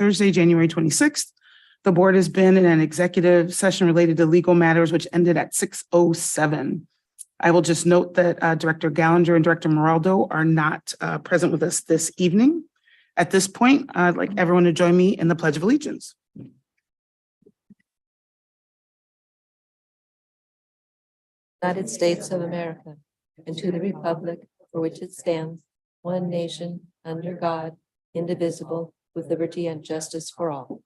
Thursday, January 26th. The board has been in an executive session related to legal matters, which ended at 6:07. I will just note that Director Gallinger and Director Moraldo are not present with us this evening. At this point, I'd like everyone to join me in the Pledge of Allegiance. United States of America, and to the republic for which it stands, one nation, under God, indivisible, with liberty and justice for all.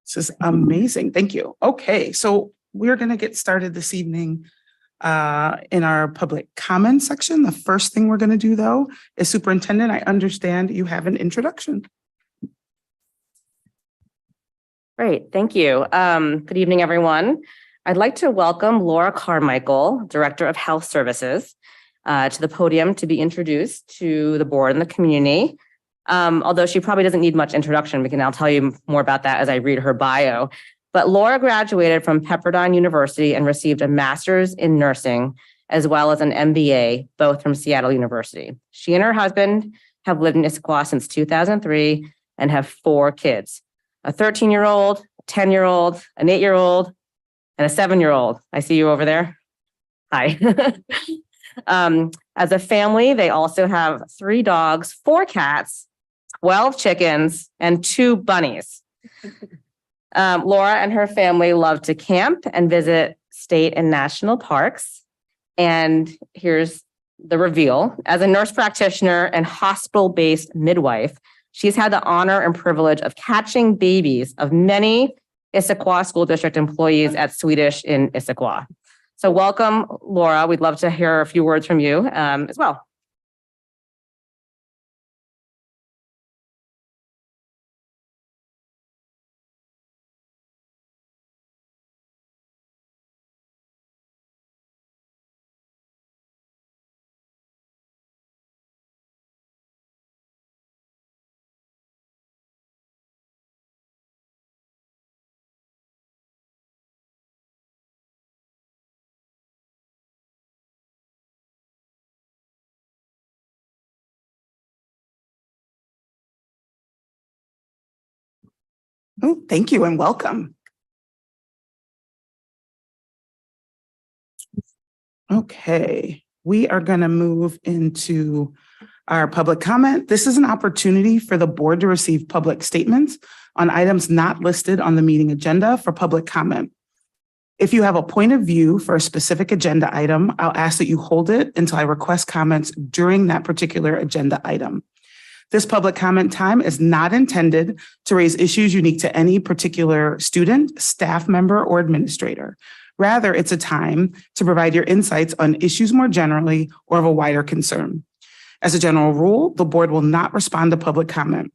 This is amazing. Thank you. Okay, so we're going to get started this evening in our public comment section. The first thing we're going to do, though, is Superintendent, I understand you have an introduction. Great, thank you. Good evening, everyone. I'd like to welcome Laura Carmichael, Director of Health Services, to the podium to be introduced to the board and the community. Although she probably doesn't need much introduction, because I'll tell you more about that as I read her bio. But Laura graduated from Pepperdine University and received a master's in nursing, as well as an MBA, both from Seattle University. She and her husband have lived in Issaquah since 2003 and have 4 kids, a 13-year-old, a 10-year-old, an 8-year-old, and a 7-year-old. I see you over there. Hi. As a family, they also have 3 dogs, 4 cats, 12 chickens, and 2 bunnies. Laura and her family love to camp and visit state and national parks. And here's the reveal. As a nurse practitioner and hospital-based midwife, she's had the honor and privilege of catching babies of many Issaquah School District employees at Swedish in Issaquah. So welcome, Laura. We'd love to hear a few words from you as well. Oh, thank you and welcome. Okay, we are going to move into our public comment. This is an opportunity for the board to receive public statements on items not listed on the meeting agenda for public comment. If you have a point of view for a specific agenda item, I'll ask that you hold it until I request comments during that particular agenda item. This public comment time is not intended to raise issues unique to any particular student, staff member, or administrator. Rather, it's a time to provide your insights on issues more generally or of a wider concern. As a general rule, the board will not respond to public comment.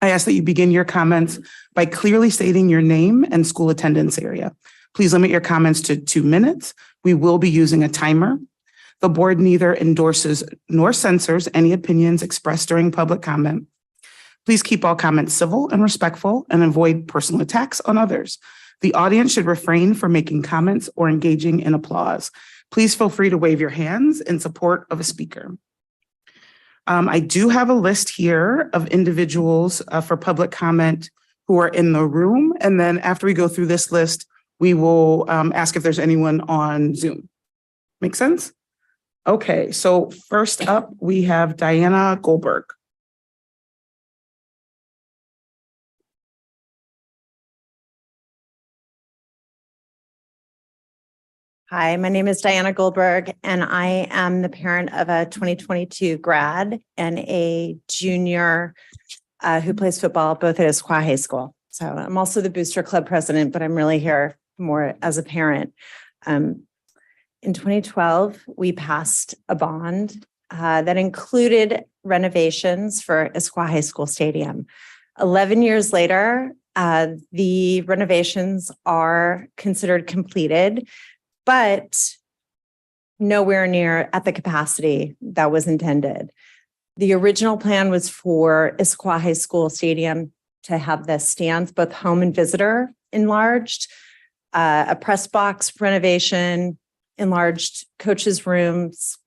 I ask that you begin your comments by clearly stating your name and school attendance area. Please limit your comments to 2 minutes. We will be using a timer. The board neither endorses nor censors any opinions expressed during public comment. Please keep all comments civil and respectful and avoid personal attacks on others. The audience should refrain from making comments or engaging in applause. Please feel free to wave your hands in support of a speaker. I do have a list here of individuals for public comment who are in the room. And then after we go through this list, we will ask if there's anyone on Zoom. Make sense? Okay, so first up, we have Diana Goldberg. Hi, my name is Diana Goldberg, and I am the parent of a 2022 grad and a junior who plays football both at Issaquah High School. So I'm also the Booster Club president, but I'm really here more as a parent. In 2012, we passed a bond that included renovations for Issaquah High School Stadium. 11 years later, the renovations are considered completed, but nowhere near at the capacity that was intended. The original plan was for Issaquah High School Stadium to have the stands, both home and visitor, enlarged, a press box renovation, enlarged coaches' rooms,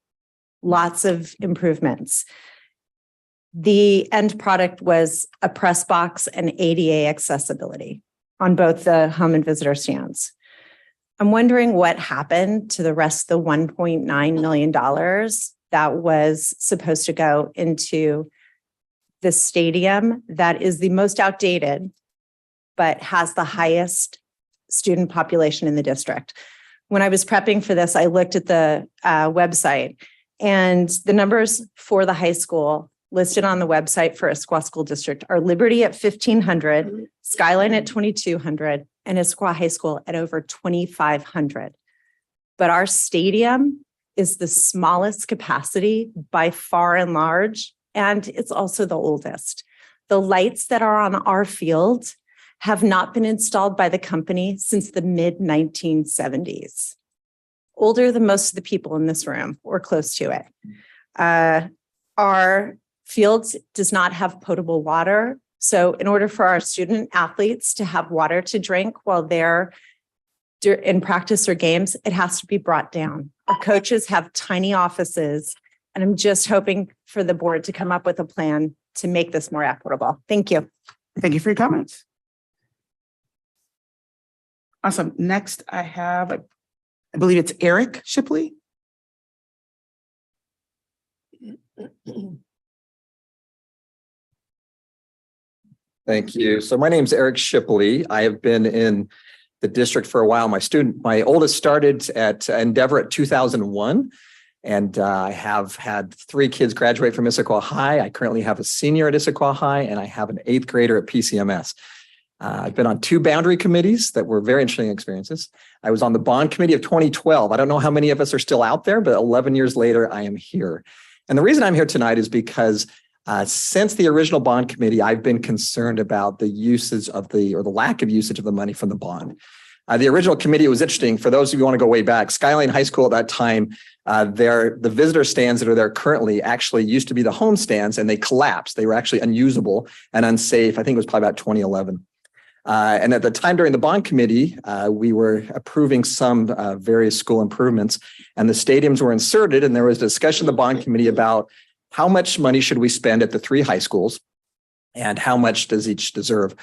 lots of improvements. The end product was a press box and ADA accessibility on both the home and visitor stands. I'm wondering what happened to the rest of the $1.9 million that was supposed to go into the stadium that is the most outdated, but has the highest student population in the district. When I was prepping for this, I looked at the website, and the numbers for the high school listed on the website for Issaquah School District are Liberty at 1,500, Skyline at 2,200, and Issaquah High School at over 2,500. But our stadium is the smallest capacity by far and large, and it's also the oldest. The lights that are on our field have not been installed by the company since the mid-1970s. Older than most of the people in this room, or close to it. Our fields does not have potable water. So in order for our student athletes to have water to drink while they're in practice or games, it has to be brought down. Our coaches have tiny offices, and I'm just hoping for the board to come up with a plan to make this more equitable. Thank you. Thank you for your comments. Awesome. Next, I believe it's Eric Shipley. Thank you. So my name is Eric Shipley. I have been in the district for a while. My oldest started at Endeavor at 2001, and I have had 3 kids graduate from Issaquah High. I currently have a senior at Issaquah High, and I have an 8th grader at PCMS. I've been on 2 boundary committees that were very interesting experiences. I was on the bond committee of 2012. I don't know how many of us are still out there, but 11 years later, I am here. And the reason I'm here tonight is because since the original bond committee, I've been concerned about the usage of the lack of usage of the money from the bond. The original committee was interesting. For those of you who want to go way back, Skyline High School at that time, the visitor stands that are there currently actually used to be the home stands, and they collapsed. They were actually unusable and unsafe. I think it was probably about 2011. And at the time during the bond committee, we were approving some various school improvements, and the stadiums were inserted, and there was discussion in the bond committee about how much money should we spend at the 3 high schools and how much does each deserve.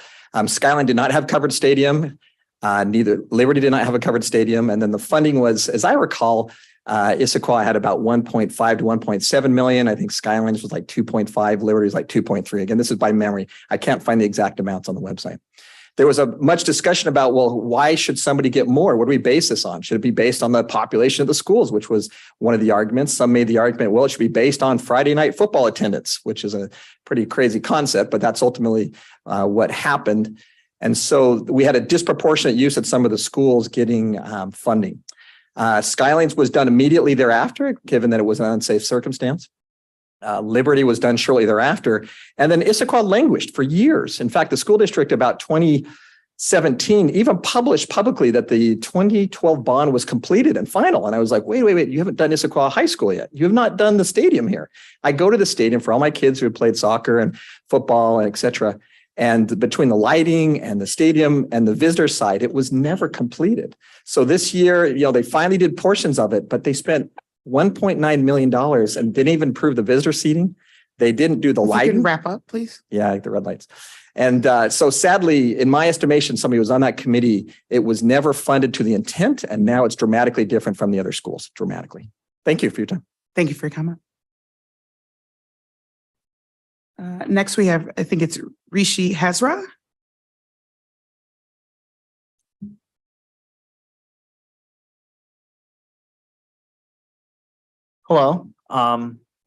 Skyline did not have covered stadium. Neither Liberty did not have a covered stadium. And then the funding was, as I recall, Issaquah had about 1.5 to 1.7 million. I think Skyline's was like 2.5. Liberty's like 2.3. Again, this is by memory. I can't find the exact amounts on the website. There was a much discussion about, well, why should somebody get more? What do we base this on? Should it be based on the population of the schools, which was one of the arguments? Some made the argument, well, it should be based on Friday night football attendance, which is a pretty crazy concept, but that's ultimately what happened. And so we had a disproportionate use at some of the schools getting funding. Skylines was done immediately thereafter, given that it was an unsafe circumstance. Liberty was done shortly thereafter. And then Issaquah languished for years. In fact, the school district about 2017 even published publicly that the 2012 bond was completed and final. And I was like, wait, you haven't done Issaquah High School yet. You have not done the stadium here. I go to the stadium for all my kids who have played soccer and football and et cetera. And between the lighting and the stadium and the visitor side, it was never completed. So this year, they finally did portions of it, but they spent $1.9 million and didn't even improve the visitor seating. They didn't do the lighting. You can wrap up, please. Yeah, like the red lights. And so sadly, in my estimation, somebody who was on that committee, it was never funded to the intent. And now it's dramatically different from the other schools, dramatically. Thank you for your time. Thank you for your comment. Next, we have, I think it's Rishi Hazra. Hello.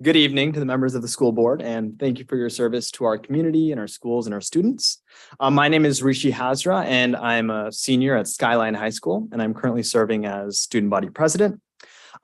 Good evening to the members of the school board, and thank you for your service to our community and our schools and our students. My name is Rishi Hazra, and I'm a senior at Skyline High School, and I'm currently serving as student body president.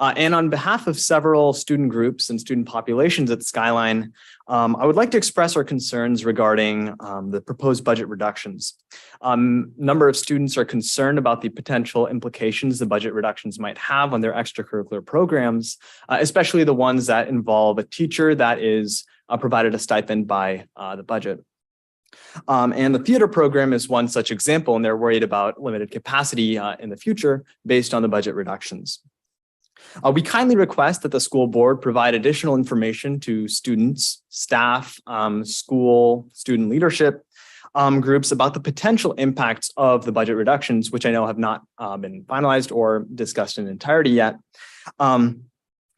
And on behalf of several student groups and student populations at Skyline, I would like to express our concerns regarding the proposed budget reductions. Number of students are concerned about the potential implications the budget reductions might have on their extracurricular programs, especially the ones that involve a teacher that is provided a stipend by the budget. And the theater program is one such example, and they're worried about limited capacity in the future based on the budget reductions. We kindly request that the school board provide additional information to students, staff, school, student leadership groups about the potential impacts of the budget reductions, which I know have not been finalized or discussed in entirety yet.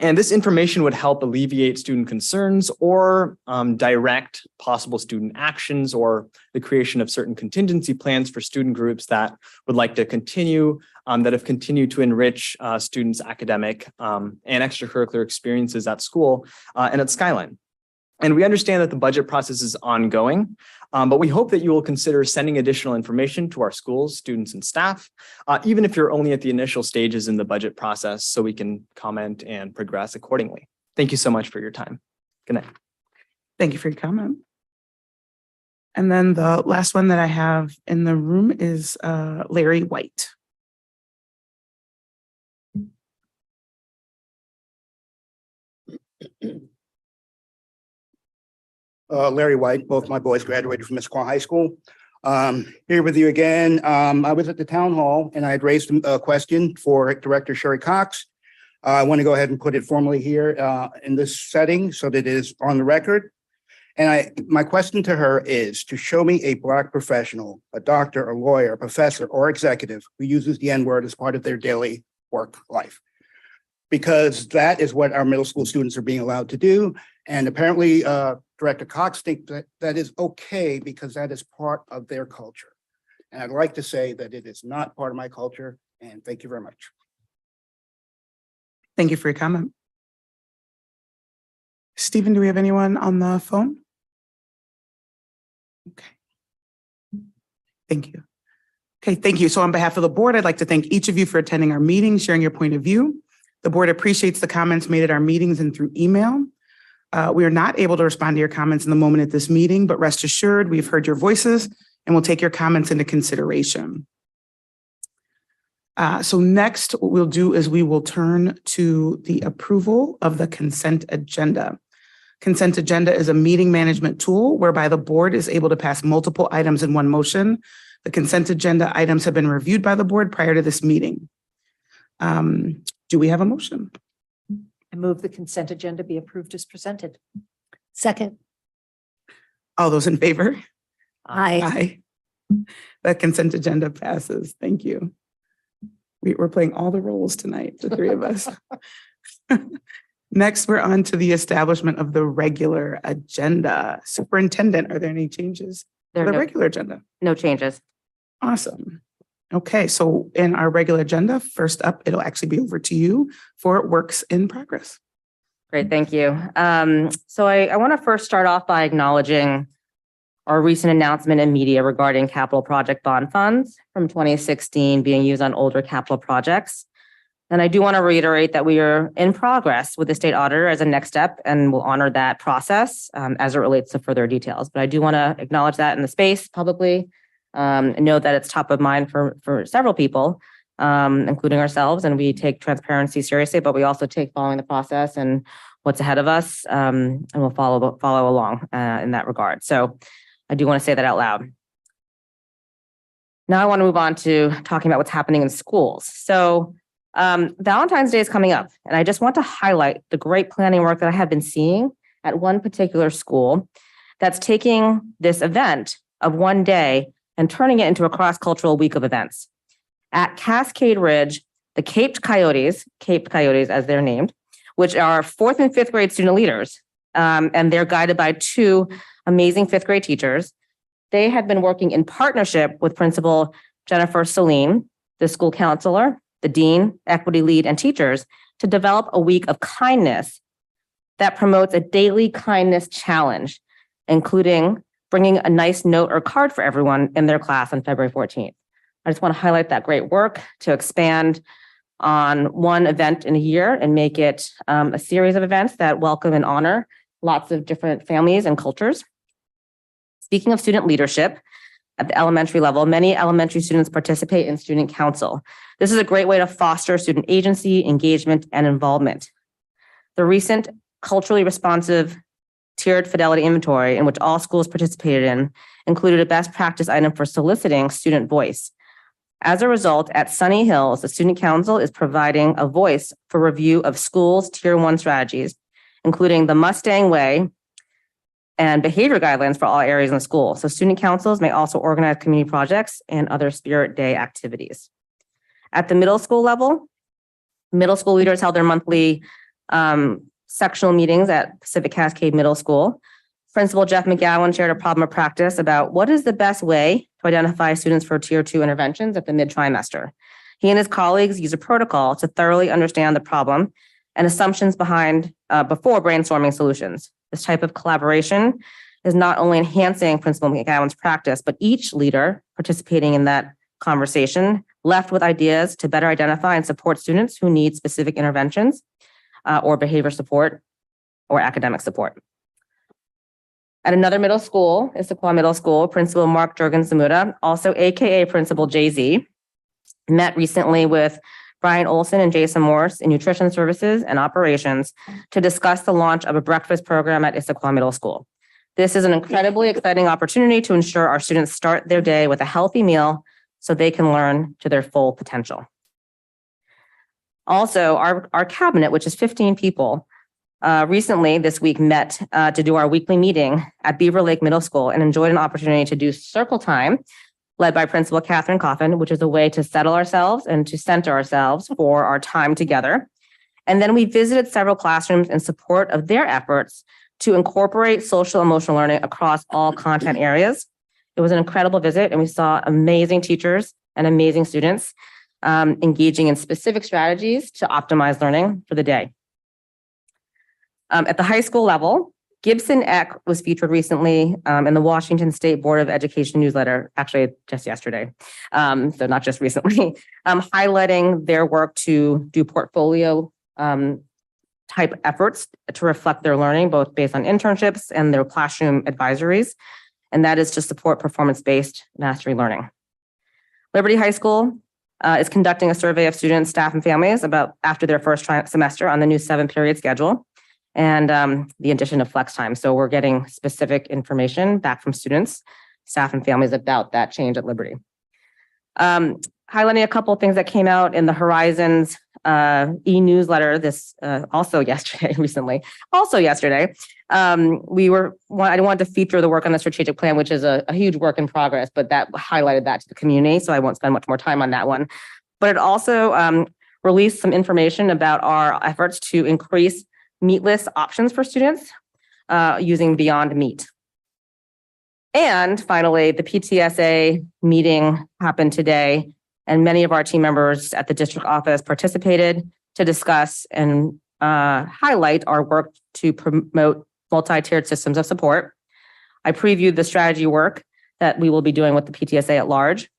And this information would help alleviate student concerns or direct possible student actions or the creation of certain contingency plans for student groups that would like to continue, that have continued to enrich students' academic and extracurricular experiences at school and at Skyline. And we understand that the budget process is ongoing, but we hope that you will consider sending additional information to our schools, students, and staff, even if you're only at the initial stages in the budget process, so we can comment and progress accordingly. Thank you so much for your time. Good night. Thank you for your comment. And then the last one that I have in the room is Larry White. Larry White, both my boys graduated from Issaquah High School. Here with you again. I was at the town hall and I had raised a question for Director Sherry Cox. I want to go ahead and put it formally here in this setting so that it is on the record. And my question to her is to show me a Black professional, a doctor, a lawyer, a professor, or executive who uses the N-word as part of their daily work life. Because that is what our middle school students are being allowed to do. And apparently Director Cox thinks that that is okay because that is part of their culture. And I'd like to say that it is not part of my culture. And thank you very much. Thank you for your comment. Stephen, do we have anyone on the phone? Okay. Thank you. Okay, thank you. So on behalf of the board, I'd like to thank each of you for attending our meeting, sharing your point of view. The board appreciates the comments made at our meetings and through email. We are not able to respond to your comments in the moment at this meeting, but rest assured we've heard your voices and we'll take your comments into consideration. So next, what we'll do is we will turn to the approval of the consent agenda. Consent agenda is a meeting management tool whereby the board is able to pass multiple items in one motion. The consent agenda items have been reviewed by the board prior to this meeting. Do we have a motion? I move the consent agenda be approved as presented. Second. All those in favor? Aye. Aye. The consent agenda passes. Thank you. We're playing all the roles tonight, the three of us. Next, we're on to the establishment of the regular agenda. Superintendent, are there any changes to the regular agenda? No changes. Awesome. Okay, so in our regular agenda, first up, it'll actually be over to you for works in progress. Great, thank you. So I want to first start off by acknowledging our recent announcement in media regarding capital project bond funds from 2016 being used on older capital projects. And I do want to reiterate that we are in progress with the state auditor as a next step, and we'll honor that process as it relates to further details. But I do want to acknowledge that in the space publicly, and know that it's top of mind for several people, including ourselves. And we take transparency seriously, but we also take following the process and what's ahead of us, and we'll follow along in that regard. So I do want to say that out loud. Now I want to move on to talking about what's happening in schools. So Valentine's Day is coming up, and I just want to highlight the great planning work that I have been seeing at one particular school that's taking this event of one day and turning it into a cross-cultural week of events. At Cascade Ridge, the Caped Coyotes as they're named, which are 4th and 5th grade student leaders, and they're guided by two amazing 5th grade teachers. They have been working in partnership with Principal Jennifer Celine, the school counselor, the dean, equity lead, and teachers to develop a week of kindness that promotes a daily kindness challenge, including bringing a nice note or card for everyone in their class on February 14th. I just want to highlight that great work to expand on one event in a year and make it a series of events that welcome and honor lots of different families and cultures. Speaking of student leadership, at the elementary level, many elementary students participate in student council. This is a great way to foster student agency, engagement, and involvement. The recent culturally responsive tiered fidelity inventory, in which all schools participated in, included a best practice item for soliciting student voice. As a result, at Sunny Hills, the Student Council is providing a voice for review of schools' Tier 1 strategies, including the Mustang Way and behavior guidelines for all areas in the school. So student councils may also organize community projects and other Spirit Day activities. At the middle school level, middle school leaders held their monthly sectional meetings at Pacific Cascade Middle School. Principal Jeff McGowan shared a problem of practice about what is the best way to identify students for Tier 2 interventions at the mid-trimester. He and his colleagues use a protocol to thoroughly understand the problem and assumptions behind before brainstorming solutions. This type of collaboration is not only enhancing Principal McGowan's practice, but each leader participating in that conversation left with ideas to better identify and support students who need specific interventions or behavior support or academic support. At another middle school, Issaquah Middle School, Principal Mark Jurgen-Zamuda, also AKA Principal JZ, met recently with Brian Olson and Jason Morse in Nutrition Services and Operations to discuss the launch of a breakfast program at Issaquah Middle School. This is an incredibly exciting opportunity to ensure our students start their day with a healthy meal so they can learn to their full potential. Also, our cabinet, which is 15 people, recently this week met to do our weekly meeting at Beaver Lake Middle School and enjoyed an opportunity to do circle time led by Principal Catherine Coffin, which is a way to settle ourselves and to center ourselves for our time together. And then we visited several classrooms in support of their efforts to incorporate social emotional learning across all content areas. It was an incredible visit, and we saw amazing teachers and amazing students engaging in specific strategies to optimize learning for the day. At the high school level, Gibson Eck was featured recently in the Washington State Board of Education newsletter, actually just yesterday, so not just recently, highlighting their work to do portfolio type efforts to reflect their learning, both based on internships and their classroom advisories, and that is to support performance-based mastery learning. Liberty High School is conducting a survey of students, staff, and families about after their first semester on the new 7-period schedule and the addition of flex time. So we're getting specific information back from students, staff, and families about that change at Liberty. Highlighting a couple of things that came out in the Horizons e-newsletter this also yesterday, I wanted to feature the work on the strategic plan, which is a huge work in progress, but that highlighted that to the community, so I won't spend much more time on that one. But it also released some information about our efforts to increase meatless options for students using Beyond Meat. And finally, the PTSA meeting happened today, and many of our team members at the district office participated to discuss and highlight our work to promote multi-tiered systems of support. I previewed the strategy work that we will be doing with the PTSA at large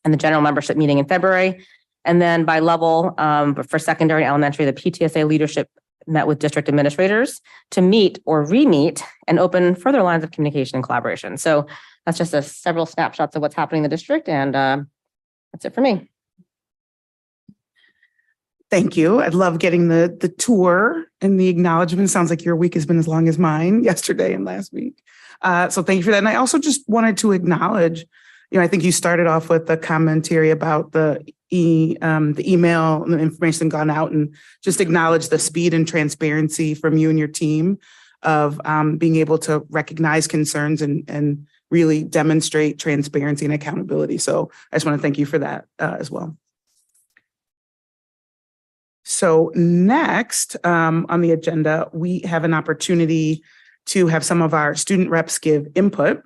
and the general membership meeting in February. And then by level, but for secondary and elementary, the PTSA leadership met with district administrators to meet or re-meet and open further lines of communication and collaboration. So that's just several snapshots of what's happening in the district, and that's it for me. Thank you. I love getting the tour and the acknowledgement. Sounds like your week has been as long as mine yesterday and last week. So thank you for that. And I also just wanted to acknowledge, I think you started off with the commentary about the email and the information gone out, and just acknowledge the speed and transparency from you and your team of being able to recognize concerns and really demonstrate transparency and accountability. So I just want to thank you for that as well. So next on the agenda, we have an opportunity to have some of our student reps give input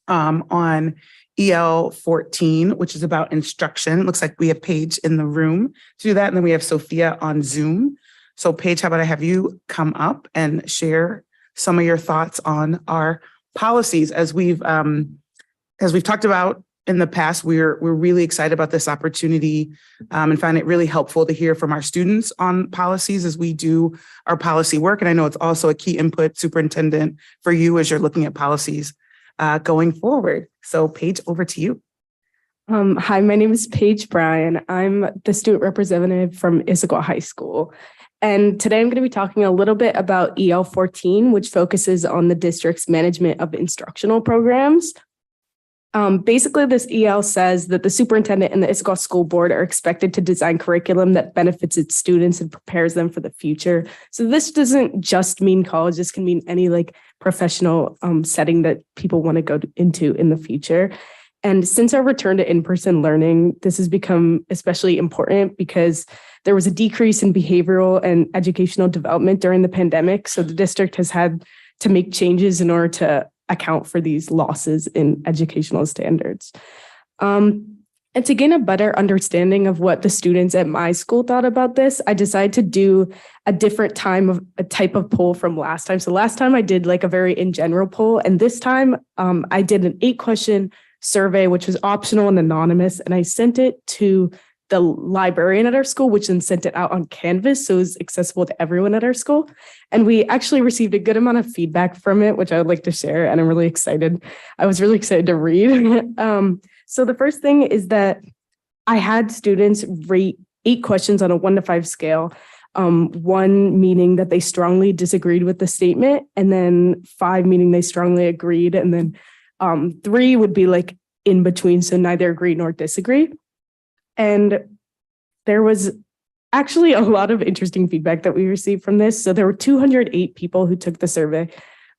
on EL 14, which is about instruction. It looks like we have Paige in the room to do that, and then we have Sophia on Zoom. So Paige, how about I have you come up and share some of your thoughts on our policies. As we've talked about in the past, we're really excited about this opportunity and find it really helpful to hear from our students on policies as we do our policy work. And I know it's also a key input, superintendent, for you as you're looking at policies going forward. So Paige, over to you. Hi, my name is Paige Bryan. I'm the student representative from Issaquah High School. And today I'm going to be talking a little bit about EL 14, which focuses on the district's management of instructional programs. Basically, this EL says that the superintendent and the Issaquah School Board are expected to design curriculum that benefits its students and prepares them for the future. So this doesn't just mean college. This can mean any like professional setting that people want to go into in the future. And since our return to in-person learning, this has become especially important because there was a decrease in behavioral and educational development during the pandemic. So the district has had to make changes in order to account for these losses in educational standards. And to gain a better understanding of what the students at my school thought about this, I decided to do a different type of poll from last time. So last time I did like a very in general poll, and this time I did an 8-question survey, which was optional and anonymous, and I sent it to the librarian at our school, which then sent it out on Canvas, so it was accessible to everyone at our school. And we actually received a good amount of feedback from it, which I would like to share, and I'm really excited. I was really excited to read. So the first thing is that I had students rate 8 questions on a 1 to 5 scale. 1 meaning that they strongly disagreed with the statement, and then 5 meaning they strongly agreed, and then 3 would be like in between, so neither agree nor disagree. And there was actually a lot of interesting feedback that we received from this. So there were 208 people who took the survey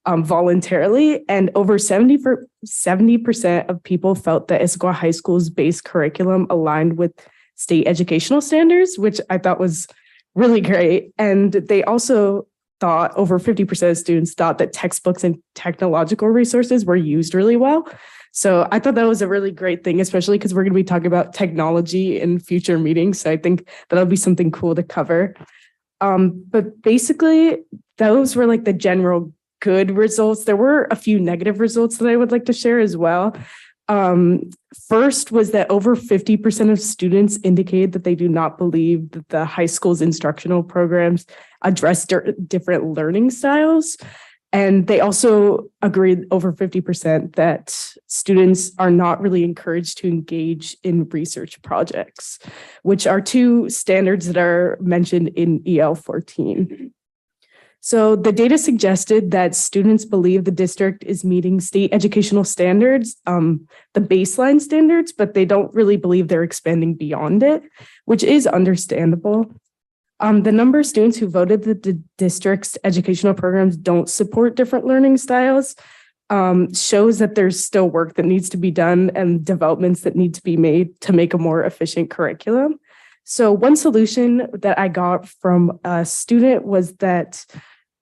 voluntarily, and over 70% of people felt that Issaquah High School's base curriculum aligned with state educational standards, which I thought was really great. And they also thought, over 50% of students thought that textbooks and technological resources were used really well. So I thought that was a really great thing, especially because we're going to be talking about technology in future meetings. So I think that'll be something cool to cover. But basically, those were like the general good results. There were a few negative results that I would like to share as well. First was that over 50% of students indicated that they do not believe that the high school's instructional programs address different learning styles. And they also agreed, over 50%, that students are not really encouraged to engage in research projects, which are 2 standards that are mentioned in EL 14. So the data suggested that students believe the district is meeting state educational standards, the baseline standards, but they don't really believe they're expanding beyond it, which is understandable. The number of students who voted that the district's educational programs don't support different learning styles shows that there's still work that needs to be done and developments that need to be made to make a more efficient curriculum. So one solution that I got from a student was that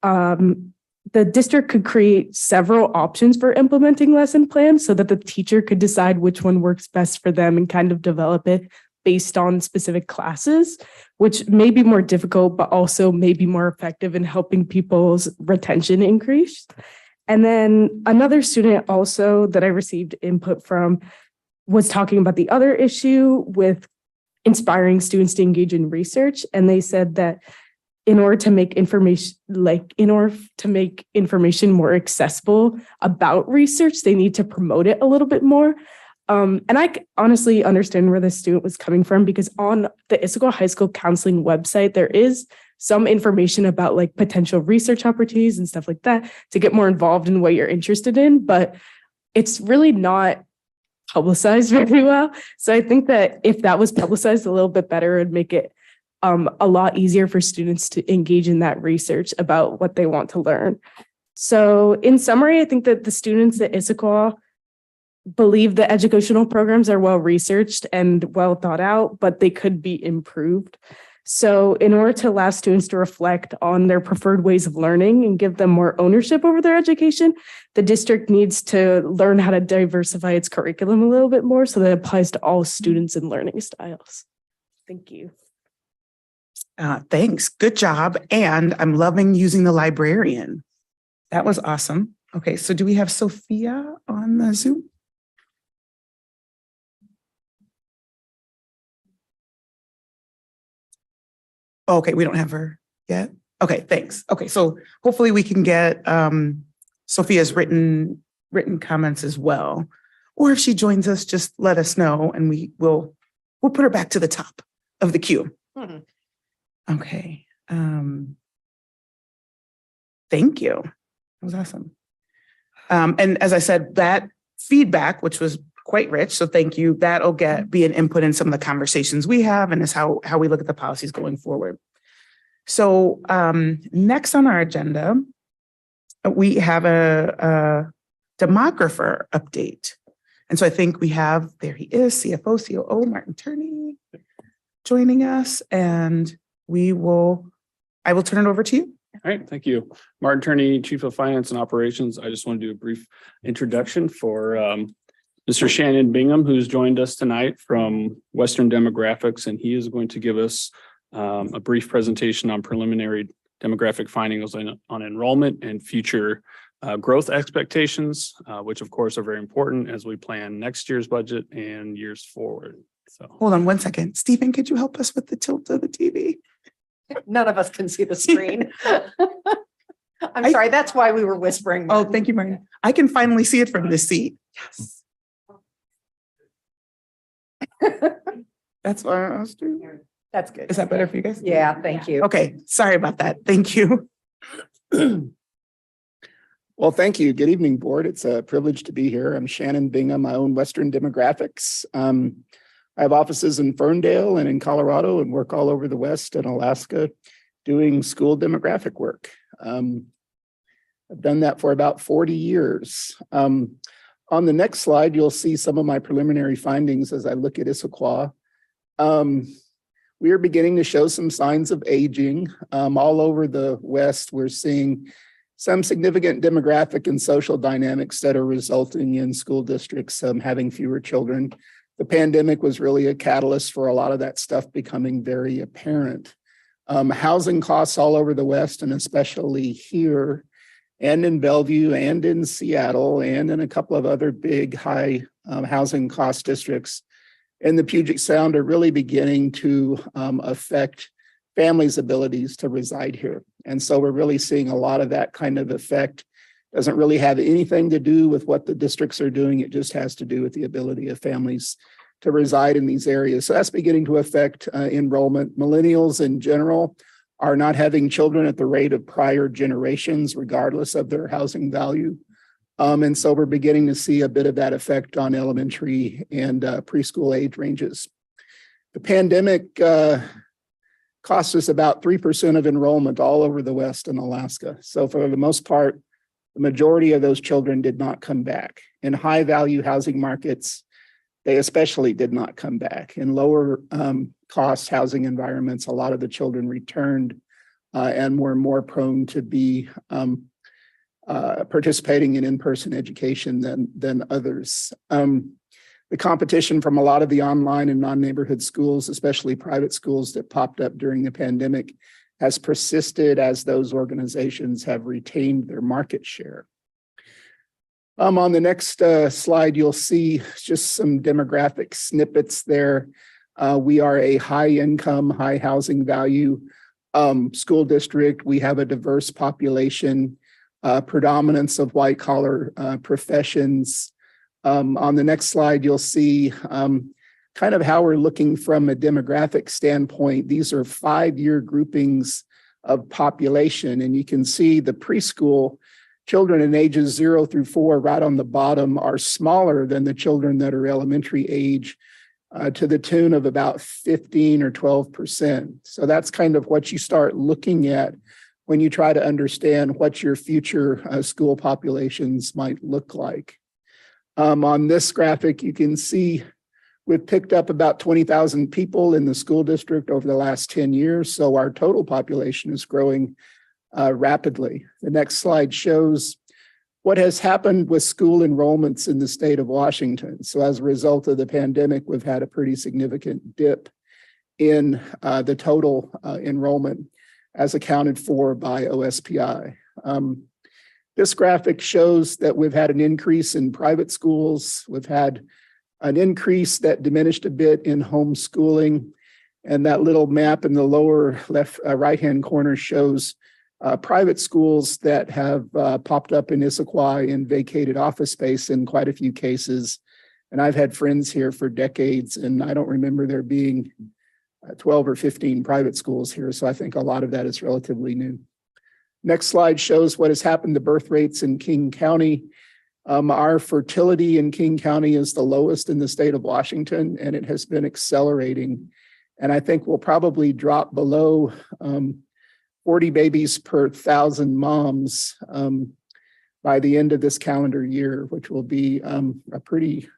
the district could create several options for implementing lesson plans so that the teacher could decide which one works best for them and kind of develop it based on specific classes, which may be more difficult, but also may be more effective in helping people's retention increase. And then another student also that I received input from was talking about the other issue with inspiring students to engage in research. And they said that in order to make information more accessible about research, they need to promote it a little bit more. And I honestly understand where the student was coming from, because on the Issaquah High School counseling website, there is some information about like potential research opportunities and stuff like that to get more involved in what you're interested in, but it's really not publicized very well. So I think that if that was publicized a little bit better, it'd make it a lot easier for students to engage in that research about what they want to learn. So in summary, I think that the students at Issaquah believe the educational programs are well researched and well thought out, but they could be improved. So in order to allow students to reflect on their preferred ways of learning and give them more ownership over their education, the district needs to learn how to diversify its curriculum a little bit more so that it applies to all students and learning styles. Thank you. Thanks. Good job. And I'm loving using the librarian. That was awesome. Okay, so do we have Sophia on the Zoom? Okay, we don't have her yet. Okay, thanks. Okay, so hopefully we can get Sophia's written comments as well. Or if she joins us, just let us know and we'll put her back to the top of the queue. Mm-hmm. Okay. Thank you. That was awesome. And as I said, that feedback, which was quite rich. So thank you. That'll be an input in some of the conversations we have and is how we look at the policies going forward. So next on our agenda, we have a demographer update. And so I think we have, there he is, CFO, COO, Martin Turney joining us, and I will turn it over to you. All right, thank you. Martin Turney, Chief of Finance and Operations. I just want to do a brief introduction for Mr. Shannon Bingham, who's joined us tonight from Western Demographics, and he is going to give us a brief presentation on preliminary demographic findings on enrollment and future growth expectations, which of course are very important as we plan next year's budget and years forward. So Hold on one second. Stephen, could you help us with the tilt of the TV? None of us can see the screen. I'm sorry, that's why we were whispering. Oh, thank you, Martin. I can finally see it from this seat. Yes. That's what I was doing. That's good. Is that better for you guys? Yeah, thank you. Okay, sorry about that. Thank you. Well, thank you. Good evening, board. It's a privilege to be here. I'm Shannon Bingham. I own Western Demographics. I have offices in Ferndale and in Colorado and work all over the West and Alaska doing school demographic work. I've done that for about 40 years. On the next slide, you'll see some of my preliminary findings as I look at Issaquah. We are beginning to show some signs of aging. All over the West, we're seeing some significant demographic and social dynamics that are resulting in school districts having fewer children. The pandemic was really a catalyst for a lot of that stuff becoming very apparent. Housing costs all over the West, and especially here and in Bellevue and in Seattle and in a couple of other big high housing cost districts in the Puget Sound, are really beginning to affect families' abilities to reside here. And so we're really seeing a lot of that kind of effect. Doesn't really have anything to do with what the districts are doing. It just has to do with the ability of families to reside in these areas. So that's beginning to affect enrollment. Millennials in general are not having children at the rate of prior generations, regardless of their housing value. And so we're beginning to see a bit of that effect on elementary and preschool age ranges. The pandemic cost us about 3% of enrollment all over the West and Alaska. So for the most part, the majority of those children did not come back. In high value housing markets, they especially did not come back. In lower cost housing environments, a lot of the children returned and were more prone to be participating in in-person education than others. The competition from a lot of the online and non-neighborhood schools, especially private schools that popped up during the pandemic, has persisted as those organizations have retained their market share. On the next slide, you'll see just some demographic snippets there. We are a high income, high housing value school district. We have a diverse population, predominance of white collar professions. On the next slide, you'll see kind of how we're looking from a demographic standpoint. These are 5-year groupings of population, and you can see the preschool children in ages 0 through 4 right on the bottom are smaller than the children that are elementary age to the tune of about 15 or 12%. So that's kind of what you start looking at when you try to understand what your future school populations might look like. On this graphic, you can see we've picked up about 20,000 people in the school district over the last 10 years. So our total population is growing rapidly. The next slide shows what has happened with school enrollments in the state of Washington. So as a result of the pandemic, we've had a pretty significant dip in the total enrollment as accounted for by OSPI. This graphic shows that we've had an increase in private schools. We've had an increase that diminished a bit in homeschooling. And that little map in the lower left right-hand corner shows private schools that have popped up in Issaquah in vacated office space in quite a few cases. And I've had friends here for decades, and I don't remember there being 12 or 15 private schools here. So I think a lot of that is relatively new. Next slide shows what has happened to birth rates in King County. Our fertility in King County is the lowest in the state of Washington, and it has been accelerating. And I think we'll probably drop below 40 babies per 1,000 moms by the end of this calendar year, which will be a pretty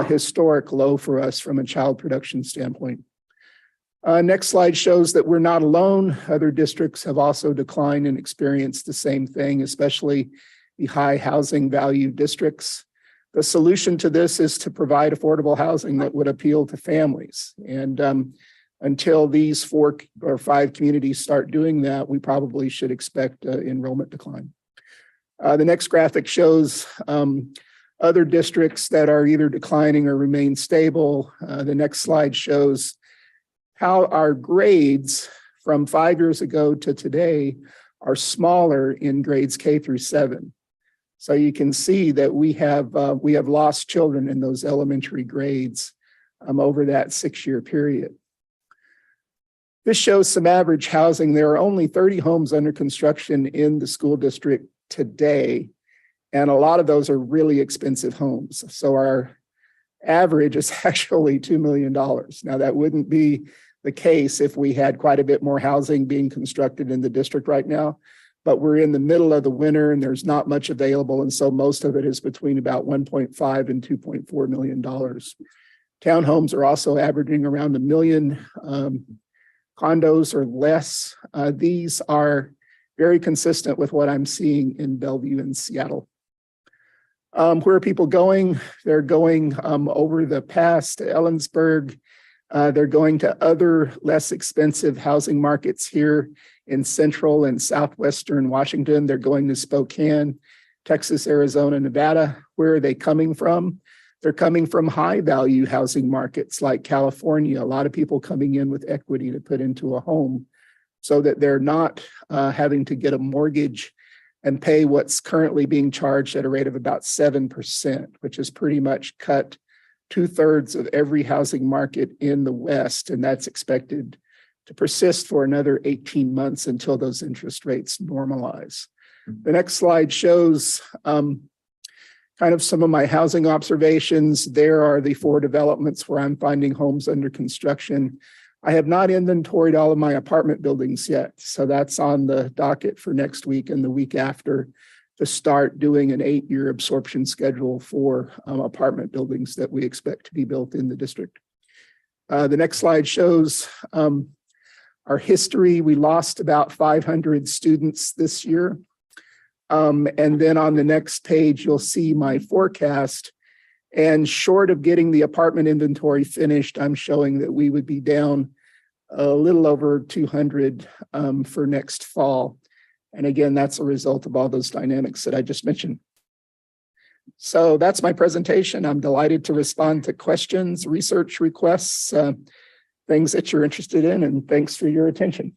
historic low for us from a child production standpoint. Next slide shows that we're not alone. Other districts have also declined and experienced the same thing, especially the high housing value districts. The solution to this is to provide affordable housing that would appeal to families. And until these 4 or 5 communities start doing that, we probably should expect enrollment decline. The next graphic shows other districts that are either declining or remain stable. The next slide shows how our grades from 5 years ago to today are smaller in grades K through 7. So you can see that we have lost children in those elementary grades over that 6-year period. This shows some average housing. There are only 30 homes under construction in the school district today, and a lot of those are really expensive homes. So our average is actually $2 million. Now, that wouldn't be the case if we had quite a bit more housing being constructed in the district right now, but we're in the middle of the winter and there's not much available. And so most of it is between about 1.5 and $2.4 million. Townhomes are also averaging around 1 million. Condos or less. These are very consistent with what I'm seeing in Bellevue and Seattle. Where are people going? They're going over the pass to Ellensburg. They're going to other less expensive housing markets here in central and southwestern Washington. They're going to Spokane, Texas, Arizona, Nevada. Where are they coming from? They're coming from high value housing markets like California. A lot of people coming in with equity to put into a home so that they're not having to get a mortgage and pay what's currently being charged at a rate of about 7%, which is pretty much cut 2/3 of every housing market in the West. And that's expected to persist for another 18 months until those interest rates normalize. The next slide shows kind of some of my housing observations. There are the 4 developments where I'm finding homes under construction. I have not inventoried all of my apartment buildings yet. So that's on the docket for next week and the week after to start doing an 8-year absorption schedule for apartment buildings that we expect to be built in the district. The next slide shows our history. We lost about 500 students this year. And then on the next page, you'll see my forecast. And short of getting the apartment inventory finished, I'm showing that we would be down a little over 200 for next fall. And again, that's a result of all those dynamics that I just mentioned. So that's my presentation. I'm delighted to respond to questions, research requests, things that you're interested in, and thanks for your attention.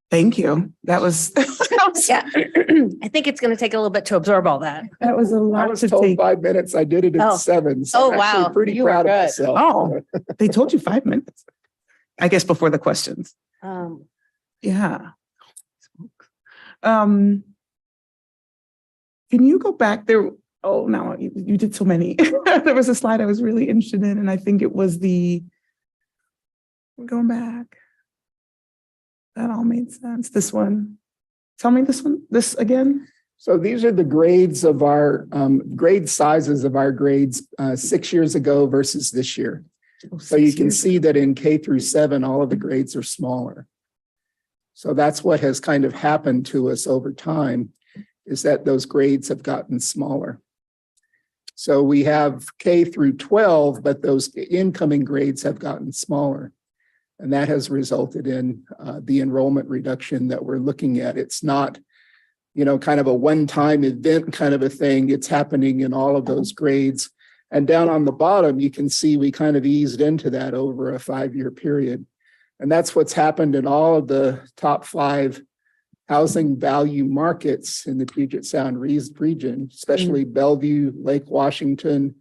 Thank you. That was, Yeah, I think it's going to take a little bit to absorb all that. that was a I lot was to told take. 5 minutes. I did it in Oh. 7. So Oh, I'm actually wow. pretty You were proud of good. myself. Oh, they told you 5 minutes. I guess before the questions. Yeah. Can you go back there? Oh, no, you did so many. There was a slide I was really interested in, and I think it was we're going back. That all made sense. This one. Tell me this again. So these are the grades of our grade sizes of our grades 6 years ago versus this year. So you can see that in K through 7, all of the grades are smaller. So that's what has kind of happened to us over time, is that those grades have gotten smaller. So we have K through 12, but those incoming grades have gotten smaller. And that has resulted in the enrollment reduction that we're looking at. It's not, kind of a one-time event kind of a thing. It's happening in all of those grades. And down on the bottom, you can see we kind of eased into that over a 5-year period. And that's what's happened in all of the top 5 housing value markets in the Puget Sound region, especially Bellevue, Lake Washington,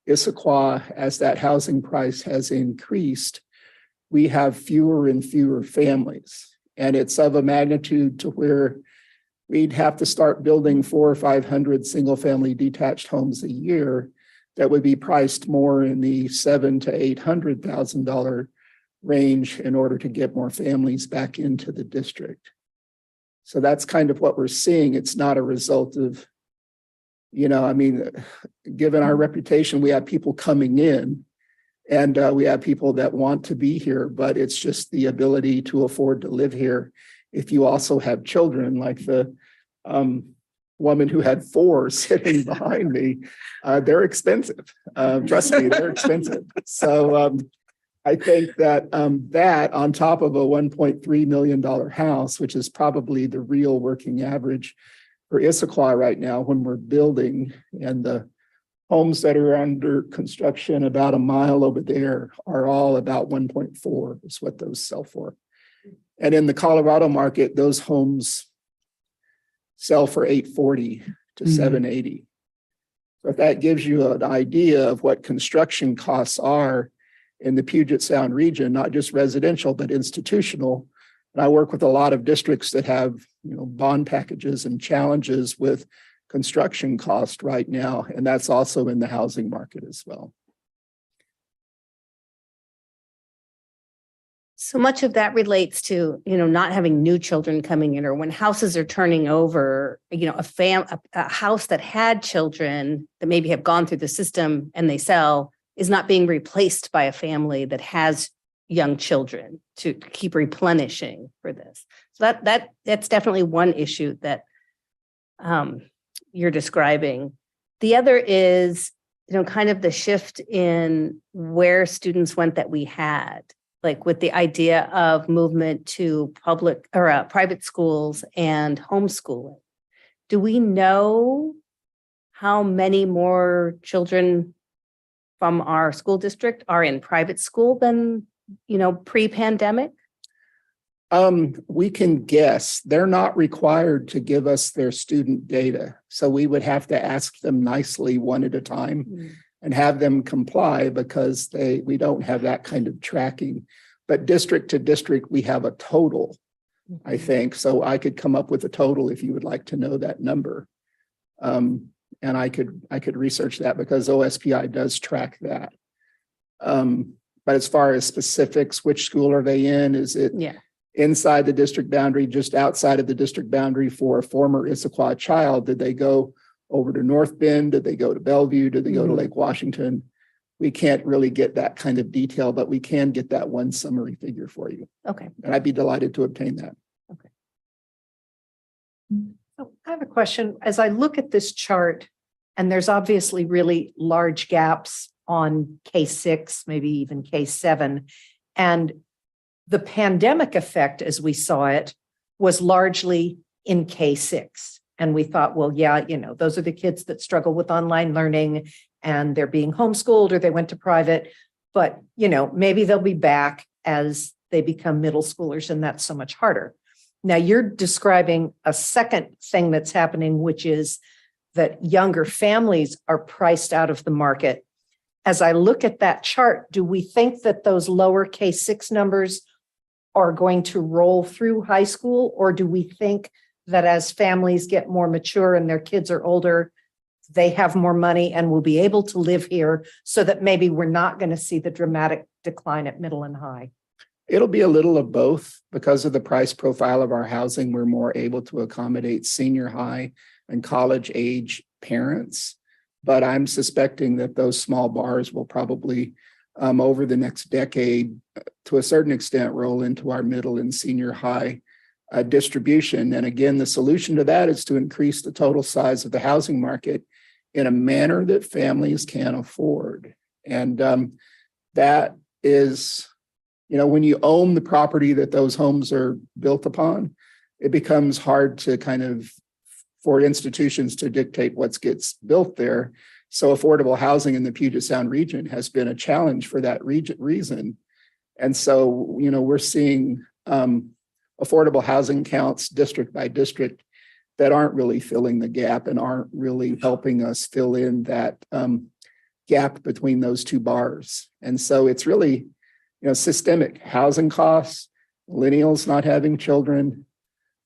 Issaquah. As that housing price has increased, we have fewer and fewer families. And it's of a magnitude to where we'd have to start building 400 or 500 single-family detached homes a year that would be priced more in the $700,000 to $800,000 range in order to get more families back into the district. So that's kind of what we're seeing. It's not a result of, given our reputation, we have people coming in and we have people that want to be here, but it's just the ability to afford to live here. If you also have children, like the woman who had 4 sitting behind me, they're expensive. Trust me, they're expensive. So I think that that on top of a $1.3 million house, which is probably the real working average for Issaquah right now when we're building, and the homes that are under construction about a mile over there are all about 1.4 is what those sell for. And in the Colorado market, those homes sell for $840 to $780. So if that gives you an idea of what construction costs are in the Puget Sound region, not just residential, but institutional. And I work with a lot of districts that have, bond packages and challenges with construction cost right now. And that's also in the housing market as well. So much of that relates to, not having new children coming in, or when houses are turning over, a house that had children that maybe have gone through the system and they sell is not being replaced by a family that has young children to keep replenishing for this. So that's definitely one issue that you're describing. The other is, kind of the shift in where students went that we had, like with the idea of movement to public or private schools and homeschooling. Do we know how many more children from our school district are in private school than, pre-pandemic? We can guess. They're not required to give us their student data. So we would have to ask them nicely one at a time and have them comply, because we don't have that kind of tracking. But district to district, we have a total, I think. So I could come up with a total if you would like to know that number. And I could research that, because OSPI does track that. But as far as specifics, which school are they in? Is it inside the district boundary, just outside of the district boundary for a former Issaquah child? Did they go over to North Bend? Did they go to Bellevue? Did they go to Lake Washington? We can't really get that kind of detail, but we can get that one summary figure for you. Okay. And I'd be delighted to obtain that. Okay. So I have a question. As I look at this chart, and there's obviously really large gaps on K6, maybe even K7, and the pandemic effect, as we saw it, was largely in K6. And we thought, well, yeah, those are the kids that struggle with online learning and they're being homeschooled or they went to private, but, maybe they'll be back as they become middle schoolers, and that's so much harder. Now you're describing a second thing that's happening, which is that younger families are priced out of the market. As I look at that chart, do we think that those lower K6 numbers are going to roll through high school? Or do we think that as families get more mature and their kids are older, they have more money and will be able to live here, so that maybe we're not going to see the dramatic decline at middle and high? It'll be a little of both. Because of the price profile of our housing, we're more able to accommodate senior high and college age parents. But I'm suspecting that those small bars will probably, over the next decade, to a certain extent, roll into our middle and senior high distribution. And again, the solution to that is to increase the total size of the housing market in a manner that families can afford. And that is, when you own the property that those homes are built upon, it becomes hard to for institutions to dictate what gets built there. So affordable housing in the Puget Sound region has been a challenge for that reason. And so, we're seeing affordable housing counts district by district that aren't really filling the gap and aren't really helping us fill in that gap between those two bars. And so it's really, systemic housing costs, millennials not having children.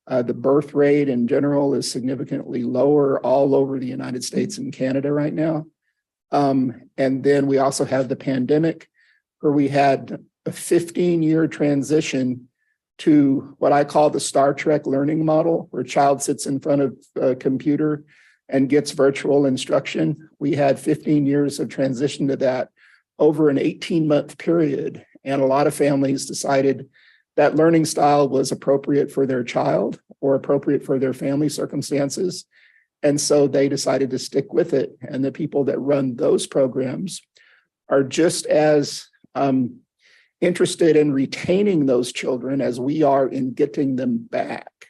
The birth rate in general is significantly lower all over the United States and Canada right now. And then we also have the pandemic, where we had a 15-year transition to what I call the Star Trek learning model, where a child sits in front of a computer and gets virtual instruction. We had 15 years of transition to that over an 18-month period. And a lot of families decided that learning style was appropriate for their child or appropriate for their family circumstances. And so they decided to stick with it. And the people that run those programs are just as interested in retaining those children as we are in getting them back.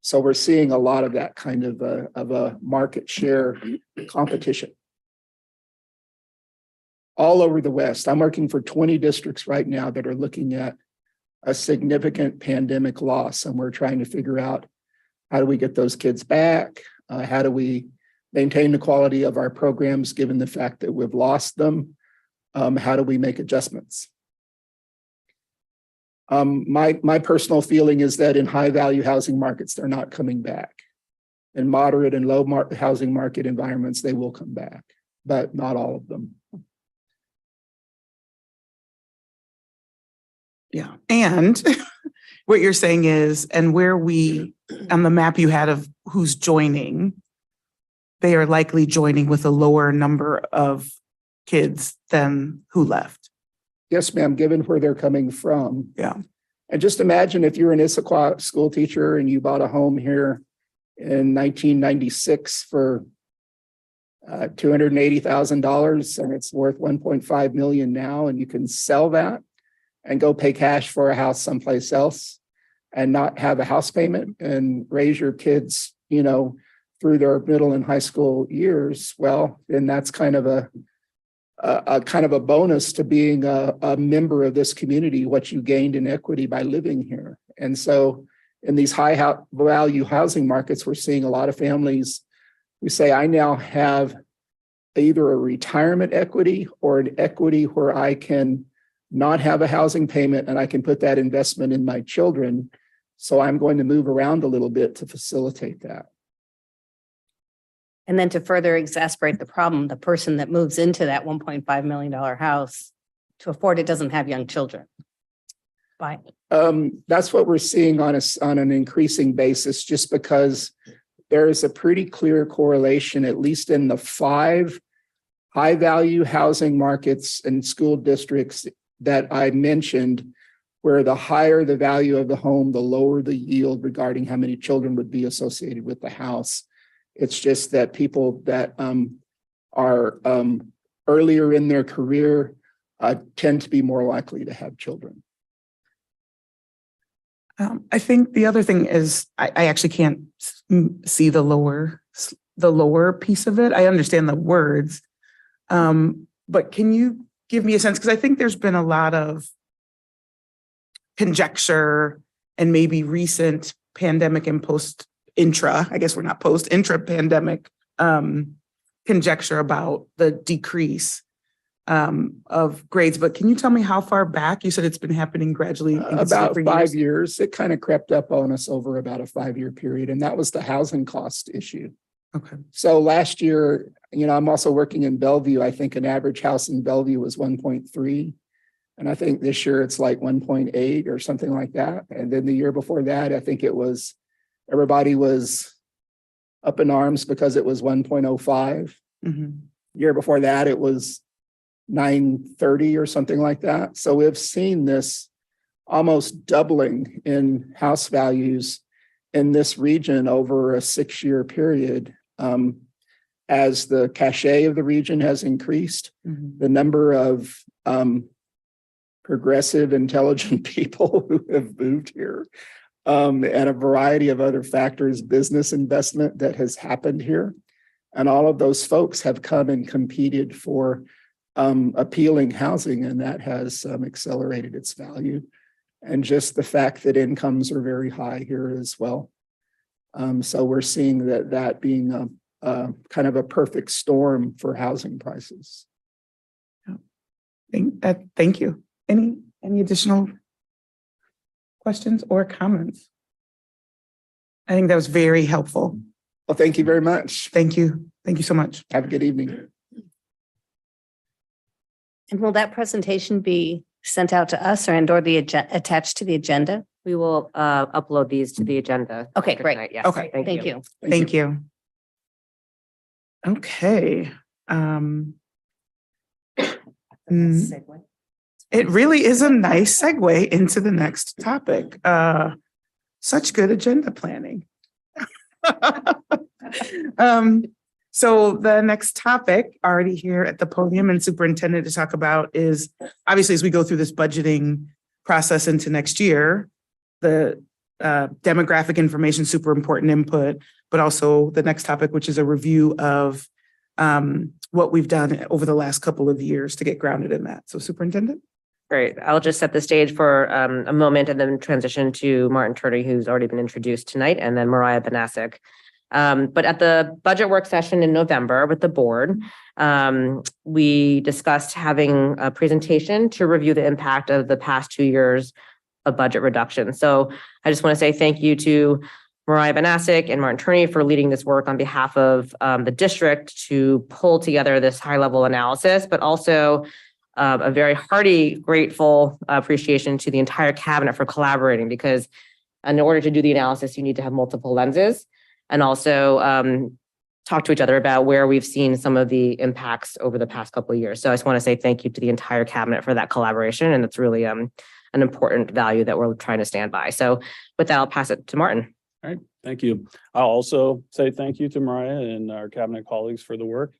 So we're seeing a lot of that kind of a market share competition all over the West. I'm working for 20 districts right now that are looking at a significant pandemic loss, and we're trying to figure out, how do we get those kids back? How do we maintain the quality of our programs given the fact that we've lost them? How do we make adjustments? My personal feeling is that in high value housing markets, they're not coming back. In moderate and low housing market environments, they will come back, but not all of them. Yeah. And what you're saying is, and where we, on the map you had of who's joining, they are likely joining with a lower number of kids than who left. Yes, ma'am, given where they're coming from. Yeah. And just imagine if you're an Issaquah school teacher and you bought a home here in 1996 for $280,000 and it's worth $1.5 million now, and you can sell that and go pay cash for a house someplace else and not have a house payment and raise your kids, through their middle and high school years. Well, then that's kind of a bonus to being a member of this community, what you gained in equity by living here. And so in these high value housing markets, we're seeing a lot of families who say, I now have either a retirement equity or an equity where I can not have a housing payment and I can put that investment in my children. So I'm going to move around a little bit to facilitate that. And then to further exacerbate the problem, the person that moves into that $1.5 million house to afford it doesn't have young children. Bye. That's what we're seeing on an increasing basis, just because there is a pretty clear correlation, at least in the 5 high value housing markets and school districts that I mentioned, where the higher the value of the home, the lower the yield regarding how many children would be associated with the house. It's just that people that are earlier in their career tend to be more likely to have children. I think the other thing is I actually can't see the lower piece of it. I understand the words, but can you give me a sense? Because I think there's been a lot of conjecture and maybe recent pandemic and intra-pandemic conjecture about the decrease of grades. But can you tell me how far back? You said it's been happening gradually. About 5 years. It kind of crept up on us over about a 5-year period. And that was the housing cost issue. Okay. So last year, I'm also working in Bellevue. I think an average house in Bellevue was 1.3. And I think this year it's like 1.8 or something like that. And then the year before that, I think everybody was up in arms because it was 1.05. Mm-hmm. Year before that, it was 930 or something like that. So we've seen this almost doubling in house values in this region over a 6-year period. As the cachet of the region has increased, Mm-hmm. the number of progressive, intelligent people who have moved here, and a variety of other factors, business investment that has happened here. And all of those folks have come and competed for appealing housing, and that has accelerated its value. And just the fact that incomes are very high here as well. So we're seeing that being a kind of a perfect storm for housing prices. Thank you. Any additional questions or comments? I think that was very helpful. Well, thank you very much. Thank you. Thank you so much. Have a good evening. And will that presentation be sent out to us or attached to the agenda? We will upload these to the agenda. Okay, after great. tonight. Yes. Okay. Thank you. Thank you. Okay. It really is a nice segue into the next topic. Such good agenda planning. So the next topic already here at the podium and superintendent to talk about is obviously as we go through this budgeting process into next year, the demographic information, super important input, but also the next topic, which is a review of what we've done over the last couple of years to get grounded in that. So superintendent. Great. I'll just set the stage for a moment and then transition to Martin Turney, who's already been introduced tonight, and then Mariah Banasic. But at the budget work session in November with the board, we discussed having a presentation to review the impact of the past 2 years of budget reduction. So I just want to say thank you to Mariah Banasic and Martin Turney for leading this work on behalf of the district to pull together this high-level analysis, but also a very hearty, grateful appreciation to the entire cabinet for collaborating, because in order to do the analysis, you need to have multiple lenses and also talk to each other about where we've seen some of the impacts over the past couple of years. So I just want to say thank you to the entire cabinet for that collaboration. And it's really an important value that we're trying to stand by. So with that, I'll pass it to Martin. All right, thank you. I'll also say thank you to Mariah and our cabinet colleagues for the work,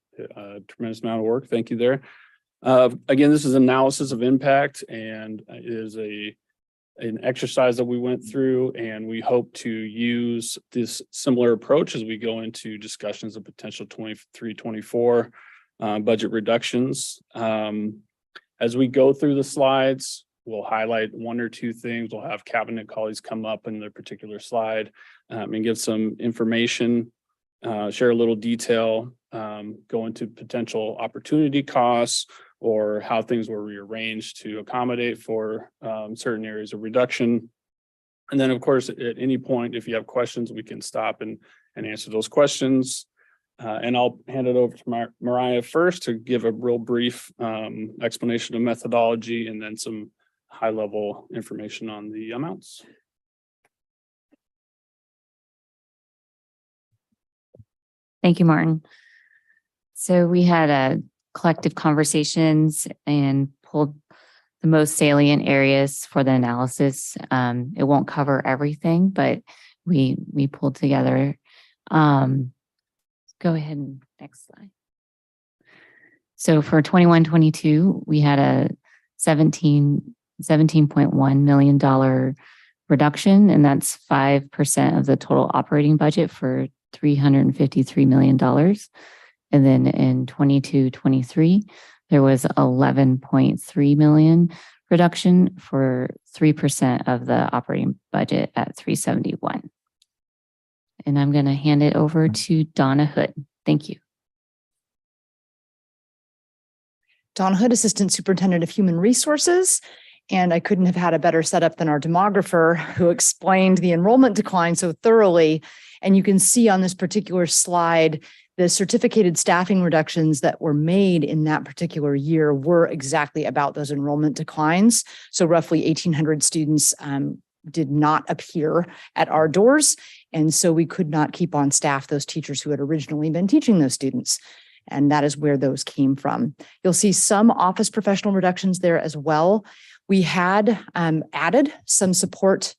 tremendous amount of work. Thank you there. Again, this is analysis of impact and it is an exercise that we went through, and we hope to use this similar approach as we go into discussions of potential 23-24 budget reductions. As we go through the slides, we'll highlight one or two things. We'll have cabinet colleagues come up in their particular slide and give some information, share a little detail, go into potential opportunity costs or how things were rearranged to accommodate for certain areas of reduction. And then, of course, at any point, if you have questions, we can stop and answer those questions. And I'll hand it over to Mariah first to give a real brief explanation of methodology and then some high-level information on the amounts. Thank you, Martin. So we had a collective conversations and pulled the most salient areas for the analysis. It won't cover everything, but we pulled together. Go ahead and next slide. So for 21-22, we had a $17.1 million reduction, and that's 5% of the total operating budget for $353 million. And then in 22-23, there was 11.3 million reduction for 3% of the operating budget at 371. And I'm going to hand it over to Donna Hood. Thank you. Donna Hood, Assistant Superintendent of Human Resources. And I couldn't have had a better setup than our demographer who explained the enrollment decline so thoroughly. And you can see on this particular slide, the certificated staffing reductions that were made in that particular year were exactly about those enrollment declines. So roughly 1,800 students did not appear at our doors. And so we could not keep on staff those teachers who had originally been teaching those students. And that is where those came from. You'll see some office professional reductions there as well. We had added some support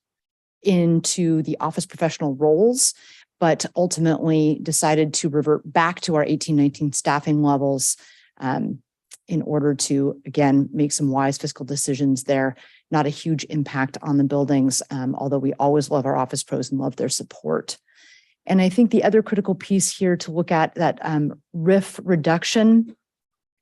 into the office professional roles, but ultimately decided to revert back to our 18-19 staffing levels in order to, again, make some wise fiscal decisions there. Not a huge impact on the buildings, although we always love our office pros and love their support. And I think the other critical piece here to look at that RIF reduction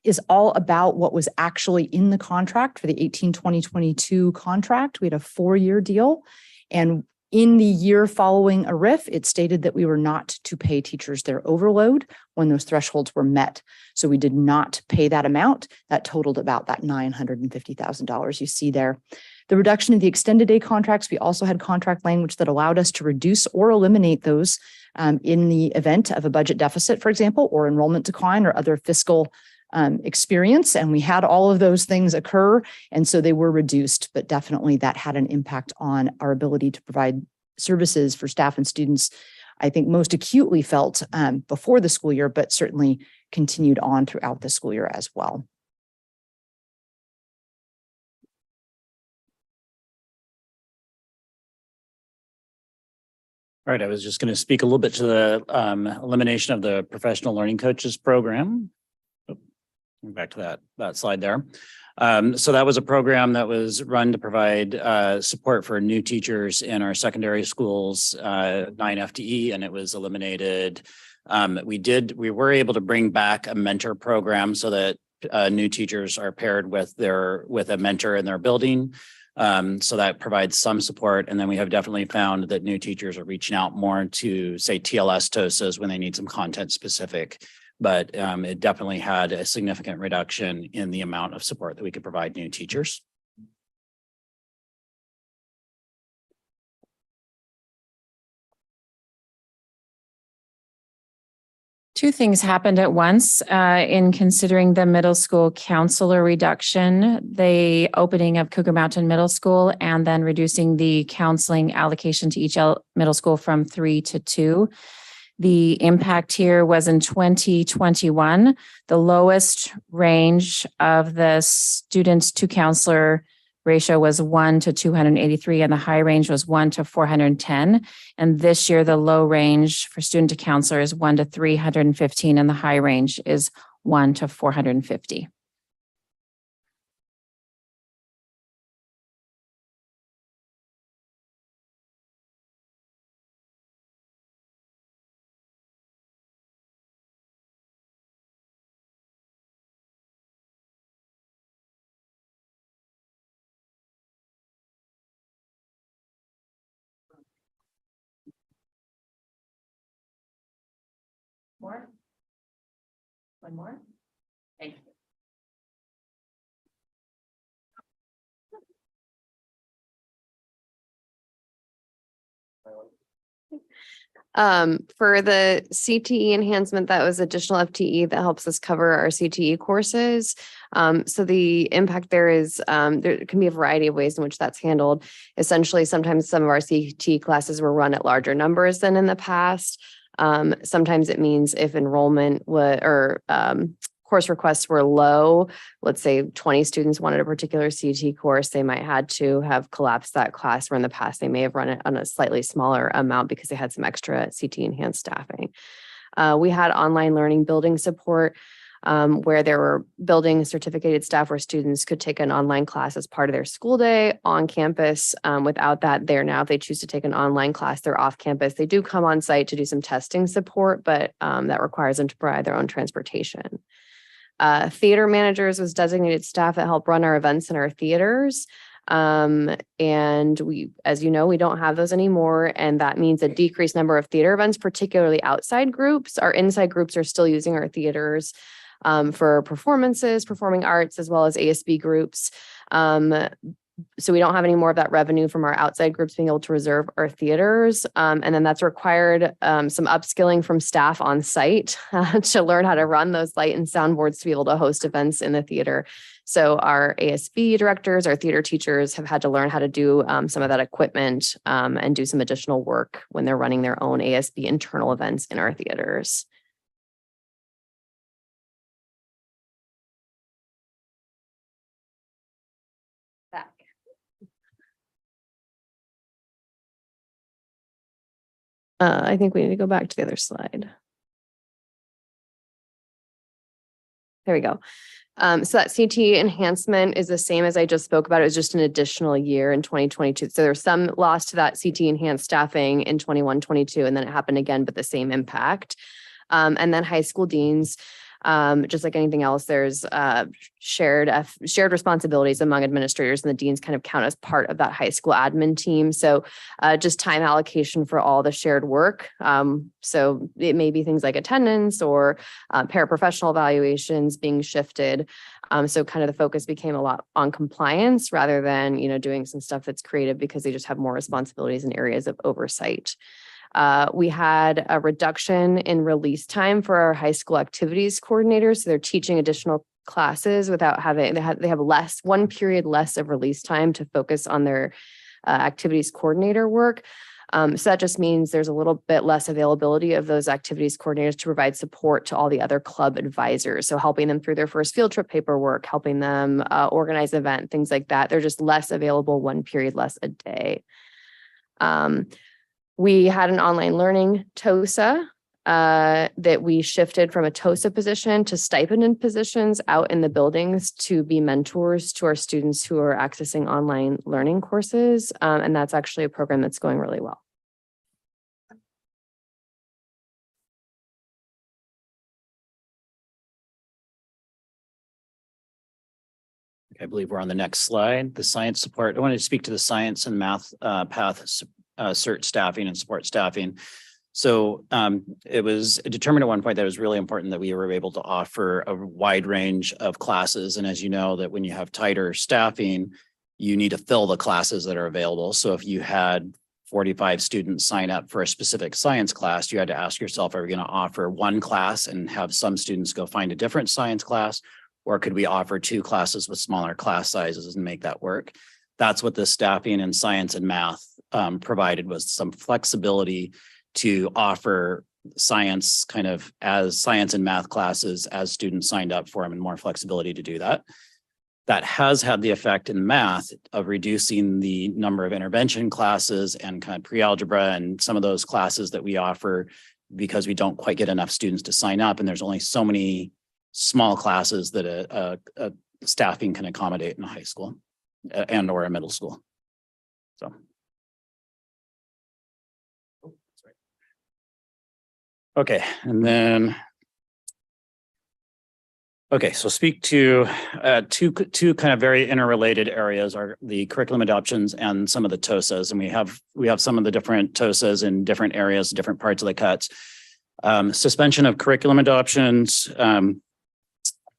is all about what was actually in the contract for the 18-20-22 contract. We had a 4-year deal. And In the year following a RIF, it stated that we were not to pay teachers their overload when those thresholds were met. So we did not pay that amount. That totaled about that $950,000 you see there. The reduction of the extended day contracts, we also had contract language that allowed us to reduce or eliminate those in the event of a budget deficit, for example, or enrollment decline or other fiscal experience. And we had all of those things occur. And so they were reduced, but definitely that had an impact on our ability to provide services for staff and students. I think most acutely felt before the school year, but certainly continued on throughout the school year as well. All right, I was just going to speak a little bit to the elimination of the professional learning coaches program. Back to that slide there. So that was a program that was run to provide support for new teachers in our secondary schools, 9 FTE, and it was eliminated. We were able to bring back a mentor program so that new teachers are paired with a mentor in their building. So that provides some support. And then we have definitely found that new teachers are reaching out more to, say, TLS TOSAs when they need some content specific. But it definitely had a significant reduction in the amount of support that we could provide new teachers. Two things happened at once in considering the middle school counselor reduction, the opening of Cougar Mountain Middle School, and then reducing the counseling allocation to each middle school from 3 to 2. The impact here was in 2021. The lowest range of the students to counselor ratio was 1 to 283, and the high range was 1 to 410. And this year, the low range for student to counselor is 1 to 315, and the high range is 1 to 450. More? One more? Thank you. For the CTE enhancement, that was additional FTE that helps us cover our CTE courses. So the impact there is, there can be a variety of ways in which that's handled. Essentially, sometimes some of our CTE classes were run at larger numbers than in the past. Sometimes it means if enrollment course requests were low, let's say 20 students wanted a particular CT course, they might had to have collapsed that class, where in the past they may have run it on a slightly smaller amount because they had some extra CT enhanced staffing. We had online learning building support, where there were building certificated staff where students could take an online class as part of their school day on campus. Without that, if they choose to take an online class, they're off campus. They do come on site to do some testing support, but that requires them to provide their own transportation. Theater managers was designated staff that help run our events in our theaters. And we, as you know, we don't have those anymore. And that means a decreased number of theater events, particularly outside groups. Our inside groups are still using our theaters for performances, performing arts, as well as ASB groups. So we don't have any more of that revenue from our outside groups being able to reserve our theaters. And then that's required some upskilling from staff on site to learn how to run those light and sound boards to be able to host events in the theater. So our ASB directors, our theater teachers have had to learn how to do some of that equipment and do some additional work when they're running their own ASB internal events in our theaters. I think we need to go back to the other slide. There we go. So that CT enhancement is the same as I just spoke about. It was just an additional year in 2022. So there's some loss to that CT enhanced staffing in 21-22, and then it happened again, but the same impact. And then high school deans. Just like anything else, there's shared responsibilities among administrators, and the deans kind of count as part of that high school admin team. So just time allocation for all the shared work. So it may be things like attendance or paraprofessional evaluations being shifted. So kind of the focus became a lot on compliance rather than, doing some stuff that's creative because they just have more responsibilities in areas of oversight. We had a reduction in release time for our high school activities coordinators. So they're teaching additional classes without having, they have one period less of release time to focus on their activities coordinator work. So that just means there's a little bit less availability of those activities coordinators to provide support to all the other club advisors. So helping them through their first field trip paperwork, helping them organize an event, things like that. They're just less available, one period less a day. We had an online learning TOSA that we shifted from a TOSA position to stipended positions out in the buildings to be mentors to our students who are accessing online learning courses. And that's actually a program that's going really well. Okay, I believe we're on the next slide. The science support. I wanted to speak to the science and math path cert staffing and support staffing. So it was determined at one point that it was really important that we were able to offer a wide range of classes. And as you know, that when you have tighter staffing, you need to fill the classes that are available. So if you had 45 students sign up for a specific science class, you had to ask yourself, are we going to offer one class and have some students go find a different science class? Or could we offer two classes with smaller class sizes and make that work? That's what the staffing in science and math provided, was some flexibility to offer science kind of as science and math classes as students signed up for them, and more flexibility to do that. That has had the effect in math of reducing the number of intervention classes and kind of pre-algebra and some of those classes that we offer, because we don't quite get enough students to sign up, and there's only so many small classes that a staffing can accommodate in a high school and or a middle school. So. Okay, and then, so speak to two kind of very interrelated areas are the curriculum adoptions and some of the TOSAs. And we have some of the different TOSAs in different areas, different parts of the cuts. Suspension of curriculum adoptions.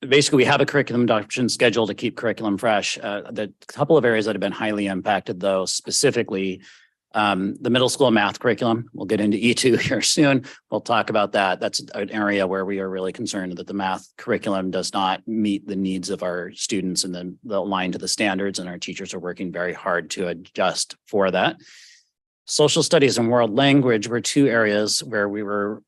Basically, we have a curriculum adoption schedule to keep curriculum fresh. The couple of areas that have been highly impacted, though, specifically the middle school math curriculum. We'll get into E2 here soon. We'll talk about that. That's an area where we are really concerned that the math curriculum does not meet the needs of our students and then they'll align to the standards, and our teachers are working very hard to adjust for that. Social studies and world language were two areas where we were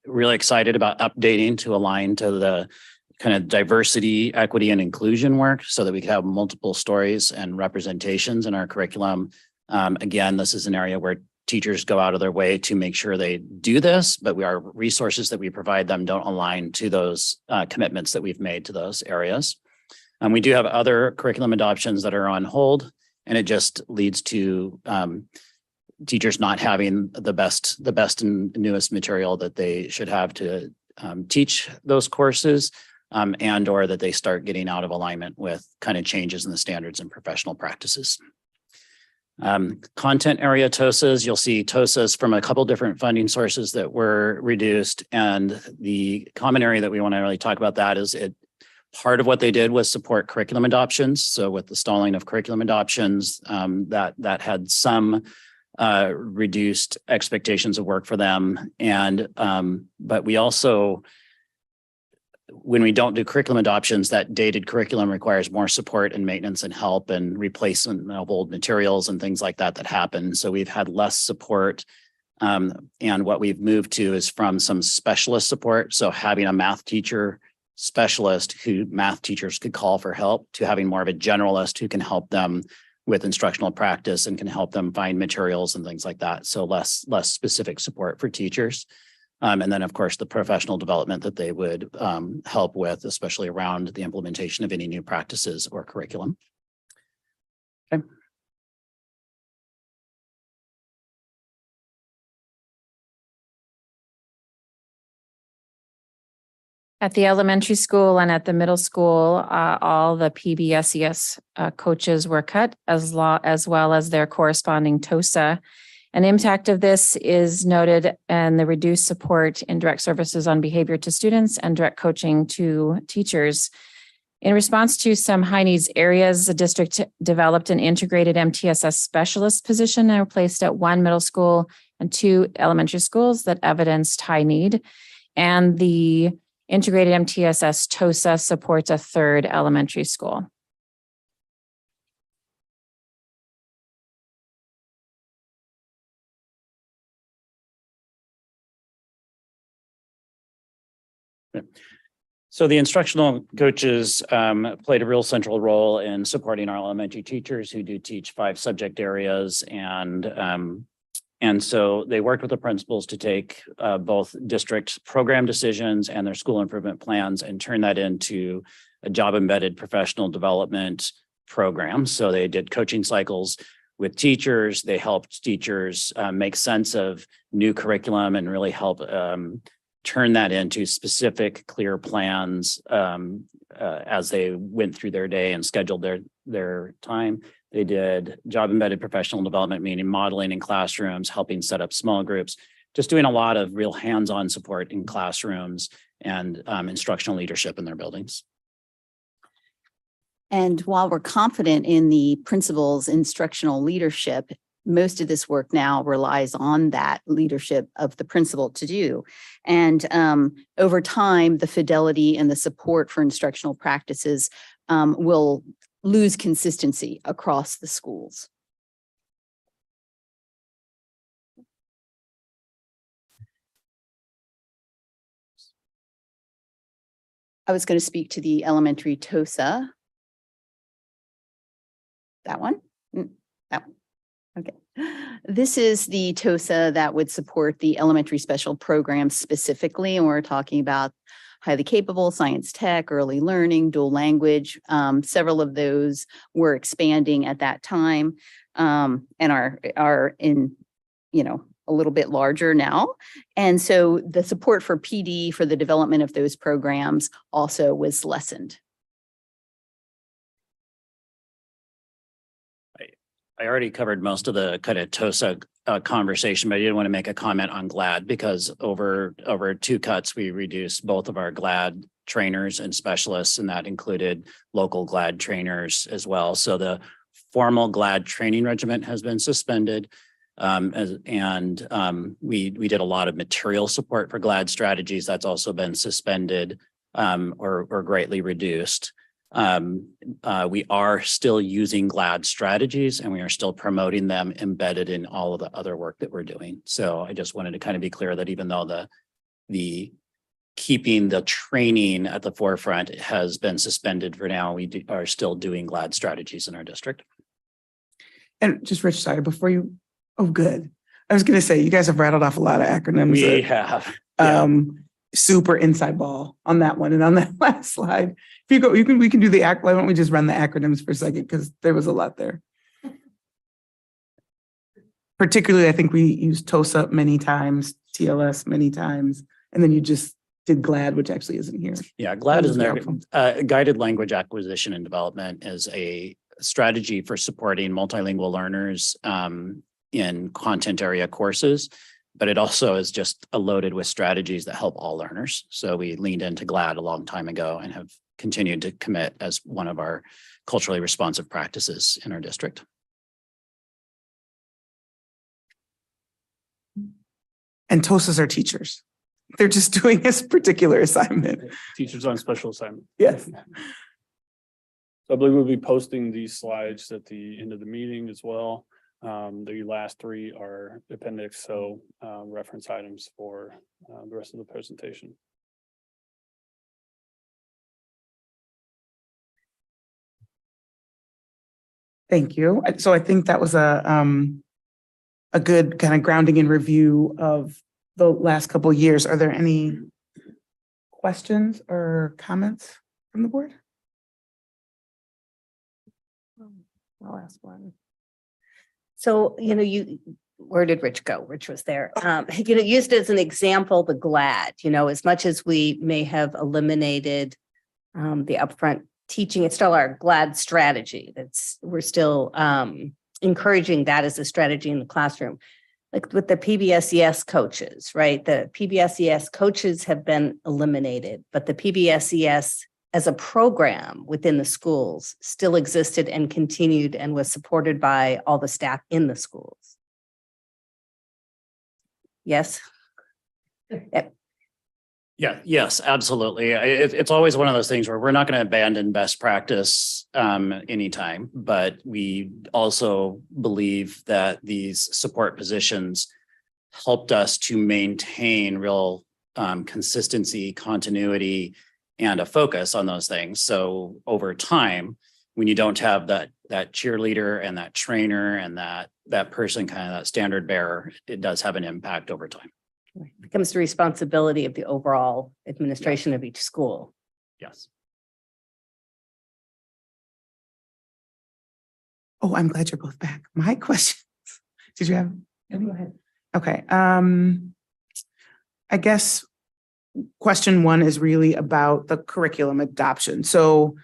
really excited about updating to align to the kind of diversity, equity, and inclusion work so that we could have multiple stories and representations in our curriculum. Again, this is an area where teachers go out of their way to make sure they do this, but our resources that we provide them don't align to those commitments that we've made to those areas. We do have other curriculum adoptions that are on hold, and it just leads to teachers not having the best and newest material that they should have to teach those courses, and or that they start getting out of alignment with kind of changes in the standards and professional practices. Content area TOSAs, you'll see TOSAs from a couple different funding sources that were reduced. And the common area that we want to really talk about that is part of what they did was support curriculum adoptions. So with the stalling of curriculum adoptions, that had some reduced expectations of work for them. And but we also, when we don't do curriculum adoptions, that dated curriculum requires more support and maintenance and help and replacement of old materials and things like that happen. So we've had less support. And what we've moved to is from some specialist support. So having a math teacher specialist who math teachers could call for help, to having more of a generalist who can help them with instructional practice and can help them find materials and things like that. So less specific support for teachers. And then, of course, the professional development that they would help with, especially around the implementation of any new practices or curriculum. Okay. At the elementary school and at the middle school, all the PBSES coaches were cut as well as their corresponding TOSA. An impact of this is noted in the reduced support in direct services on behavior to students and direct coaching to teachers. In response to some high needs areas, the district developed an integrated MTSS specialist position and replaced at 1 middle school and 2 elementary schools that evidenced high need. And the integrated MTSS TOSA supports a 3rd elementary school. So the instructional coaches played a real central role in supporting our elementary teachers who do teach 5 subject areas. And so they worked with the principals to take both district program decisions and their school improvement plans and turn that into a job embedded professional development program. So they did coaching cycles with teachers. They helped teachers make sense of new curriculum and really help turn that into specific, clear plans as they went through their day and scheduled their time. They did job embedded professional development, meaning modeling in classrooms, helping set up small groups, just doing a lot of real hands-on support in classrooms and instructional leadership in their buildings. And while we're confident in the principal's instructional leadership, most of this work now relies on that leadership of the principal to do. And over time, the fidelity and the support for instructional practices will lose consistency across the schools. I was going to speak to the elementary TOSA. That one? That one. Okay. This is the TOSA that would support the elementary special programs specifically, and we're talking about highly capable, science tech, early learning, dual language. Several of those were expanding at that time and are in, a little bit larger now. And so the support for PD for the development of those programs also was lessened. I already covered most of the kind of TOSA conversation, but I did want to make a comment on GLAD because over 2 cuts, we reduced both of our GLAD trainers and specialists, and that included local GLAD trainers as well. So the formal GLAD training regiment has been suspended. We did a lot of material support for GLAD strategies. That's also been suspended or greatly reduced. We are still using GLAD strategies and we are still promoting them embedded in all of the other work that we're doing. So I just wanted to kind of be clear that even though the keeping the training at the forefront has been suspended for now, we are still doing GLAD strategies in our district. And just Rich, sorry, before you, oh, good. I was going to say, you guys have rattled off a lot of acronyms. We have. Super inside ball on that one. And on that last slide, if you go, we can do the why don't we just run the acronyms for a second? Because there was a lot there. Particularly, I think we used TOSA many times, TLS many times, and then you just did GLAD, which actually isn't here. Yeah, GLAD is there. Guided language acquisition and development is a strategy for supporting multilingual learners in content area courses. But it also is just loaded with strategies that help all learners. So we leaned into GLAD a long time ago and have continued to commit as one of our culturally responsive practices in our district. And TOSAs are teachers. They're just doing this particular assignment. Teachers on special assignment. Yes. So I believe we'll be posting these slides at the end of the meeting as well. The last 3 are appendix, so reference items for the rest of the presentation. Thank you. So I think that was a good kind of grounding and review of the last couple of years. Are there any questions or comments from the board? I'll ask one. So, where did Rich go? Rich was there. Used as an example, the GLAD, as much as we may have eliminated the upfront teaching, it's still our GLAD strategy. We're still encouraging that as a strategy in the classroom. Like with the PBSES coaches, right? The PBSES coaches have been eliminated, but the PBSES as a program within the schools still existed and continued and was supported by all the staff in the schools. Yes. Yeah, yes, absolutely. It's always one of those things where we're not going to abandon best practice anytime, but we also believe that these support positions helped us to maintain real consistency, continuity, and a focus on those things. So over time, when you don't have that cheerleader and that trainer and that person, kind of that standard bearer, it does have an impact over time. It becomes the responsibility of the overall administration of each school. Yes. Oh, I'm glad you're both back. My questions. Did you have? Go ahead. Okay. I guess question one is really about the curriculum adoption. So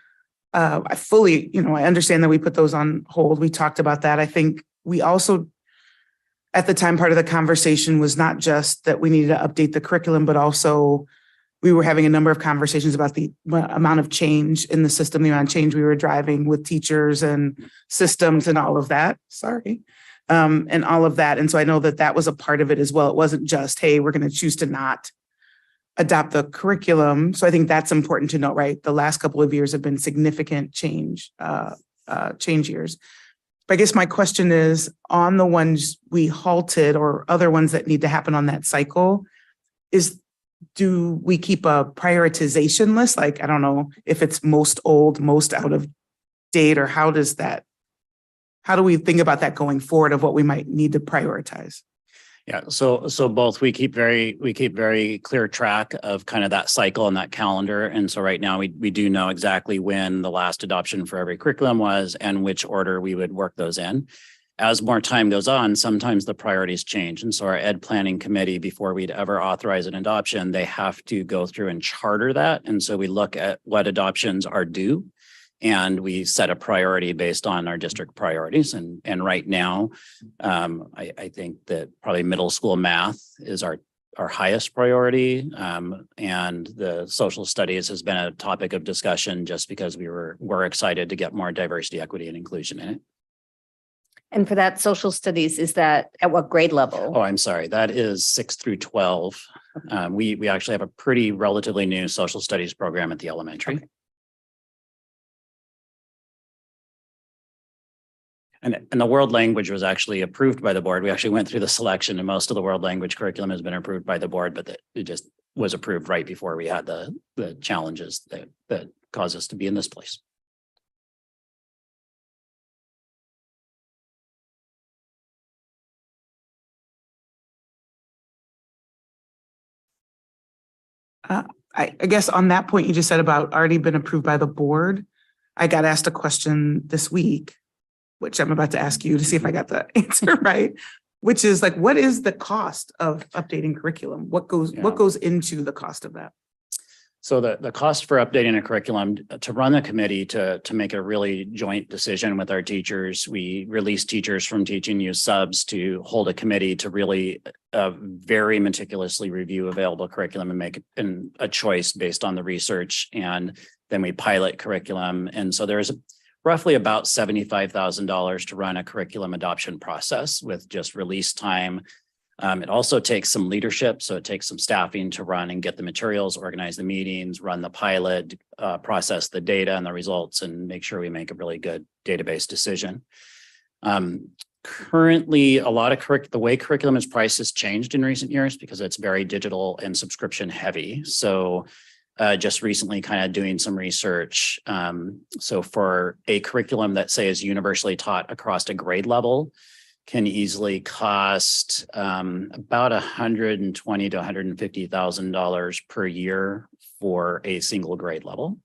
I fully, I understand that we put those on hold. We talked about that. I think we also, at the time, part of the conversation was not just that we needed to update the curriculum, but also we were having a number of conversations about the amount of change in the system, the amount of change we were driving with teachers and systems and all of that. Sorry. And all of that. And so I know that that was a part of it as well. It wasn't just, hey, we're going to choose to not adopt the curriculum. So I think that's important to note, right? The last couple of years have been significant change years. But I guess my question is, on the ones we halted or other ones that need to happen on that cycle, do we keep a prioritization list? Like, I don't know if it's most old, most out of date, or how do we think about that going forward of what we might need to prioritize? Yeah, so both we keep very clear track of kind of that cycle and that calendar. And so right now we do know exactly when the last adoption for every curriculum was and which order we would work those in. As more time goes on, sometimes the priorities change. And so our ed planning committee, before we'd ever authorize an adoption, they have to go through and charter that. And so we look at what adoptions are due, and we set a priority based on our district priorities. And right now, I think that probably middle school math is our highest priority. And the social studies has been a topic of discussion just because we're excited to get more diversity, equity, and inclusion in it. And for that social studies, is that at what grade level? Oh, I'm sorry. That is 6 through 12. We actually have a pretty relatively new social studies program at the elementary. Okay. And the world language was actually approved by the board. We actually went through the selection, and most of the world language curriculum has been approved by the board, but it just was approved right before we had the challenges that caused us to be in this place. I guess on that point you just said about already been approved by the board, I got asked a question this week, which I'm about to ask you to see if I got the answer right, which is like, what is the cost of updating curriculum? What goes into the cost of that? So the cost for updating a curriculum, to run the committee, to make a really joint decision with our teachers, we release teachers from teaching, use subs to hold a committee to really very meticulously review available curriculum and make a choice based on the research. And then we pilot curriculum. And so there's roughly about $75,000 to run a curriculum adoption process with just release time. It also takes some leadership. So it takes some staffing to run and get the materials, organize the meetings, run the pilot, process the data and the results, and make sure we make a really good database decision. Currently, a lot of the way curriculum is priced has changed in recent years because it's very digital and subscription heavy. So just recently kind of doing some research. So for a curriculum that, say, is universally taught across a grade level, can easily cost about $120,000 to $150,000 per year for a single grade level,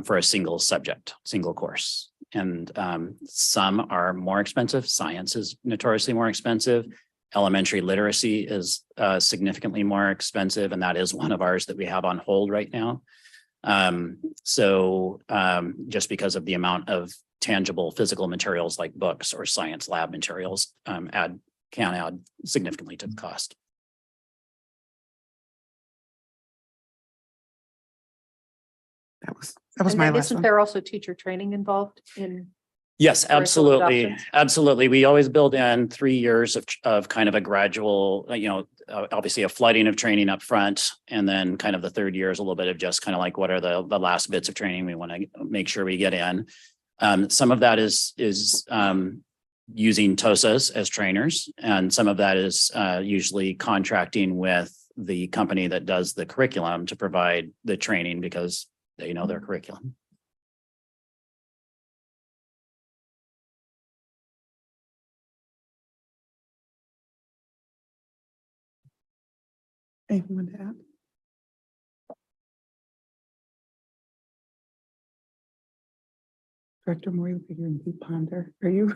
for a single subject, single course. And some are more expensive. Science is notoriously more expensive. Elementary literacy is significantly more expensive, and that is one of ours that we have on hold right now. Just because of the amount of tangible physical materials like books or science lab materials can add significantly to the cost. That was And my then last isn't one. there also teacher training involved in? Yes, curriculum absolutely. adoption? Absolutely. We always build in 3 years of kind of a gradual, obviously a flooding of training up front. And then kind of the third year is a little bit of just kind of like, what are the last bits of training we want to make sure we get in. Some of that is using TOSAs as trainers. And some of that is usually contracting with the company that does the curriculum to provide the training because they know their curriculum. Anyone to add? Director Moore, you're figuring deep ponder. Are you?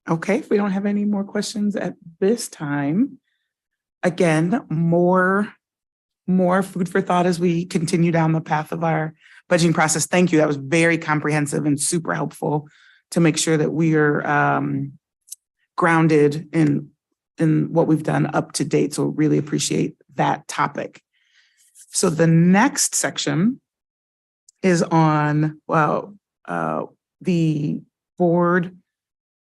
Okay, if we don't have any more questions at this time, again, more food for thought as we continue down the path of our budgeting process. Thank you. That was very comprehensive and super helpful to make sure that we are grounded in what we've done up to date. So really appreciate that topic. So the next section is on, the board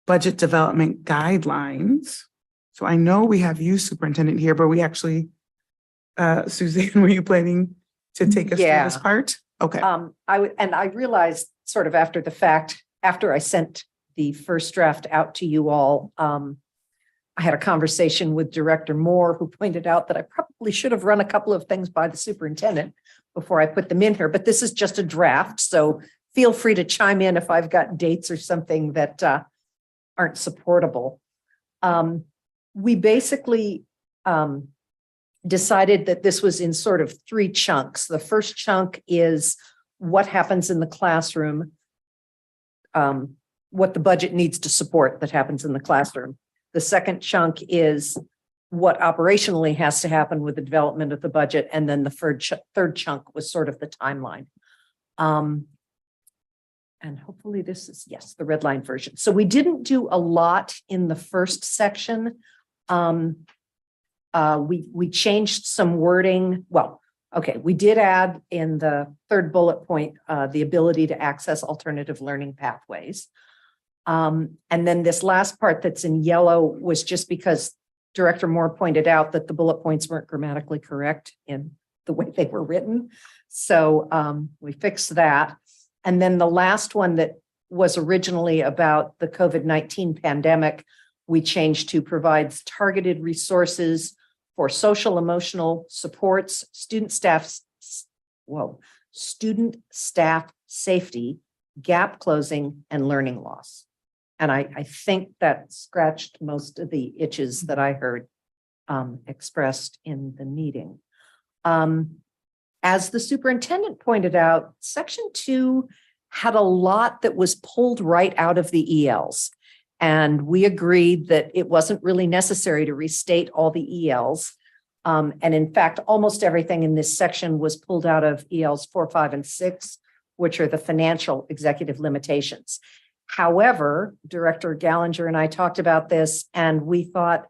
budget development guidelines. So I know we have you, Superintendent, here, but we actually, Suzanne, were you planning to take us through this part? Okay. I realized sort of after the fact, after I sent the first draft out to you all, I had a conversation with Director Moore, who pointed out that I probably should have run a couple of things by the superintendent before I put them in here, but this is just a draft. So feel free to chime in if I've got dates or something that aren't supportable. We basically decided that this was in sort of 3 chunks. The first chunk is what happens in the classroom, what the budget needs to support that happens in the classroom. The second chunk is what operationally has to happen with the development of the budget. And then the third chunk was sort of the timeline. And hopefully this is, yes, the red line version. So we didn't do a lot in the first section. We changed some wording. Well, okay, we did add in the third bullet point, the ability to access alternative learning pathways. And then this last part that's in yellow was just because Director Moore pointed out that the bullet points weren't grammatically correct in the way they were written. So we fixed that. And then the last one that was originally about the COVID-19 pandemic, we changed to provides targeted resources for social emotional supports, student staff safety, gap closing, and learning loss. And I think that scratched most of the itches that I heard expressed in the meeting. As the superintendent pointed out, section 2 had a lot that was pulled right out of the ELs. And we agreed that it wasn't really necessary to restate all the ELs. And in fact, almost everything in this section was pulled out of ELs 4, 5, and 6, which are the financial executive limitations. However, Director Gallinger and I talked about this, and we thought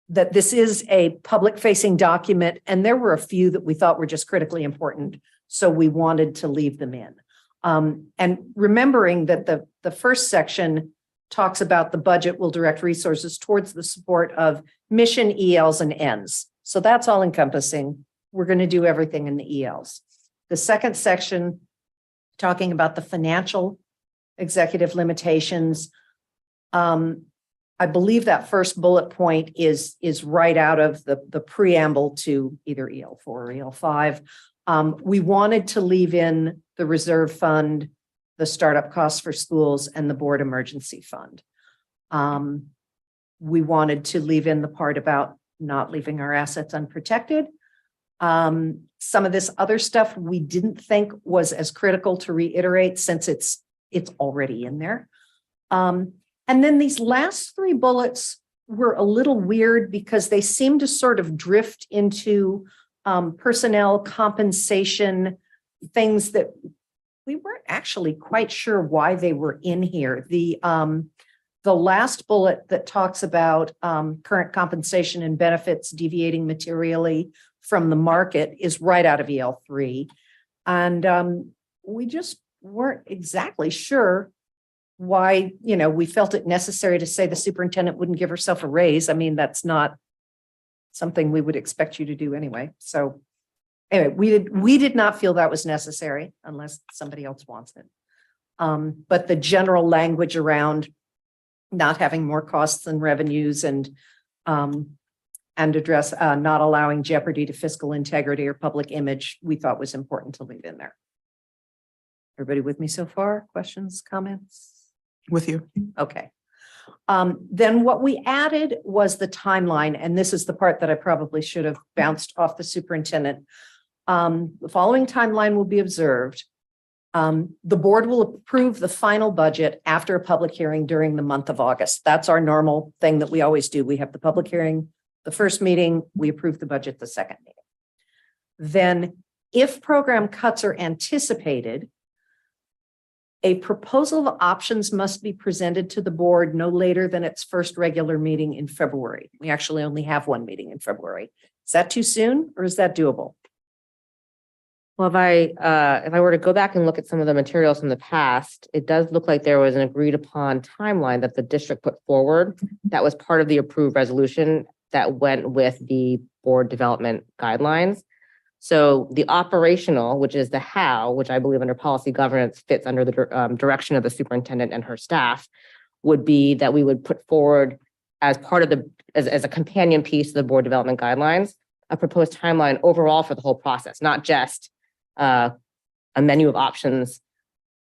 that this is a public-facing document, and there were a few that we thought were just critically important, so we wanted to leave them in. And remembering that the first section talks about the budget will direct resources towards the support of mission, ELs, and ends. So that's all encompassing. We're going to do everything in the ELs. The second section, talking about the financial executive limitations, I believe that first bullet point is right out of the preamble to either EL4 or EL5. We wanted to leave in the reserve fund, the startup costs for schools, and the board emergency fund. We wanted to leave in the part about not leaving our assets unprotected. Some of this other stuff we didn't think was as critical to reiterate since it's already in there. And then these last three bullets were a little weird because they seem to sort of drift into personnel compensation, things that we weren't actually quite sure why they were in here. The last bullet that talks about current compensation and benefits deviating materially from the market is right out of EL3. And we just weren't exactly sure why, we felt it necessary to say the superintendent wouldn't give herself a raise. I mean, that's not something we would expect you to do anyway. So anyway, we did not feel that was necessary unless somebody else wants it. But the general language around not having more costs than revenues and address not allowing jeopardy to fiscal integrity or public image, we thought was important to leave in there. Everybody with me so far? Questions, comments? With you. Okay. Then what we added was the timeline, and this is the part that I probably should have bounced off the superintendent. The following timeline will be observed. The board will approve the final budget after a public hearing during the month of August. That's our normal thing that we always do. We have the public hearing, the first meeting, we approve the budget the second meeting. Then if program cuts are anticipated, a proposal of options must be presented to the board no later than its first regular meeting in February. We actually only have one meeting in February. Is that too soon or is that doable? Well, if I were to go back and look at some of the materials from the past, it does look like there was an agreed upon timeline that the district put forward that was part of the approved resolution that went with the board development guidelines. So the operational, which is the how, which I believe under policy governance fits under the direction of the superintendent and her staff, would be that we would put forward as part of as a companion piece to the board development guidelines, a proposed timeline overall for the whole process, not just a menu of options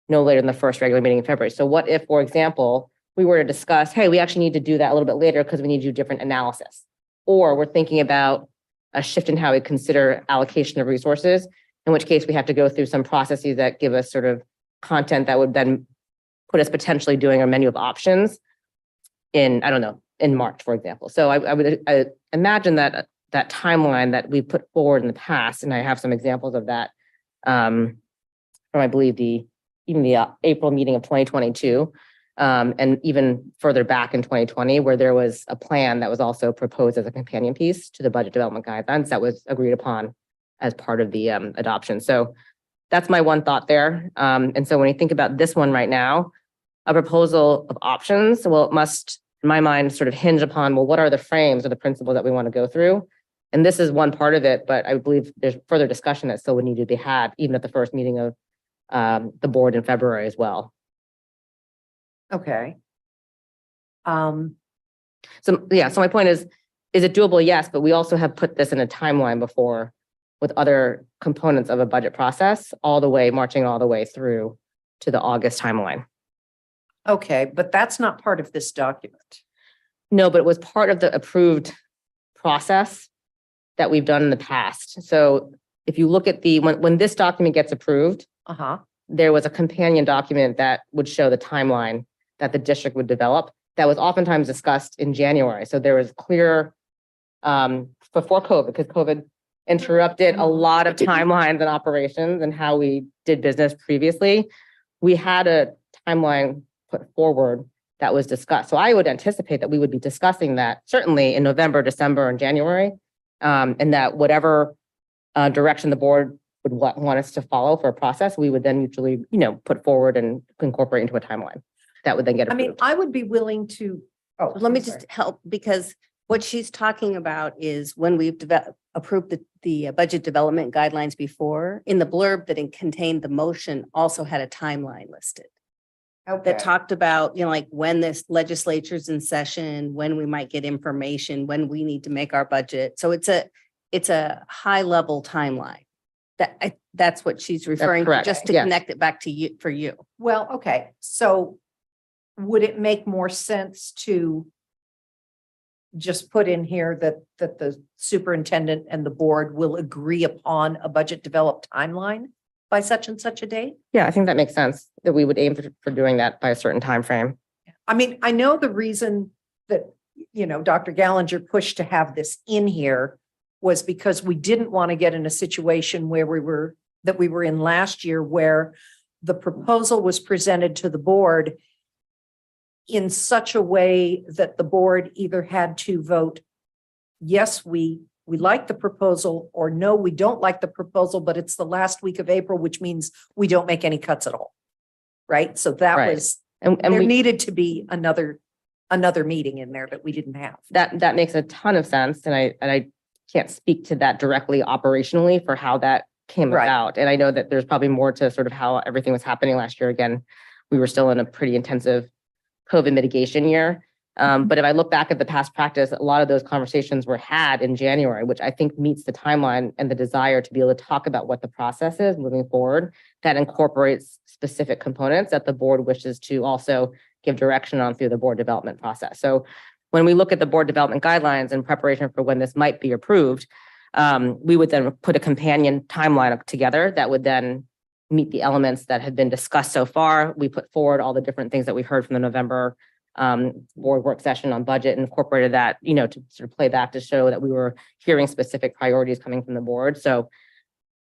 no later than the first regular meeting in February. So what if, for example, we were to discuss, hey, we actually need to do that a little bit later because we need to do different analysis, or we're thinking about a shift in how we consider allocation of resources, in which case we have to go through some processes that give us sort of content that would then put us potentially doing a menu of options in, I don't know, in March, for example. So I would imagine that that timeline that we put forward in the past, and I have some examples of that from, I believe, even the April meeting of 2022, and even further back in 2020, where there was a plan that was also proposed as a companion piece to the budget development guidelines that was agreed upon as part of the adoption. So that's my one thought there. And so when you think about this one right now, a proposal of options, well, it must, in my mind, sort of hinge upon, well, what are the frames or the principles that we want to go through? And this is one part of it, but I believe there's further discussion that still would need to be had, even at the first meeting of the board in February as well. Okay. So my point is it doable? Yes, but we also have put this in a timeline before with other components of a budget process, marching all the way through to the August timeline. Okay, but that's not part of this document. No, but it was part of the approved process that we've done in the past. So if you look at when this document gets approved, there was a companion document that would show the timeline that the district would develop that was oftentimes discussed in January. So there was clear before COVID, because COVID interrupted a lot of timelines and operations and how we did business previously. We had a timeline put forward that was discussed. So I would anticipate that we would be discussing that certainly in November, December, and January, and that whatever direction the board would want us to follow for a process, we would then mutually, put forward and incorporate into a timeline that would then get approved. I mean, I would be willing to. Oh, Let me just help, because what she's talking about is when we've approved the budget development guidelines before, in the blurb that it contained the motion also had a timeline listed. That talked about, like when this legislature's in session, when we might get information, when we need to make our budget. So it's a high level timeline. That's what she's referring to, just to connect it back to you for you. Well, okay. So would it make more sense to just put in here that the superintendent and the board will agree upon a budget developed timeline by such and such a date? Yeah, I think that makes sense that we would aim for doing that by a certain time frame. I mean, I know the reason that, Dr. Gallinger pushed to have this in here was because we didn't want to get in a situation where we were in last year, where the proposal was presented to the board in such a way that the board either had to vote, yes, we like the proposal, or no, we don't like the proposal, but it's the last week of April, which means we don't make any cuts at all. Right? So that Right. was, And there we, needed to be another meeting in there that we didn't have. that makes a ton of sense. And I can't speak to that directly operationally for how that came Right. about. And I know that there's probably more to sort of how everything was happening last year. Again, we were still in a pretty intensive COVID mitigation year. But if I look back at the past practice, a lot of those conversations were had in January, which I think meets the timeline and the desire to be able to talk about what the process is moving forward that incorporates specific components that the board wishes to also give direction on through the board development process. So when we look at the board development guidelines in preparation for when this might be approved, we would then put a companion timeline together that would then meet the elements that had been discussed so far. We put forward all the different things that we heard from the November board work session on budget and incorporated that, to sort of play back to show that we were hearing specific priorities coming from the board. So,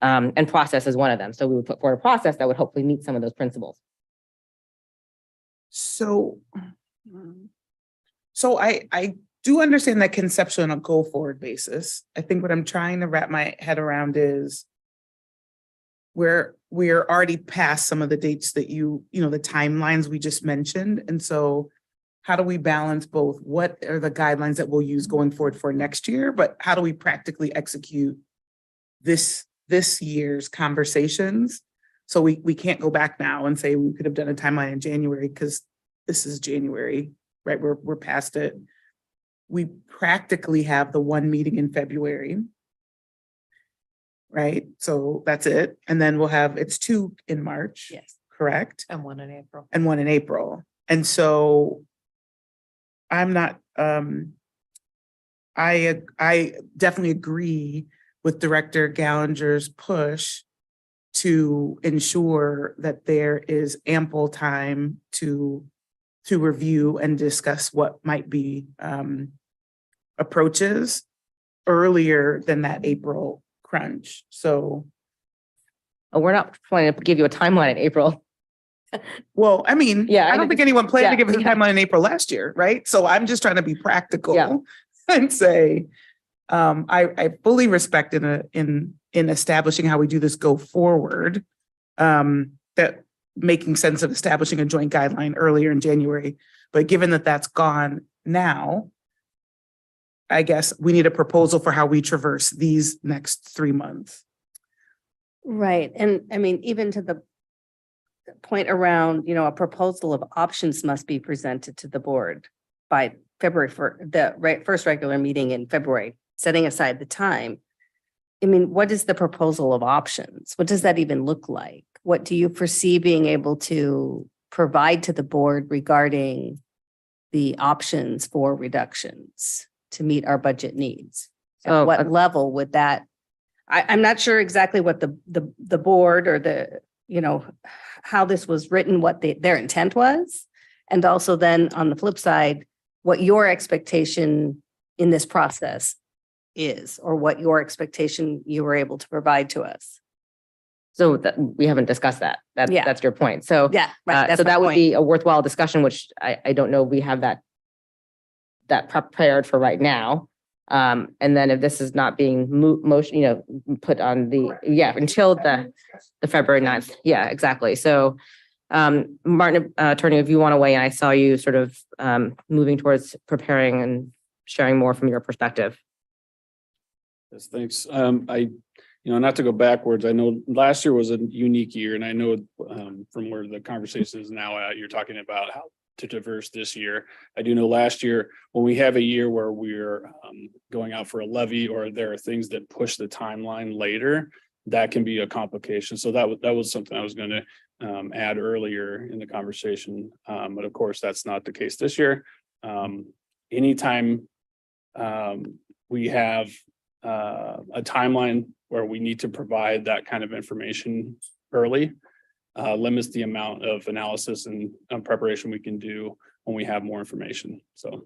and process is one of them. So we would put forward a process that would hopefully meet some of those principles. So I do understand that conception on a go forward basis. I think what I'm trying to wrap my head around is we're already past some of the dates that the timelines we just mentioned. And so how do we balance both? What are the guidelines that we'll use going forward for next year? But how do we practically execute this year's conversations? So we can't go back now and say we could have done a timeline in January because this is January, right? We're past it. We practically have the one meeting in February, right? So that's it. And then it's 2 in March. Yes. Correct? And one in April. And 1 in April. And so I'm not, I definitely agree with Director Gallinger's push to ensure that there is ample time to review and discuss what might be approaches earlier than that April crunch. So We're not trying to give you a timeline in April. well, I mean, Yeah, I don't think anyone planned to give us a yeah. timeline in April last year, right? So I'm just trying to be practical Yeah. and say, I fully respect in establishing how we do this go forward, that making sense of establishing a joint guideline earlier in January. But given that that's gone now, I guess we need a proposal for how we traverse these next 3 months. Right. And I mean, even to the point around, a proposal of options must be presented to the board by February for the first regular meeting in February, setting aside the time. I mean, what is the proposal of options? What does that even look like? What do you foresee being able to provide to the board regarding the options for reductions to meet our budget needs? At what level would that? I'm not sure exactly what the board or how this was written, what their intent was. And also then on the flip side, what your expectation in this process is, or what your expectation you were able to provide to us. So that we haven't discussed that. That's your point. So Yeah, right. That's so my that would point. be a worthwhile discussion, which I don't know we have that prepared for right now. And then if this is not being put on until the February 9th. Yeah, exactly. So Martin, attorney, if you want to weigh in, I saw you sort of moving towards preparing and sharing more from your perspective. Yes, thanks. Not to go backwards, I know last year was a unique year, and I know from where the conversation is now at, you're talking about how to traverse this year. I do know last year, when we have a year where we're going out for a levy, or there are things that push the timeline later, that can be a complication. So that was something I was going to add earlier in the conversation. But of course, that's not the case this year. Anytime we have a timeline where we need to provide that kind of information early, limits the amount of analysis and preparation we can do when we have more information. So.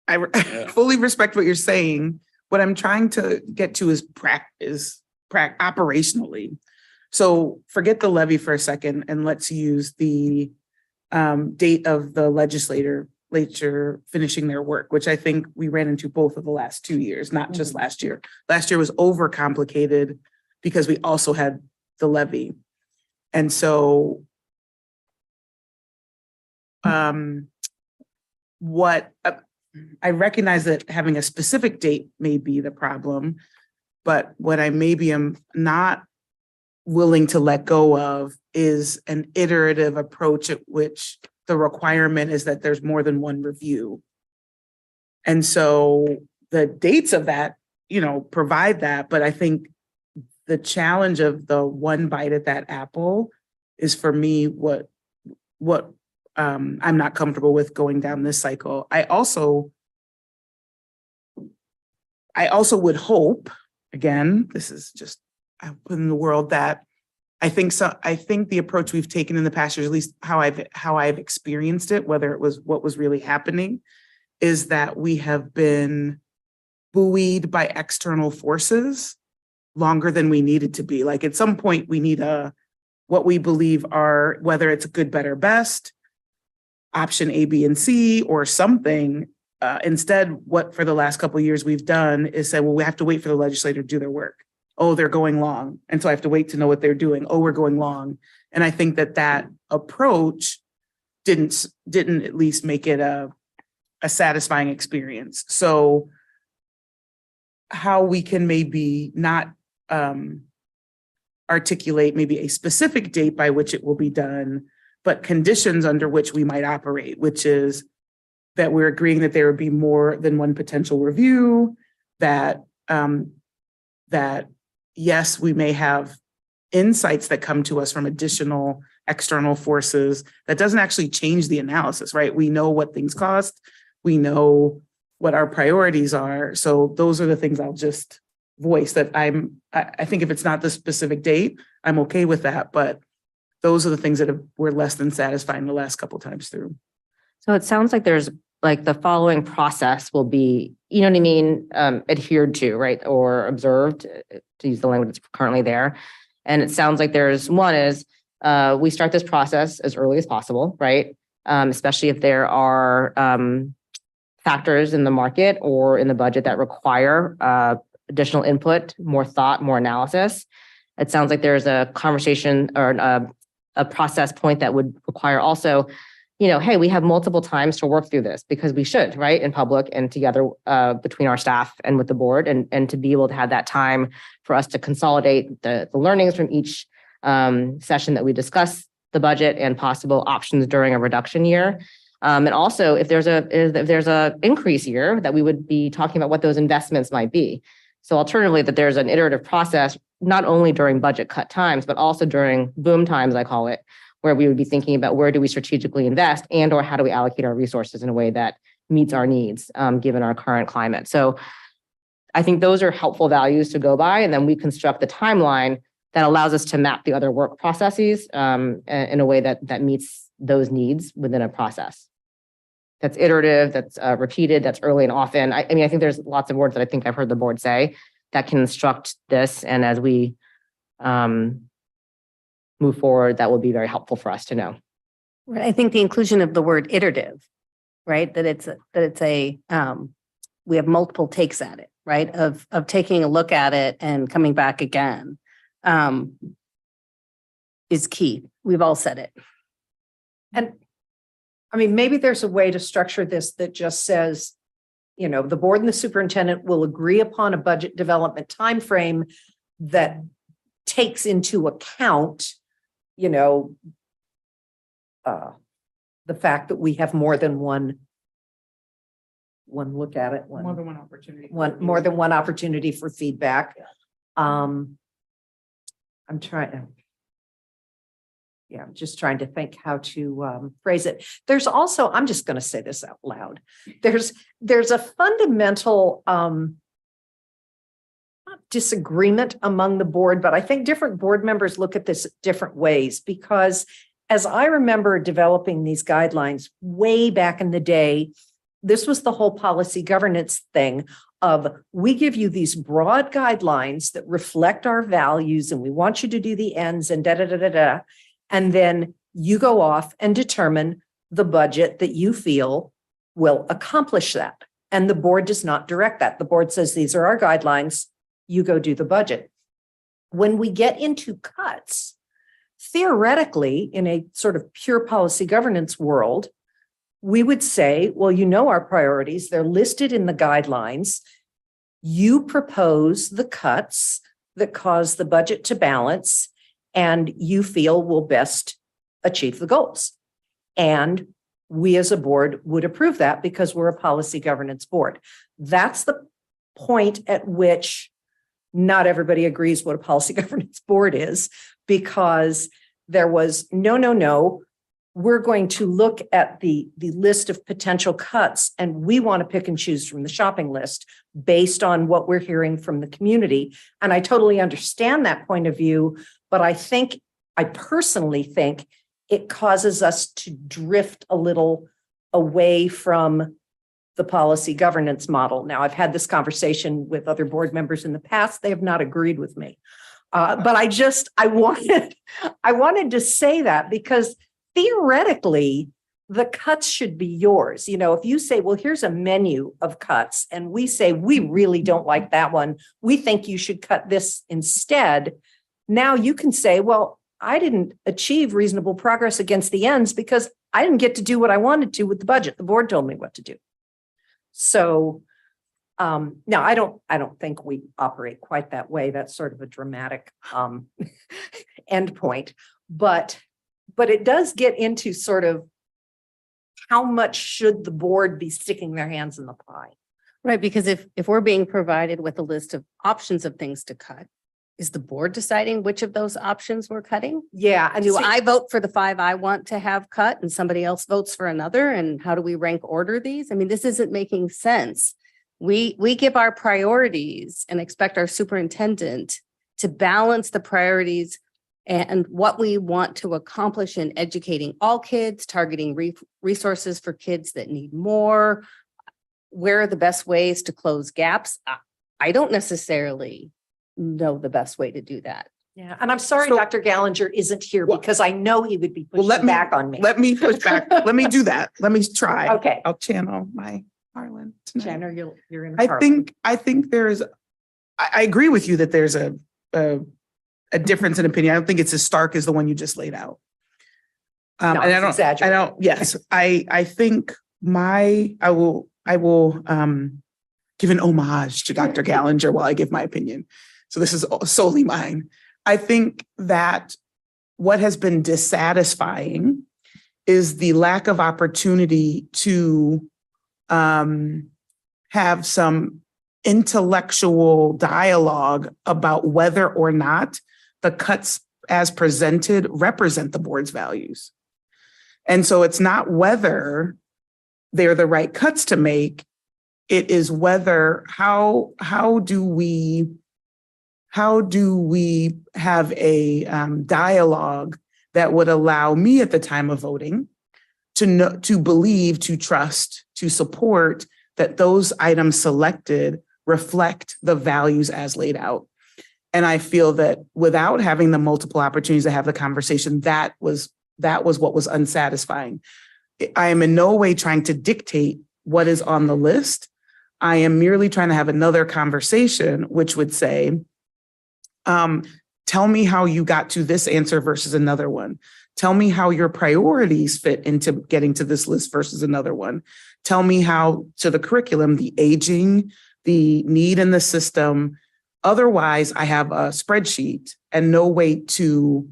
I fully respect what you're saying. What I'm trying to get to is operationally. So forget the levy for a second and let's use the date of the legislature finishing their work, which I think we ran into both of the last 2 years, not just last year. Last year was overcomplicated because we also had the levy. And so I recognize that having a specific date may be the problem, but what I maybe am not willing to let go of is an iterative approach at which the requirement is that there's more than one review. And so the dates of that, provide that, but I think the challenge of the one bite at that apple is for me what I'm not comfortable with going down this cycle. I also would hope, again, this is just I put in the world, that I think the approach we've taken in the past years, at least how I've experienced it, whether it was what was really happening, is that we have been buoyed by external forces longer than we needed to be. Like at some point we need what we believe are, whether it's a good, better, best, option A, B, and C, or something. Instead, what for the last couple of years we've done is say, well, we have to wait for the legislature to do their work. Oh, they're going long. And so I have to wait to know what they're doing. Oh, we're going long. And I think that approach didn't at least make it a satisfying experience. So how we can maybe not articulate maybe a specific date by which it will be done, but conditions under which we might operate, which is that we're agreeing that there would be more than one potential review, that yes, we may have insights that come to us from additional external forces. That doesn't actually change the analysis, right? We know what things cost. We know what our priorities are. So those are the things I'll just voice, that I think if it's not the specific date, I'm okay with that. But those are the things that were less than satisfying the last couple times through. So it sounds like there's the following process will be, adhered to, right? Or observed, to use the language that's currently there. And it sounds like there's one is we start this process as early as possible, right? Especially if there are factors in the market or in the budget that require additional input, more thought, more analysis. It sounds like there's a conversation or a process point that would require also, hey, we have multiple times to work through this because we should, right? In public and together between our staff and with the board, and to be able to have that time for us to consolidate the learnings from each session that we discuss the budget and possible options during a reduction year. And also if there's a increase year, that we would be talking about what those investments might be. So alternatively, that there's an iterative process, not only during budget cut times, but also during boom times, I call it, where we would be thinking about where do we strategically invest and or how do we allocate our resources in a way that meets our needs, given our current climate. So I think those are helpful values to go by. And then we construct the timeline that allows us to map the other work processes in a way that meets those needs within a process. That's iterative, that's repeated, that's early and often. I think there's lots of words that I think I've heard the board say that can instruct this. And as we move forward, that will be very helpful for us to know. I think the inclusion of the word iterative, right? We have multiple takes at it, right? Of taking a look at it and coming back again is key. We've all said it. And maybe there's a way to structure this that just says, the board and the superintendent will agree upon a budget development timeframe that takes into account, the fact that we have more than one look at it, More than one opportunity. more than one opportunity for feedback. I'm trying to. Yeah, I'm just trying to think how to phrase it. There's also, I'm just going to say this out loud. There's a fundamental not disagreement among the board, but I think different board members look at this different ways, because as I remember developing these guidelines way back in the day, this was the whole policy governance thing of, we give you these broad guidelines that reflect our values and we want you to do the ends and da da da da da. And then you go off and determine the budget that you feel will accomplish that. And the board does not direct that. The board says, these are our guidelines, you go do the budget. When we get into cuts, theoretically, in a sort of pure policy governance world, we would say, well, you know our priorities, they're listed in the guidelines. You propose the cuts that cause the budget to balance and you feel will best achieve the goals. And we as a board would approve that because we're a policy governance board. That's the point at which not everybody agrees what a policy governance board is, because there was no, we're going to look at the list of potential cuts and we want to pick and choose from the shopping list based on what we're hearing from the community. And I totally understand that point of view, but I personally think it causes us to drift a little away from the policy governance model. Now, I've had this conversation with other board members in the past. They have not agreed with me. But I wanted to say that because theoretically, the cuts should be yours. You know, if you say, well, here's a menu of cuts, and we say, we really don't like that one, we think you should cut this instead. Now you can say, well, I didn't achieve reasonable progress against the ends because I didn't get to do what I wanted to with the budget. The board told me what to do. So now I don't think we operate quite that way. That's sort of a dramatic endpoint, but it does get into sort of how much should the board be sticking their hands in the pie? Right, because if we're being provided with a list of options of things to cut, is the board deciding which of those options we're cutting? Yeah. And do I vote for the 5 I want to have cut and somebody else votes for another? And how do we rank order these? I mean, this isn't making sense. We give our priorities and expect our superintendent to balance the priorities and what we want to accomplish in educating all kids, targeting resources for kids that need more. Where are the best ways to close gaps? I don't necessarily know the best way to do that. Yeah. And I'm sorry, Dr. Gallinger isn't here because I know he would be pushing back on me. Let me push back. Let me do that. Let me try. Okay. I'll channel my Harlan tonight. Channel, you're in. I think there's, I agree with you that there's a difference in opinion. I don't think it's as stark as the one you just laid out. And yes, I think I will give an homage to Dr. Gallinger while I give my opinion. So this is solely mine. I think that what has been dissatisfying is the lack of opportunity to have some intellectual dialogue about whether or not the cuts as presented represent the board's values. And so it's not whether they're the right cuts to make, it is whether how do we have a dialogue that would allow me at the time of voting to believe, to trust, to support that those items selected reflect the values as laid out. And I feel that without having the multiple opportunities to have the conversation, that was what was unsatisfying. I am in no way trying to dictate what is on the list. I am merely trying to have another conversation, which would say, tell me how you got to this answer versus another one. Tell me how your priorities fit into getting to this list versus another one. Tell me how to the curriculum, the aging, the need in the system. Otherwise, I have a spreadsheet and no way to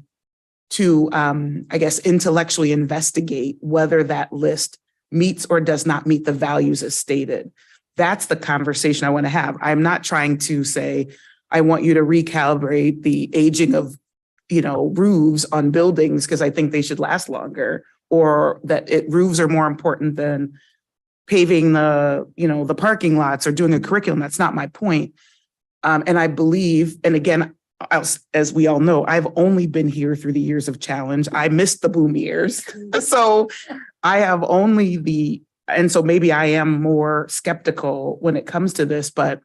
I guess, intellectually investigate whether that list meets or does not meet the values as stated. That's the conversation I want to have. I'm not trying to say, I want you to recalibrate the aging of roofs on buildings because I think they should last longer, or that roofs are more important than paving the parking lots or doing a curriculum. That's not my point. And I believe, and again, as we all know, I've only been here through the years of challenge. I missed the boom years. So I have and so maybe I am more skeptical when it comes to this, but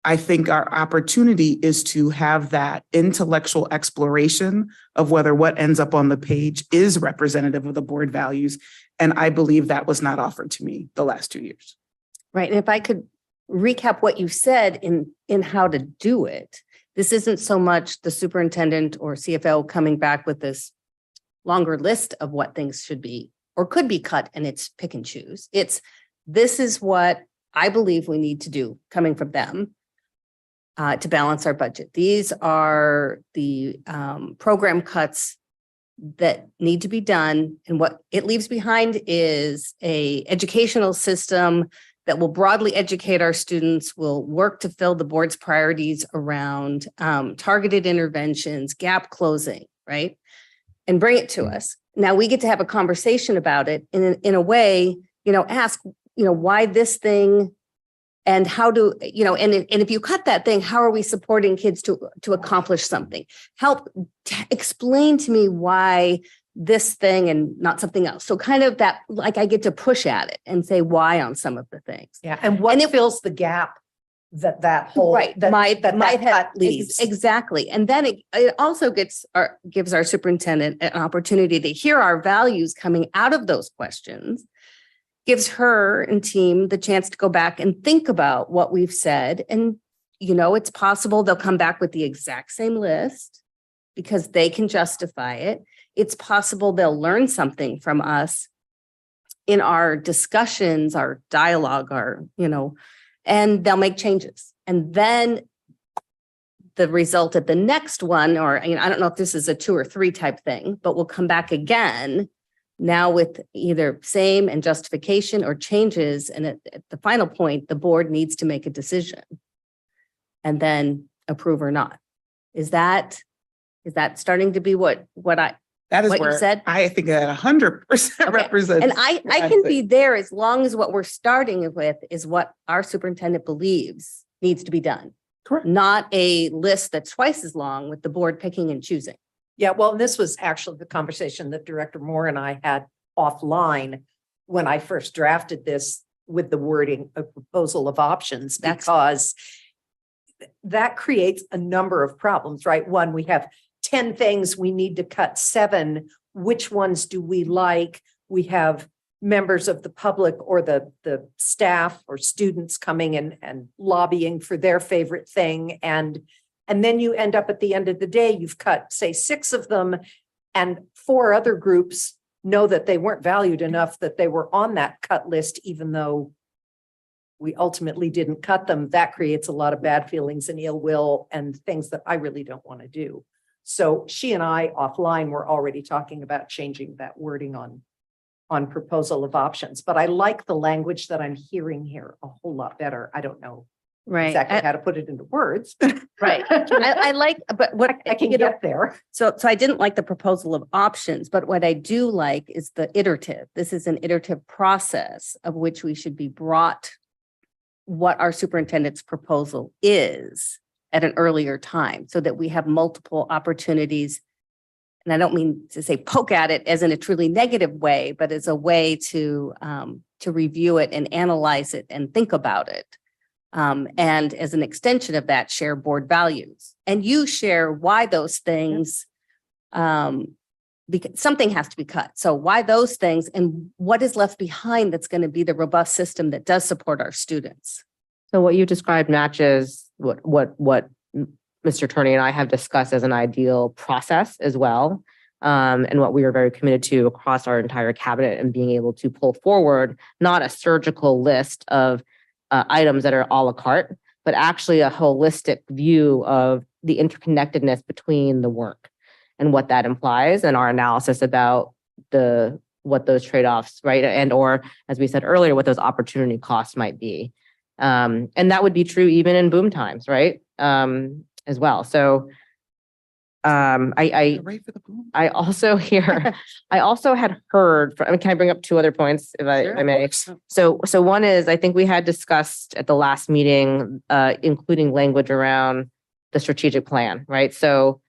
I think our opportunity is to have that intellectual exploration of whether what ends up on the page is representative of the board values. And I believe that was not offered to me the last 2 years. Right. And if I could recap what you said in how to do it, this isn't so much the superintendent or CFO coming back with this longer list of what things should be or could be cut, and it's pick and choose. This is what I believe we need to do coming from them to balance our budget. These are the program cuts that need to be done. And what it leaves behind is a educational system that will broadly educate our students, will work to fill the board's priorities around targeted interventions, gap closing, right? And bring it to us. Now we get to have a conversation about it in a way, ask, why this thing and how do, and if you cut that thing, how are we supporting kids to accomplish something? Help explain to me why this thing and not something else. So kind of that, like I get to push at it and say why on some of the things. Yeah. And what fills the gap that whole, right. that might have cut leaves. Exactly. And then it also gives our superintendent an opportunity to hear our values coming out of those questions, gives her and team the chance to go back and think about what we've said. And, it's possible they'll come back with the exact same list because they can justify it. It's possible they'll learn something from us in our discussions, our dialogue, and they'll make changes. And then the result at the next one, or I don't know if this is a 2 or 3 type thing, but we'll come back again now with either same and justification or changes. And at the final point, the board needs to make a decision and then approve or not. Is that starting to be what That you said? I think that 100% represents. And I can be there as long as what we're starting with is what our superintendent believes needs to be done. Correct. Not a list that's twice as long with the board picking and choosing. Yeah, well, this was actually the conversation that Director Moore and I had offline when I first drafted this with the wording of proposal of options, because that creates a number of problems, right? One, we have 10 things, we need to cut 7. Which ones do we like? We have members of the public or the staff or students coming and lobbying for their favorite thing. And then you end up at the end of the day, you've cut, say, 6 of them, and 4 other groups know that they weren't valued enough that they were on that cut list, even though we ultimately didn't cut them. That creates a lot of bad feelings and ill will and things that I really don't want to do. So she and I offline were already talking about changing that wording on proposal of options, but I like the language that I'm hearing here a whole lot better. I don't know exactly how to put it into words. Right. I like, but what I can get there. So I didn't like the proposal of options, but what I do like is the iterative. This is an iterative process of which we should be brought what our superintendent's proposal is at an earlier time so that we have multiple opportunities. And I don't mean to say poke at it as in a truly negative way, but as a way to review it and analyze it and think about it. And as an extension of that, share board values. And you share why those things, because something has to be cut. So why those things and what is left behind that's going to be the robust system that does support our students. So what you described matches what Mr. Turney and I have discussed as an ideal process as well. And what we are very committed to across our entire cabinet, and being able to pull forward, not a surgical list of items that are a la carte, but actually a holistic view of the interconnectedness between the work and what that implies, and our analysis about what those trade-offs, right? And or, as we said earlier, what those opportunity costs might be. And that would be true even in boom times, right? as well. So I also I also had heard, I mean, can I bring up two other points if I may? So one is, I think we had discussed at the last meeting, including language around the strategic plan, right? So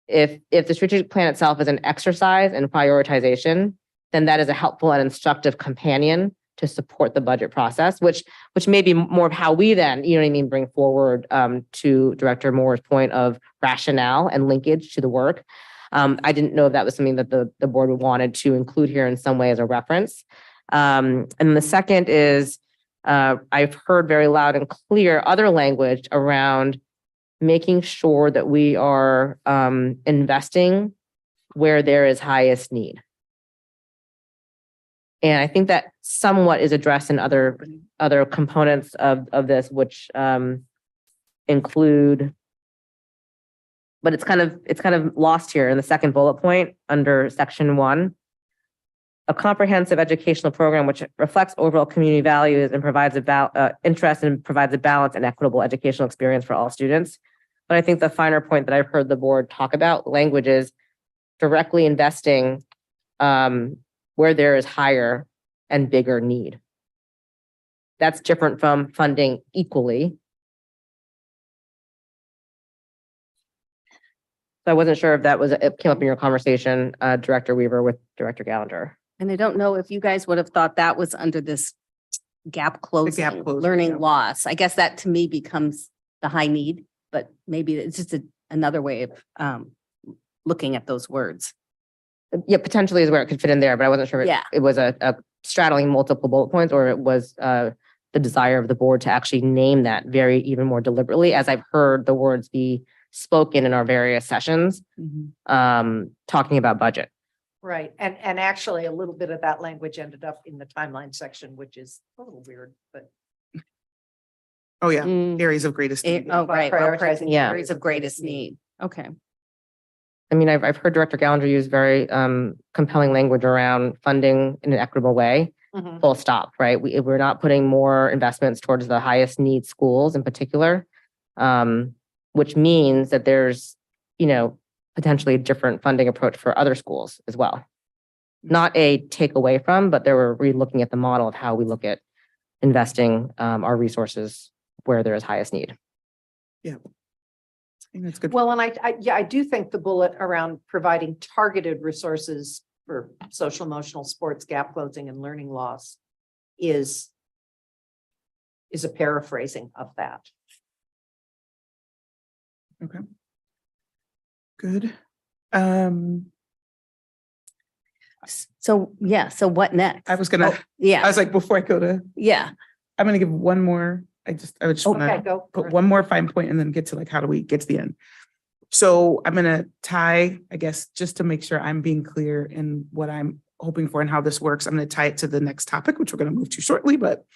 if the strategic plan itself is an exercise in prioritization, then that is a helpful and instructive companion to support the budget process, which may be more of how we then, you know what I mean, bring forward to Director Moore's point of rationale and linkage to the work. I didn't know if that was something that the board wanted to include here in some way as a reference. And the second is, I've heard very loud and clear other language around making sure that we are investing where there is highest need. And I think that somewhat is addressed in other components of this, which include, but it's kind of lost here in the second bullet point under section 1. A comprehensive educational program which reflects overall community values and provides interest and provides a balanced and equitable educational experience for all students. But I think the finer point that I've heard the board talk about language is directly investing where there is higher and bigger need. That's different from funding equally. So I wasn't sure if it came up in your conversation, Director Weaver, with Director Gallagher. And I don't know if you guys would have thought that was under this gap closing, learning loss. I guess that to me becomes the high need, but maybe it's just another way of looking at those words. Yeah, potentially is where it could fit in there, but I wasn't sure if it was a straddling multiple bullet points or it was the desire of the board to actually name that even more deliberately, as I've heard the words be spoken in our various sessions, talking about budget. Right. And actually a little bit of that language ended up in the timeline section, which is a little weird, but. Oh, yeah. Areas of greatest need. Oh, right. Prioritizing Areas of greatest need. Okay. I mean, I've heard Director Gallagher use very compelling language around funding in an equitable way, full stop, right? We're not putting more investments towards the highest need schools in particular, which means that there's, potentially a different funding approach for other schools as well. Not a take away from, but they were re-looking at the model of how we look at investing our resources where there is highest need. Yeah. I think that's good. Well, and I do think the bullet around providing targeted resources for social, emotional, sports, gap closing, and learning loss is a paraphrasing of that. Okay. Good. So what next? I was gonna. I was like, before I go to. I'm gonna give one more. I just want to put one more fine point and then get to how do we get to the end. So I'm going to tie, I guess, just to make sure I'm being clear in what I'm hoping for and how this works. I'm going to tie it to the next topic, which we're going to move to shortly. But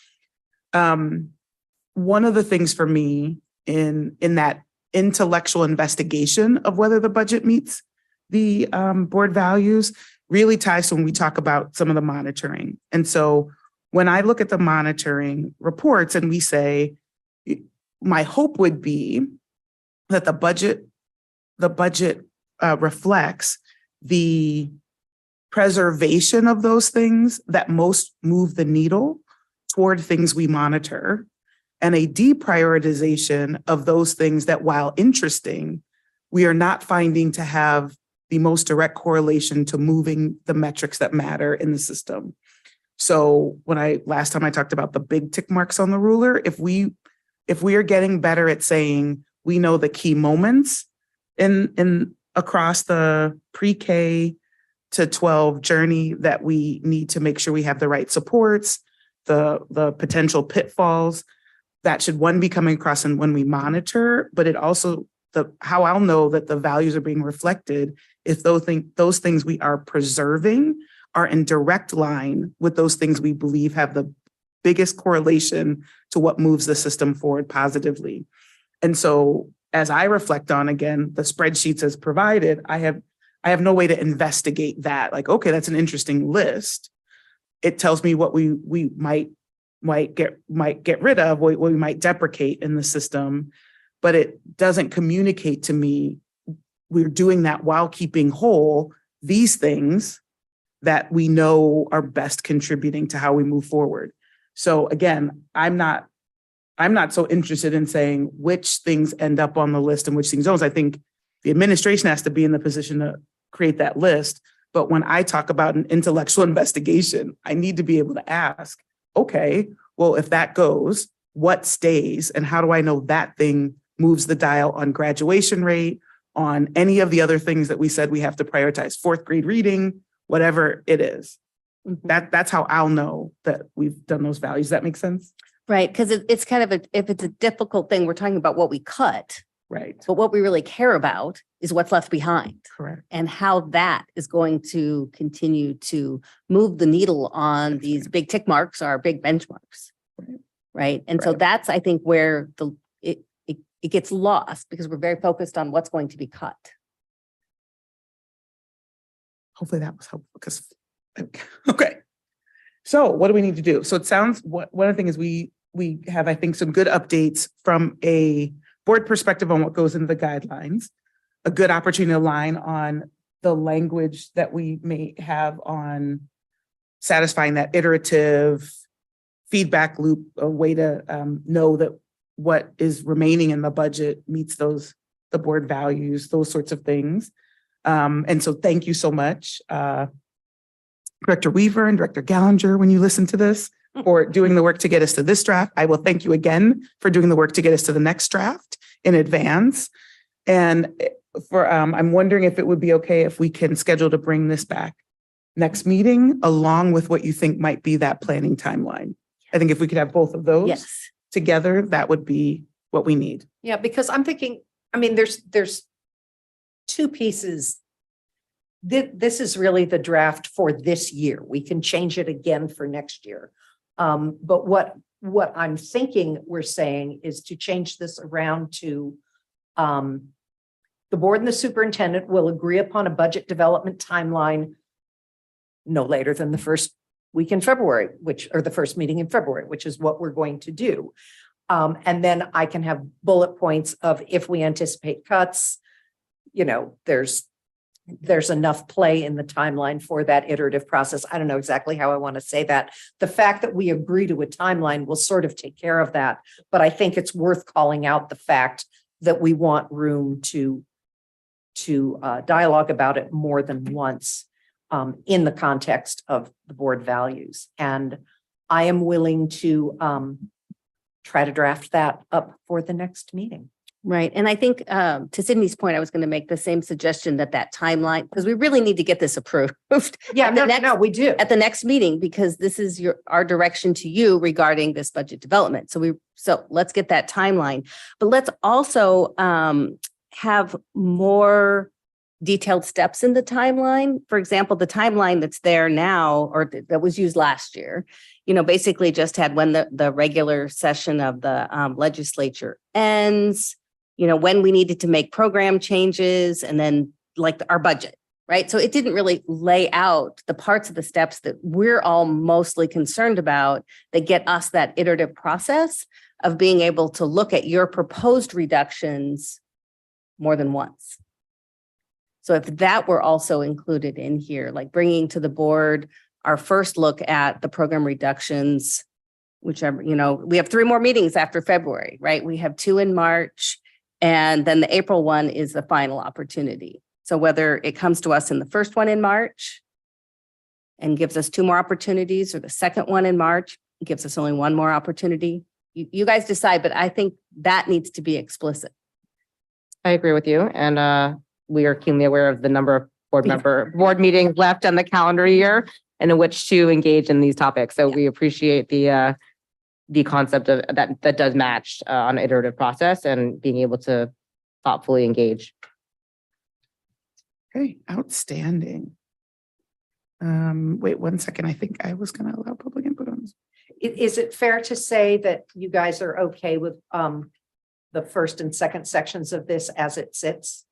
one of the things for me in that intellectual investigation of whether the budget meets the board values really ties to when we talk about some of the monitoring. And so when I look at the monitoring reports and we say, my hope would be that the budget reflects the preservation of those things that most move the needle toward things we monitor, and a deprioritization of those things that, while interesting, we are not finding to have the most direct correlation to moving the metrics that matter in the system. So last time I talked about the big tick marks on the ruler, if we are getting better at saying we know the key moments in across the pre-K to 12 journey that we need to make sure we have the right supports, the potential pitfalls, that should be coming across and when we monitor, but it also how I'll know that the values are being reflected if those things we are preserving are in direct line with those things we believe have the biggest correlation to what moves the system forward positively. And so as I reflect on, again, the spreadsheets as provided, I have no way to investigate that. Okay, that's an interesting list. It tells me what we might get rid of, what we might deprecate in the system. but it doesn't communicate to me we're doing that while keeping whole these things that we know are best contributing to how we move forward. So again, I'm not so interested in saying which things end up on the list and which things don't. I think the administration has to be in the position to create that list. But when I talk about an intellectual investigation, I need to be able to ask, okay, well, if that goes, what stays? And how do I know that thing moves the dial on graduation rate, on any of the other things that we said we have to prioritize, fourth grade reading, whatever it is. That's how I'll know that we've done those values. Does that make sense? Right, because it's kind of if it's a difficult thing, we're talking about what we cut. Right. But what we really care about is what's left behind. Correct. And how that is going to continue to move the needle on these big tick marks, our big benchmarks. Right. And so that's, I think, where it gets lost because we're very focused on what's going to be cut. Hopefully that was helpful because, okay. So what do we need to do? So it sounds, one of the things we have, I think, some good updates from a board perspective on what goes into the guidelines, a good opportunity to align on the language that we may have on satisfying that iterative feedback loop, a way to know that what is remaining in the budget meets the board values, those sorts of things. And so thank you so much, Director Weaver and Director Gallinger, when you listen to this, for doing the work to get us to this draft. I will thank you again for doing the work to get us to the next draft in advance. And I'm wondering if it would be okay if we can schedule to bring this back next meeting, along with what you think might be that planning timeline. I think if we could have both of those together, that would be what we need. Yeah, because I'm thinking, I mean, there's two pieces. This is really the draft for this year. We can change it again for next year. But what I'm thinking we're saying is to change this around to the board and the superintendent will agree upon a budget development timeline no later than the first week in February, or the first meeting in February, which is what we're going to do. And then I can have bullet points of if we anticipate cuts, there's enough play in the timeline for that iterative process. I don't know exactly how I want to say that. The fact that we agree to a timeline will sort of take care of that. But I think it's worth calling out the fact that we want room to dialogue about it more than once in the context of the board values. And I am willing to try to draft that up for the next meeting. Right. And I think to Sydney's point, I was going to make the same suggestion that timeline, because we really need to get this approved. Yeah, no, we do. At the next meeting, because this is our direction to you regarding this budget development. So let's get that timeline, but let's also have more detailed steps in the timeline. For example, the timeline that's there now, or that was used last year, basically just had when the regular session of the legislature ends, when we needed to make program changes, and then like our budget, right? So it didn't really lay out the parts of the steps that we're all mostly concerned about that get us that iterative process of being able to look at your proposed reductions more than once. So if that were also included in here, like bringing to the board our first look at the program reductions, whichever, we have 3 more meetings after February, right? We have 2 in March, and then the April one is the final opportunity. So whether it comes to us in the first one in March and gives us 2 more opportunities, or the second one in March gives us only 1 more opportunity, you guys decide, but I think that needs to be explicit. I agree with you. And we are keenly aware of the number of board meetings left on the calendar year and in which to engage in these topics. So we appreciate the concept of that does match on an iterative process and being able to thoughtfully engage. Okay, outstanding. Wait 1 second. I think I was going to allow public input on this. Is it fair to say that you guys are okay with the first and second sections of this as it sits?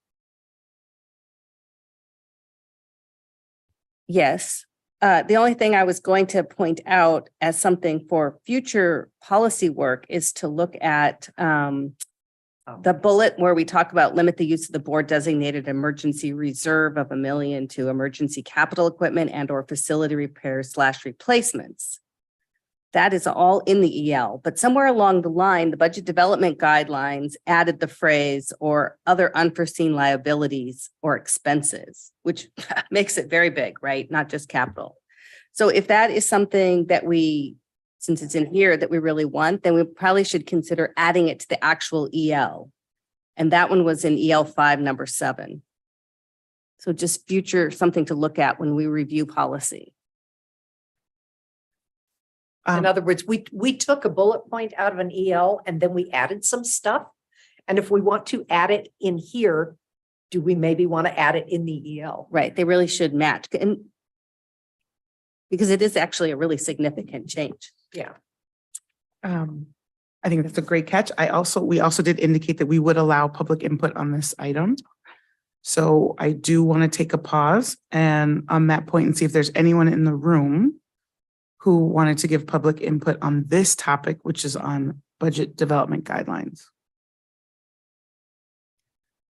Yes. The only thing I was going to point out as something for future policy work is to look at The bullet where we talk about limit the use of the board designated emergency reserve of $1 million to emergency capital equipment and or facility repairs / replacements. That is all in the EL, but somewhere along the line, the budget development guidelines added the phrase or other unforeseen liabilities or expenses, which makes it very big, right? Not just capital. So if that is something that we, since it's in here, that we really want, then we probably should consider adding it to the actual EL. And that one was in EL 5, number 7. So just future, something to look at when we review policy. In other words, we took a bullet point out of an EL and then we added some stuff. And if we want to add it in here, do we maybe want to add it in the EL? Right, they really should match. And because it is actually a really significant change. Yeah. I think that's a great catch. We also did indicate that we would allow public input on this item. So I do want to take a pause and on that point and see if there's anyone in the room who wanted to give public input on this topic, which is on budget development guidelines.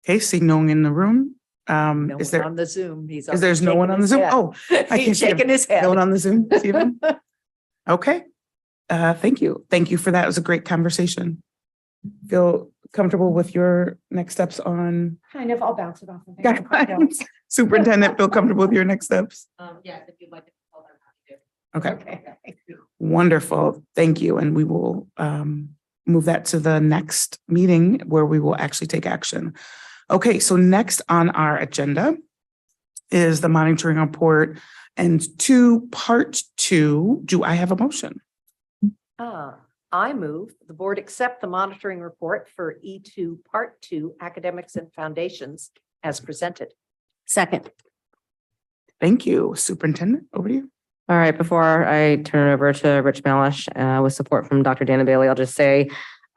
Okay, seeing no one in the room. No Is one there on the Zoom? is there's no one on the Zoom? Oh, I can't He's see him. shaking his head. No one on the Zoom? See him? Okay. Thank you. Thank you for that. It was a great conversation. Feel comfortable with your next steps on Kind of, I'll bounce it off. of him. guidelines? Superintendent, feel comfortable with your next steps? Yes, if you'd like to. Okay, Okay. wonderful. Thank you. And we will move that to the next meeting where we will actually take action. Okay, so next on our agenda is the monitoring report and part 2. Do I have a motion? I move the board accept the monitoring report for E2 Part 2 Academics and Foundations as presented. Second. Thank you. Superintendent, over to you. All right, before I turn it over to Rich Malish with support from Dr. Dana Bailey, I'll just say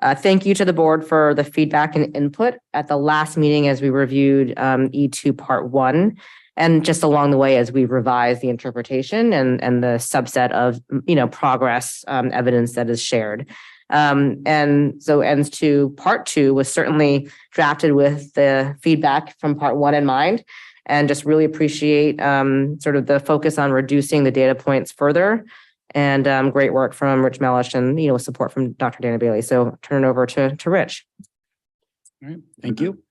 thank you to the board for the feedback and input at the last meeting as we reviewed E2 Part 1 and just along the way as we revised the interpretation and the subset of progress evidence that is shared. And so ends to Part 2 was certainly drafted with the feedback from Part 1 in mind. And just really appreciate sort of the focus on reducing the data points further. And great work from Rich Malish and support from Dr. Dana Bailey. So turn it over to Rich. All right, thank you.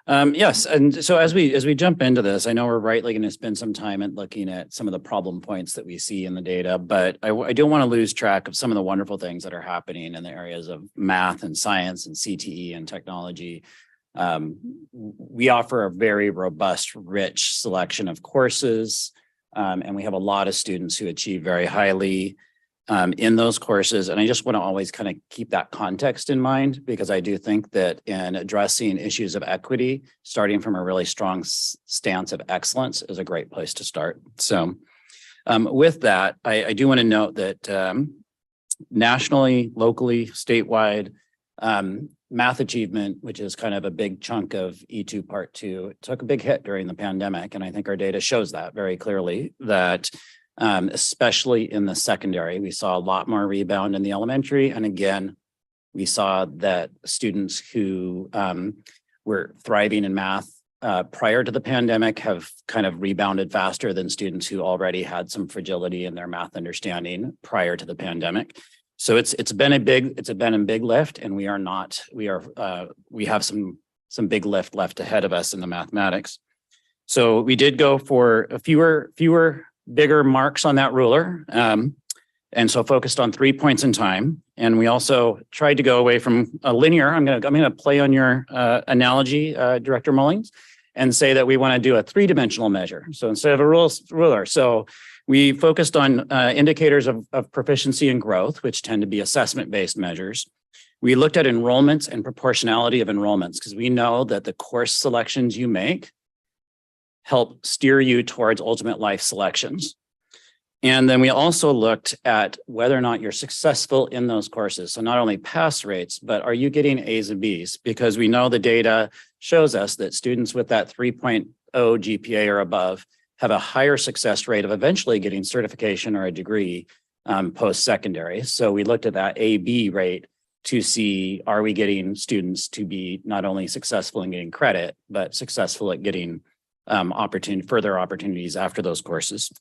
Yes, and so as we jump into this, I know we're rightly going to spend some time at looking at some of the problem points that we see in the data, but I don't want to lose track of some of the wonderful things that are happening in the areas of math and science and CTE and technology. We offer a very robust, rich selection of courses, and we have a lot of students who achieve very highly in those courses. And I just want to always kind of keep that context in mind, because I do think that in addressing issues of equity, starting from a really strong stance of excellence is a great place to start. So with that, I do want to note that nationally, locally, statewide, math achievement, which is kind of a big chunk of E2 Part 2, took a big hit during the pandemic. And I think our data shows that very clearly, that especially in the secondary, we saw a lot more rebound in the elementary. And again, we saw that students who were thriving in math prior to the pandemic have kind of rebounded faster than students who already had some fragility in their math understanding prior to the pandemic. So it's been a big lift, and we have some big lift left ahead of us in the mathematics. So we did go for a fewer bigger marks on that ruler, and so focused on 3 points in time. And we also tried to go away from a linear. I'm gonna play on your analogy, Director Mullings, and say that we want to do a 3-dimensional measure. So instead of a ruler, so we focused on indicators of proficiency and growth, which tend to be assessment-based measures. We looked at enrollments and proportionality of enrollments, because we know that the course selections you make help steer you towards ultimate life selections. And then we also looked at whether or not you're successful in those courses. So not only pass rates, but are you getting A's and B's? Because we know the data shows us that students with that 3.0 GPA or above have a higher success rate of eventually getting certification or a degree post-secondary. So we looked at that A-B rate to see, are we getting students to be not only successful in getting credit, but successful at getting further opportunities after those courses.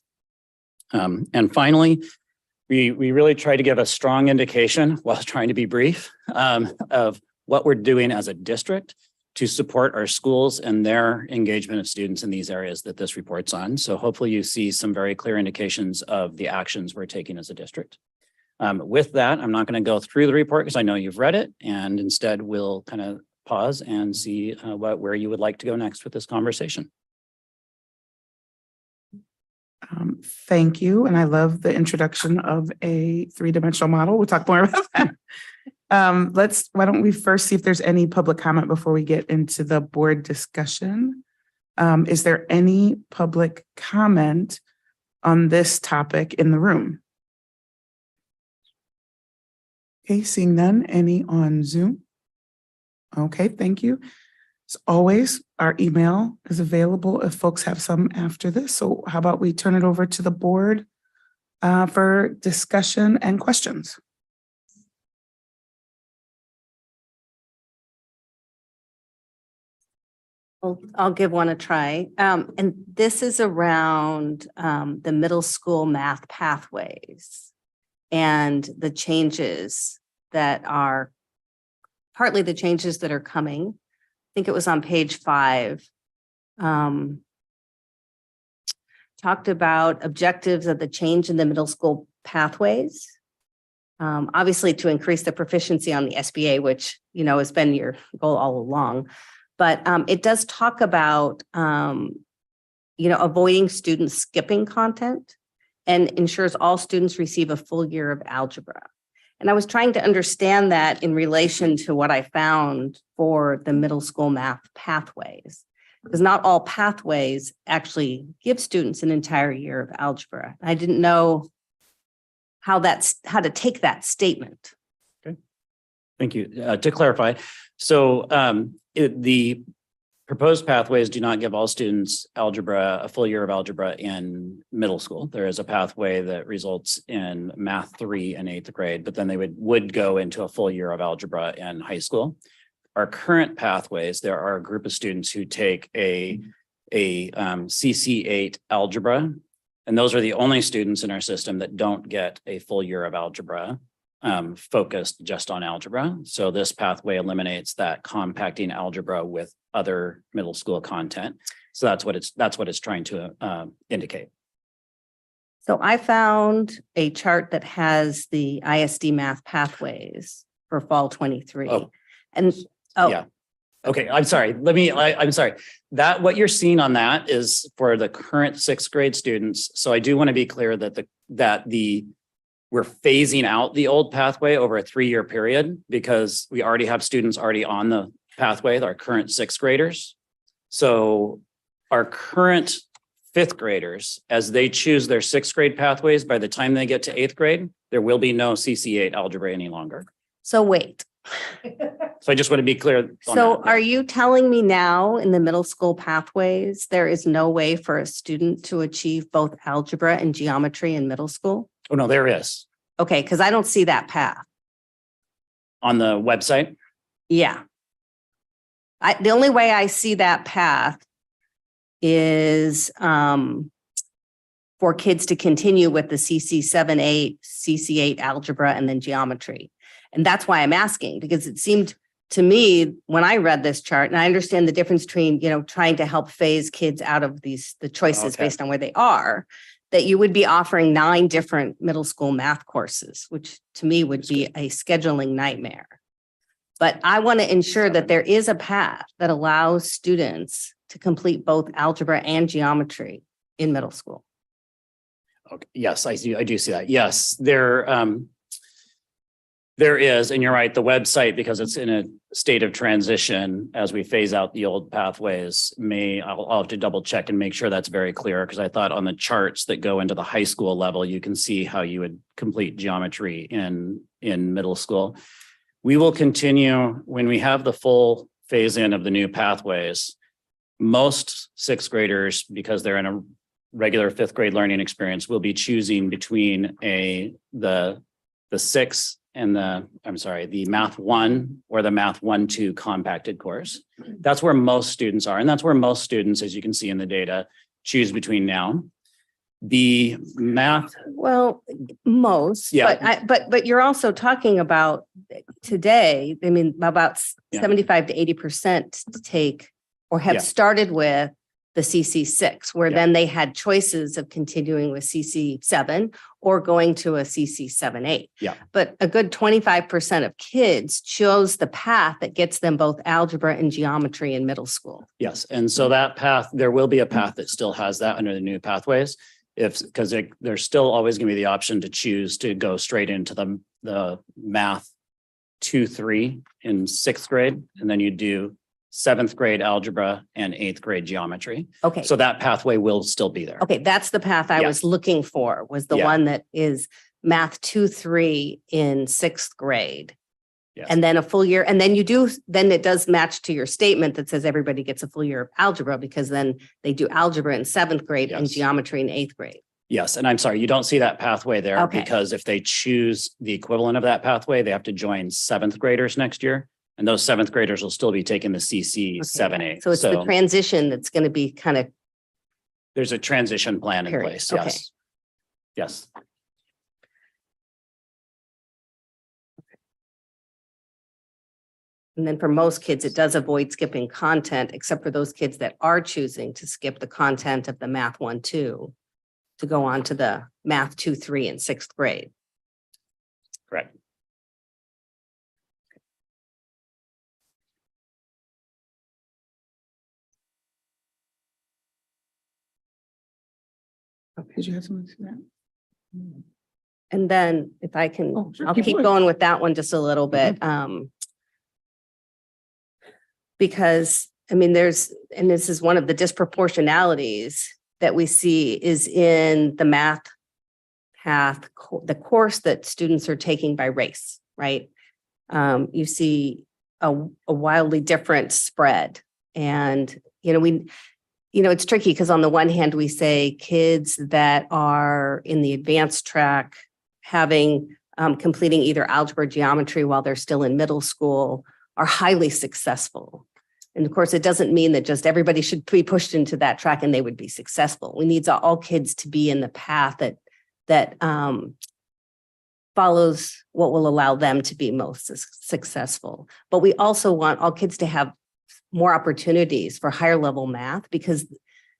And finally, we really try to give a strong indication while trying to be brief of what we're doing as a district to support our schools and their engagement of students in these areas that this reports on. So hopefully you see some very clear indications of the actions we're taking as a district. With that, I'm not going to go through the report because I know you've read it, and instead we'll kind of pause and see where you would like to go next with this conversation. Thank you. And I love the introduction of a three-dimensional model. We'll talk more about that. Why don't we first see if there's any public comment before we get into the board discussion? Is there any public comment on this topic in the room? Okay, seeing none. Any on Zoom? Okay, thank you. As always, our email is available if folks have some after this. So how about we turn it over to the board for discussion and questions? Well, I'll give one a try. And this is around the middle school math pathways and the changes that are partly the changes that are coming. I think it was on page 5. Talked about objectives of the change in the middle school pathways. Obviously to increase the proficiency on the SBA, which, you know, has been your goal all along. But it does talk about, avoiding students skipping content and ensures all students receive a full year of algebra. And I was trying to understand that in relation to what I found for the middle school math pathways, because not all pathways actually give students an entire year of algebra. I didn't know how to take that statement. Okay, thank you. To clarify, so the proposed pathways do not give all students a full year of algebra in middle school. There is a pathway that results in math 3 in 8th grade, but then they would go into a full year of algebra in high school. Our current pathways, there are a group of students who take a CC8 algebra, and those are the only students in our system that don't get a full year of algebra focused just on algebra. So this pathway eliminates that compacting algebra with other middle school content. So that's what it's trying to indicate. So I found a chart that has the ISD math pathways for fall 23. Yeah. Okay, I'm sorry. I'm sorry. That what you're seeing on that is for the current 6th grade students. So I do want to be clear that we're phasing out the old pathway over a 3-year period because we already have students already on the pathway, our current 6th graders. So our current 5th graders, as they choose their 6th grade pathways, by the time they get to 8th grade, there will be no CC8 algebra any longer. So wait. So I just want to be clear. So are you telling me now in the middle school pathways, there is no way for a student to achieve both algebra and geometry in middle school? Oh, no, there is. Okay, because I don't see that path. On the website? Yeah. The only way I see that path is for kids to continue with the CC7-8, CC8 algebra, and then geometry. And that's why I'm asking, because it seemed to me when I read this chart, and I understand the difference between, trying to help phase kids out of the choices based on where they are, that you would be offering 9 different middle school math courses, which to me would be a scheduling nightmare. But I want to ensure that there is a path that allows students to complete both algebra and geometry in middle school. Okay. Yes, I do see that. Yes, there is, and you're right, the website, because it's in a state of transition as we phase out the old pathways, I'll have to double check and make sure that's very clear, because I thought on the charts that go into the high school level, you can see how you would complete geometry in middle school. We will continue when we have the full phase in of the new pathways. Most 6th graders, because they're in a regular 5th grade learning experience, will be choosing between the 6 and the Math 1 or the Math 1-2 compacted course. That's where most students are. And that's where most students, as you can see in the data, choose between now. The math, Well, most, Yeah. but you're also talking about today, I mean, about Yeah. 75 to 80% to take or have Yeah. started with the CC6, where Yeah. then they had choices of continuing with CC7 or going to a CC7-8. Yeah. But a good 25% of kids chose the path that gets them both algebra and geometry in middle school. yes. And so that path, there will be a path that still has that under the new pathways. Because there's still always going to be the option to choose to go straight into the math 2-3 in 6th grade. And then you do 7th grade algebra and 8th grade geometry. Okay. So that pathway will still be there. Okay, that's the path I Yeah. was looking for, was the Yeah. one that is math 2-3 in 6th grade. Yes. And then a full year, and then then it does match to your statement that says everybody gets a full year of algebra, because then they do algebra in 7th grade and Yes. geometry in 8th grade. Yes. And I'm sorry, you don't see that pathway there Okay. because if they choose the equivalent of that pathway, they have to join 7th graders next year. And those 7th graders will still be taking the CC 7-8. So it's the transition that's going to be kind of, There's a transition plan in Period. place. Okay. Yes. Yes. and then for most kids, it does avoid skipping content, except for those kids that are choosing to skip the content of the math 1-2 to go on to the math 2-3 in 6th grade. Correct. Did you have something to say that? And then if I can, Oh, sure. I'll keep going with that one just a little bit. Because I mean, and this is one of the disproportionalities that we see is in the math path, the course that students are taking by race, right? You see a wildly different spread. And, it's tricky because on the one hand, we say kids that are in the advanced track completing either algebra or geometry while they're still in middle school are highly successful. And of course, it doesn't mean that just everybody should be pushed into that track and they would be successful. We need all kids to be in the path that follows what will allow them to be most successful. But we also want all kids to have more opportunities for higher level math, because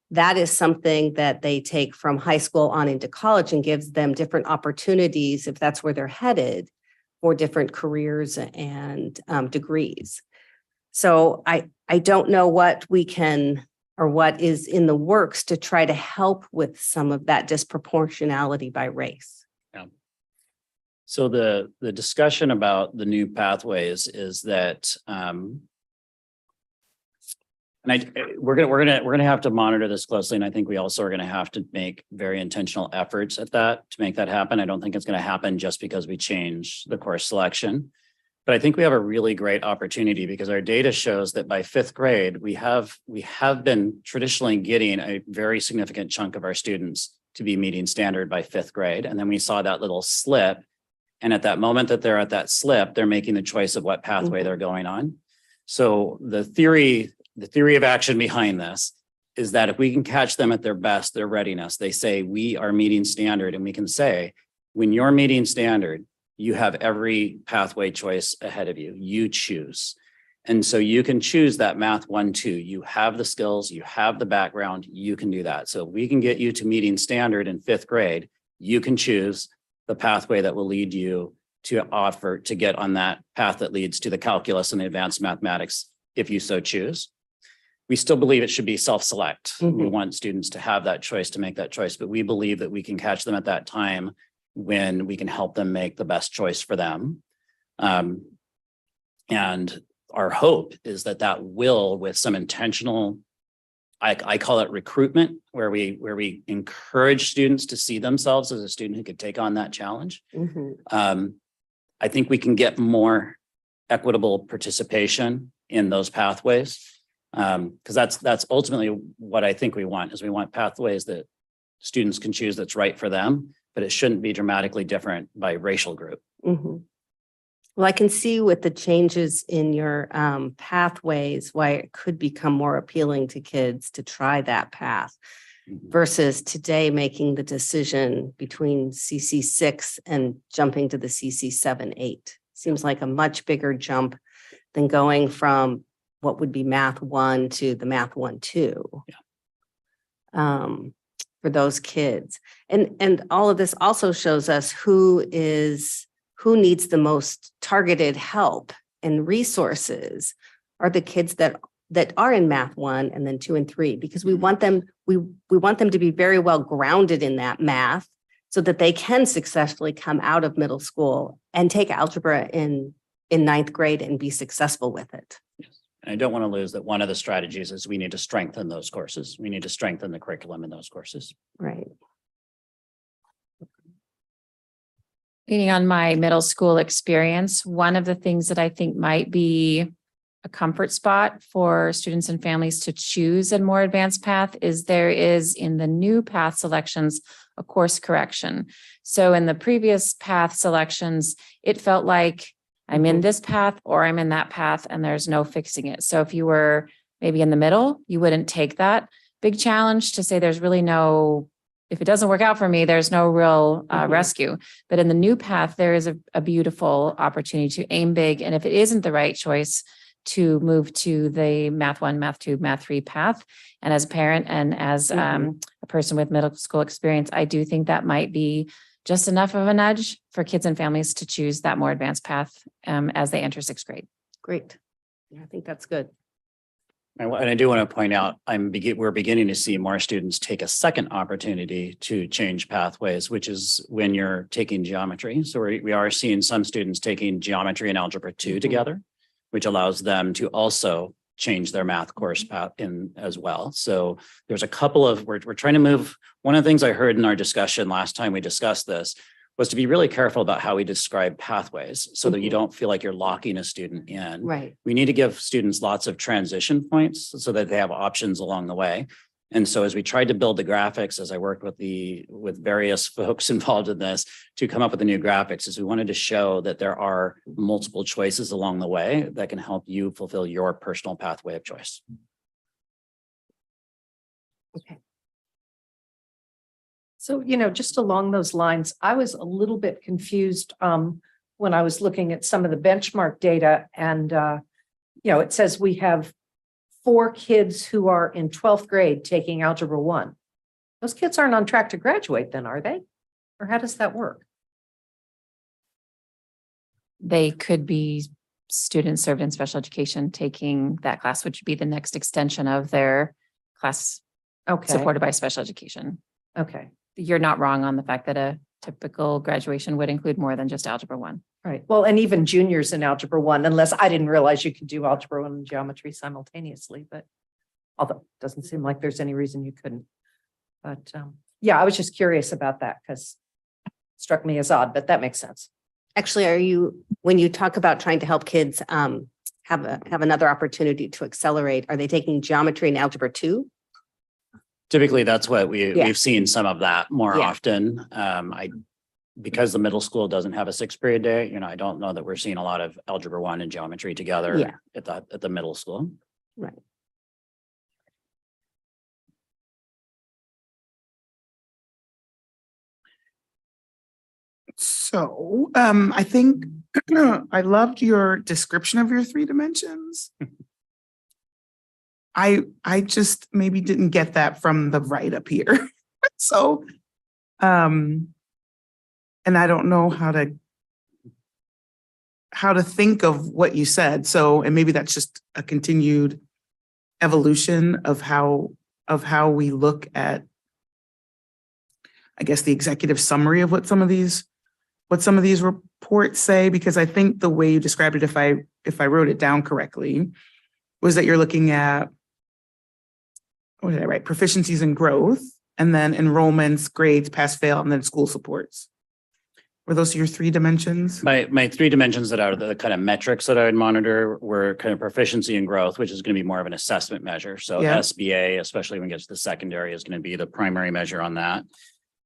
that is something that they take from high school on into college and gives them different opportunities, if that's where they're headed, for different careers and degrees. So I don't know what we can or what is in the works to try to help with some of that disproportionality by race. Yeah. So the discussion about the new pathways is that, we're gonna have to monitor this closely, and I think we also are gonna have to make very intentional efforts at that to make that happen. I don't think it's gonna happen just because we change the course selection. But I think we have a really great opportunity because our data shows that by 5th grade, we have been traditionally getting a very significant chunk of our students to be meeting standard by 5th grade. And then we saw that little slip. And at that moment that they're at that slip, they're making the choice of what pathway they're going on. So the theory of action behind this is that if we can catch them at their best, their readiness, they say, we are meeting standard. And we can say, when you're meeting standard, you have every pathway choice ahead of you. You choose. And so you can choose that math 1-2. You have the skills, you have the background, you can do that. So we can get you to meeting standard in 5th grade. You can choose the pathway that will lead you to get on that path that leads to the calculus and the advanced mathematics, if you so choose. We still believe it should be self-select. We want students to have that choice, to make that choice, but we believe that we can catch them at that time when we can help them make the best choice for them. And our hope is that will, with some intentional, I call it recruitment, where we encourage students to see themselves as a student who could take on that challenge. I think we can get more equitable participation in those pathways. Because that's ultimately what I think we want, is we want pathways that students can choose that's right for them, but it shouldn't be dramatically different by racial group. Well, I can see with the changes in your pathways, why it could become more appealing to kids to try that path versus today making the decision between CC6 and jumping to the CC7-8. Seems like a much bigger jump than going from what would be Math 1 to the Math 1-2. For those kids. And all of this also shows us who needs the most targeted help and resources are the kids that are in Math 1 and then 2 and 3, because we want them to be very well grounded in that math so that they can successfully come out of middle school and take algebra in ninth grade and be successful with it. And I don't want to lose that one of the strategies is we need to strengthen those courses. We need to strengthen the curriculum in those courses. Right. Leaning on my middle school experience, one of the things that I think might be a comfort spot for students and families to choose a more advanced path is there is in the new path selections a course correction. So in the previous path selections, it felt like I'm in this path or I'm in that path and there's no fixing it. So if you were maybe in the middle, you wouldn't take that big challenge to say there's really no, if it doesn't work out for me, there's no real rescue. But in the new path, there is a beautiful opportunity to aim big. And if it isn't the right choice, to move to the Math 1, Math 2, Math 3 path. And as a parent and as a person with middle school experience, I do think that might be just enough of a nudge for kids and families to choose that more advanced path as they enter sixth grade. Great. Yeah, I think that's good. And I do want to point out, we're beginning to see more students take a second opportunity to change pathways, which is when you're taking geometry. So we are seeing some students taking geometry and algebra 2 together, which allows them to also change their math course path in as well. So there's a couple of, we're trying to move. One of the things I heard in our discussion last time we discussed this was to be really careful about how we describe pathways so that you don't feel like you're locking a student in. Right. We need to give students lots of transition points so that they have options along the way. And so as we tried to build the graphics, as I worked with various folks involved in this to come up with the new graphics, is we wanted to show that there are multiple choices along the way that can help you fulfill your personal pathway of choice. Okay. So, just along those lines, I was a little bit confused when I was looking at some of the benchmark data and, it says we have 4 kids who are in 12th grade taking Algebra 1. Those kids aren't on track to graduate then, are they? Or how does that work? They could be students served in special education taking that class, which would be the next extension of their class supported by special education. Okay. You're not wrong on the fact that a typical graduation would include more than just Algebra 1. Right. Well, and even juniors in Algebra 1, unless I didn't realize you could do Algebra 1 and geometry simultaneously, but although it doesn't seem like there's any reason you couldn't. But yeah, I was just curious about that because it struck me as odd, but that makes sense. Actually, when you talk about trying to help kids have another opportunity to accelerate, are they taking geometry and Algebra 2? Typically, that's what we've seen some of that more often. Because the middle school doesn't have a 6th period day, I don't know that we're seeing a lot of Algebra 1 and geometry together at the middle school. Right. So I think I loved your description of your 3 dimensions. I just maybe didn't get that from the right up here. So and I don't know how to think of what you said. So, and maybe that's just a continued evolution of how we look at, I guess, the executive summary of what some of these reports say, because I think the way you described it, if I wrote it down correctly, was that you're looking at, what did I write? Proficiencies and growth, and then enrollments, grades, pass, fail, and then school supports. Were those your 3 dimensions? My 3 dimensions that are the kind of metrics that I would monitor were kind of proficiency and growth, which is going to be more of an assessment measure. So SBA, especially when it gets to the secondary, is going to be the primary measure on that.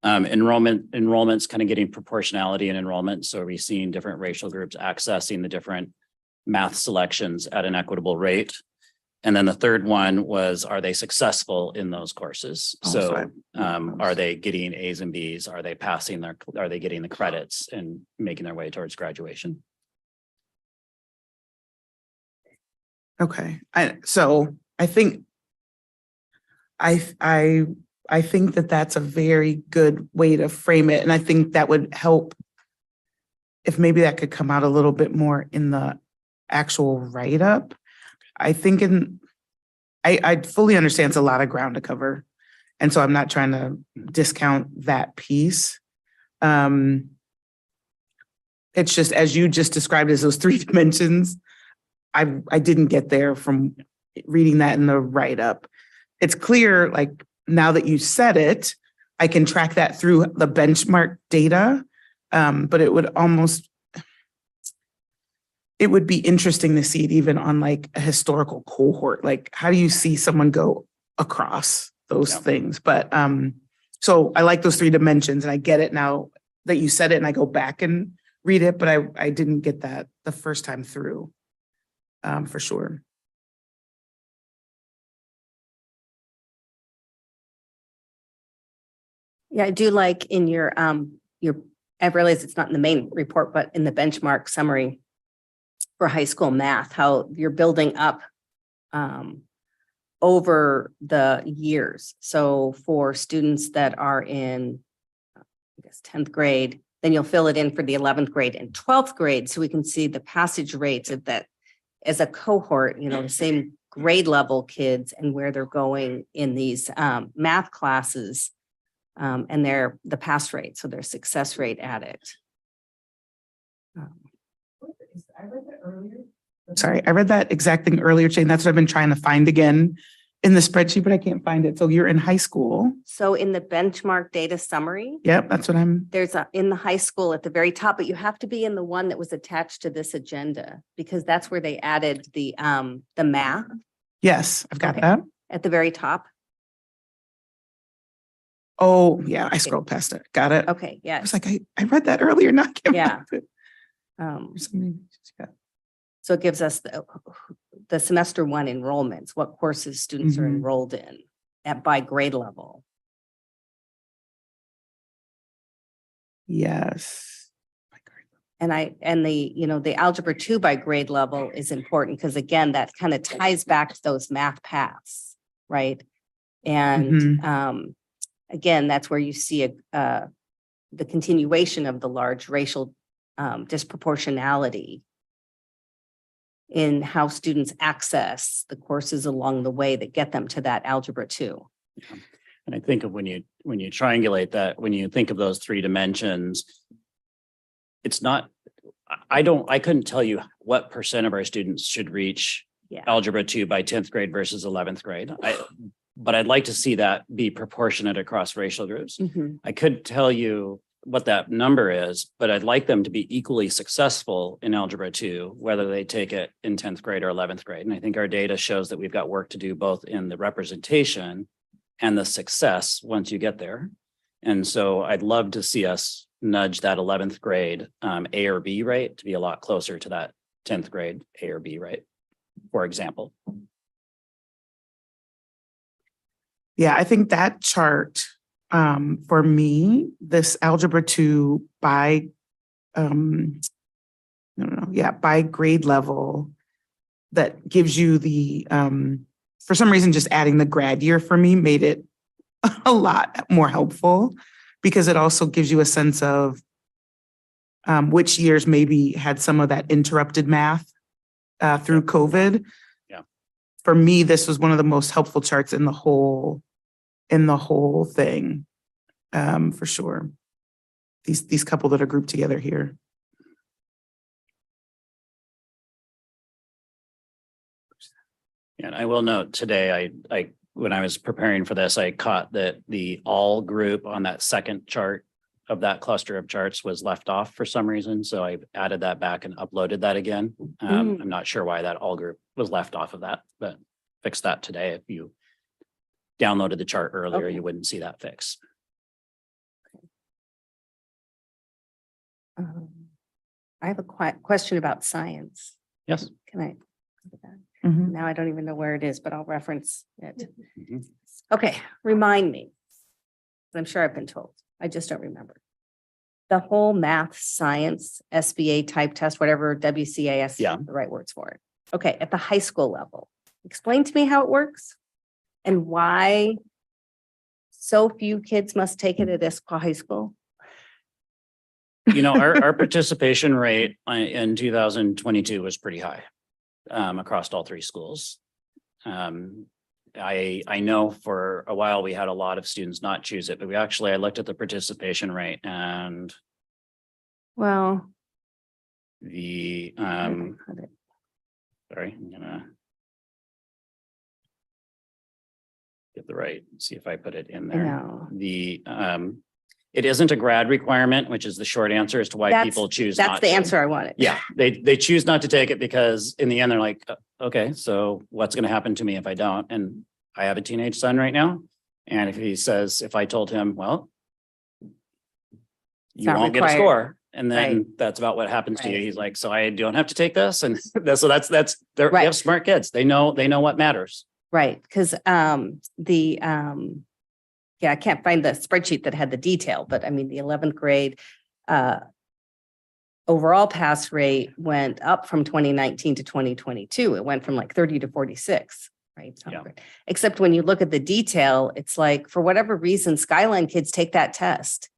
Enrollment's kind of getting proportionality in enrollment. So we're seeing different racial groups accessing the different math selections at an equitable rate. And then the third one was, are they successful in those courses? So are they getting A's and B's? Are they are they getting the credits and making their way towards graduation? Okay, I think I think that that's a very good way to frame it. And I think that would help if maybe that could come out a little bit more in the actual write-up. I think I fully understand it's a lot of ground to cover. And so I'm not trying to discount that piece. It's just, as you just described as those 3 dimensions, I didn't get there from reading that in the write-up. It's clear, like, now that you said it, I can track that through the benchmark data, but it would be interesting to see it even on like a historical cohort. Like, how do you see someone go across those things? But so I like those 3 dimensions, and I get it now that you said it, and I go back and read it, but I didn't get that the first time through, for sure. Yeah, I do like in your, I realize it's not in the main report, but in the benchmark summary for high school math, how you're building up over the years. So for students that are in, I guess, 10th grade, then you'll fill it in for the 11th grade and 12th grade. So we can see the passage rates of that as a cohort, the same grade level kids and where they're going in these math classes. And the pass rate, so their success rate at it. Sorry, I read that exact thing earlier, Jane. That's what I've been trying to find again in the spreadsheet, but I can't find it. So you're in high school. So in the benchmark data summary. Yep, that's what there's in the high school at the very top, but you have to be in the one that was attached to this agenda, because that's where they added the math. Yes, I've got that. At the very top. Oh, yeah, I scrolled past it. Got it. Okay, yeah. I was like, I read that earlier, not Yeah. So it gives us the semester 1 enrollments, what courses students are enrolled in by grade level. Yes. And the algebra 2 by grade level is important because, again, that kind of ties back to those math paths, right? And again, that's where you see the continuation of the large racial disproportionality in how students access the courses along the way that get them to that algebra 2. Yeah. And I think of when you triangulate that, when you think of those 3 dimensions, it's not, I couldn't tell you what % of our students should reach algebra 2 by 10th grade versus 11th grade. But I'd like to see that be proportionate across racial groups. I could tell you what that number is, but I'd like them to be equally successful in algebra 2, whether they take it in 10th grade or 11th grade. And I think our data shows that we've got work to do both in the representation and the success once you get there. And so I'd love to see us nudge that 11th grade A or B rate to be a lot closer to that 10th grade A or B rate, for example. Yeah, I think that chart, for me, this algebra 2 by, by grade level, that gives you the, for some reason, just adding the grad year for me made it a lot more helpful, because it also gives you a sense of which years maybe had some of that interrupted math through COVID. For me, this was one of the most helpful charts in the whole thing, for sure. These couple that are grouped together here. And I will note today, I when I was preparing for this, I caught that the all group on that second chart of that cluster of charts was left off for some reason. So I added that back and uploaded that again. I'm not sure why that all group was left off of that, but fix that today. If you downloaded the chart earlier, you wouldn't see that fix. I have a question about science. Yes. Can I? Mhm. Now I don't even know where it is, but I'll reference it. Mhm. Okay, remind me. I'm sure I've been told. I just don't remember. The whole math, science, SBA type test, whatever WCAS, Yeah. the right words for it. Okay, at the high school level, explain to me how it works and why so few kids must take it at Issaquah High School. You know, our participation rate in 2022 was pretty high across all three schools. I know for a while we had a lot of students not choose it, but I looked at the participation rate and Well, the sorry, I'm gonna get the right, see if I put it in I there. know. It isn't a grad requirement, which is the short answer as to why That's- people choose That's not the to. answer I wanted. Yeah, they choose not to take it because in the end, they're like, okay, so what's gonna happen to me if I don't? And I have a teenage son right now. And if I told him, well, you not won't get a required. score. And then Right. that's about what happens to you. Right. He's like, so I don't have to take this. And so they Right. have smart kids. They know what matters. Right, because yeah, I can't find the spreadsheet that had the detail, but I mean, the 11th grade overall pass rate went up from 2019 to 2022. It went from like 30 to 46, right? So, Yeah. except when you look at the detail, it's like, for whatever reason, Skyline kids take that test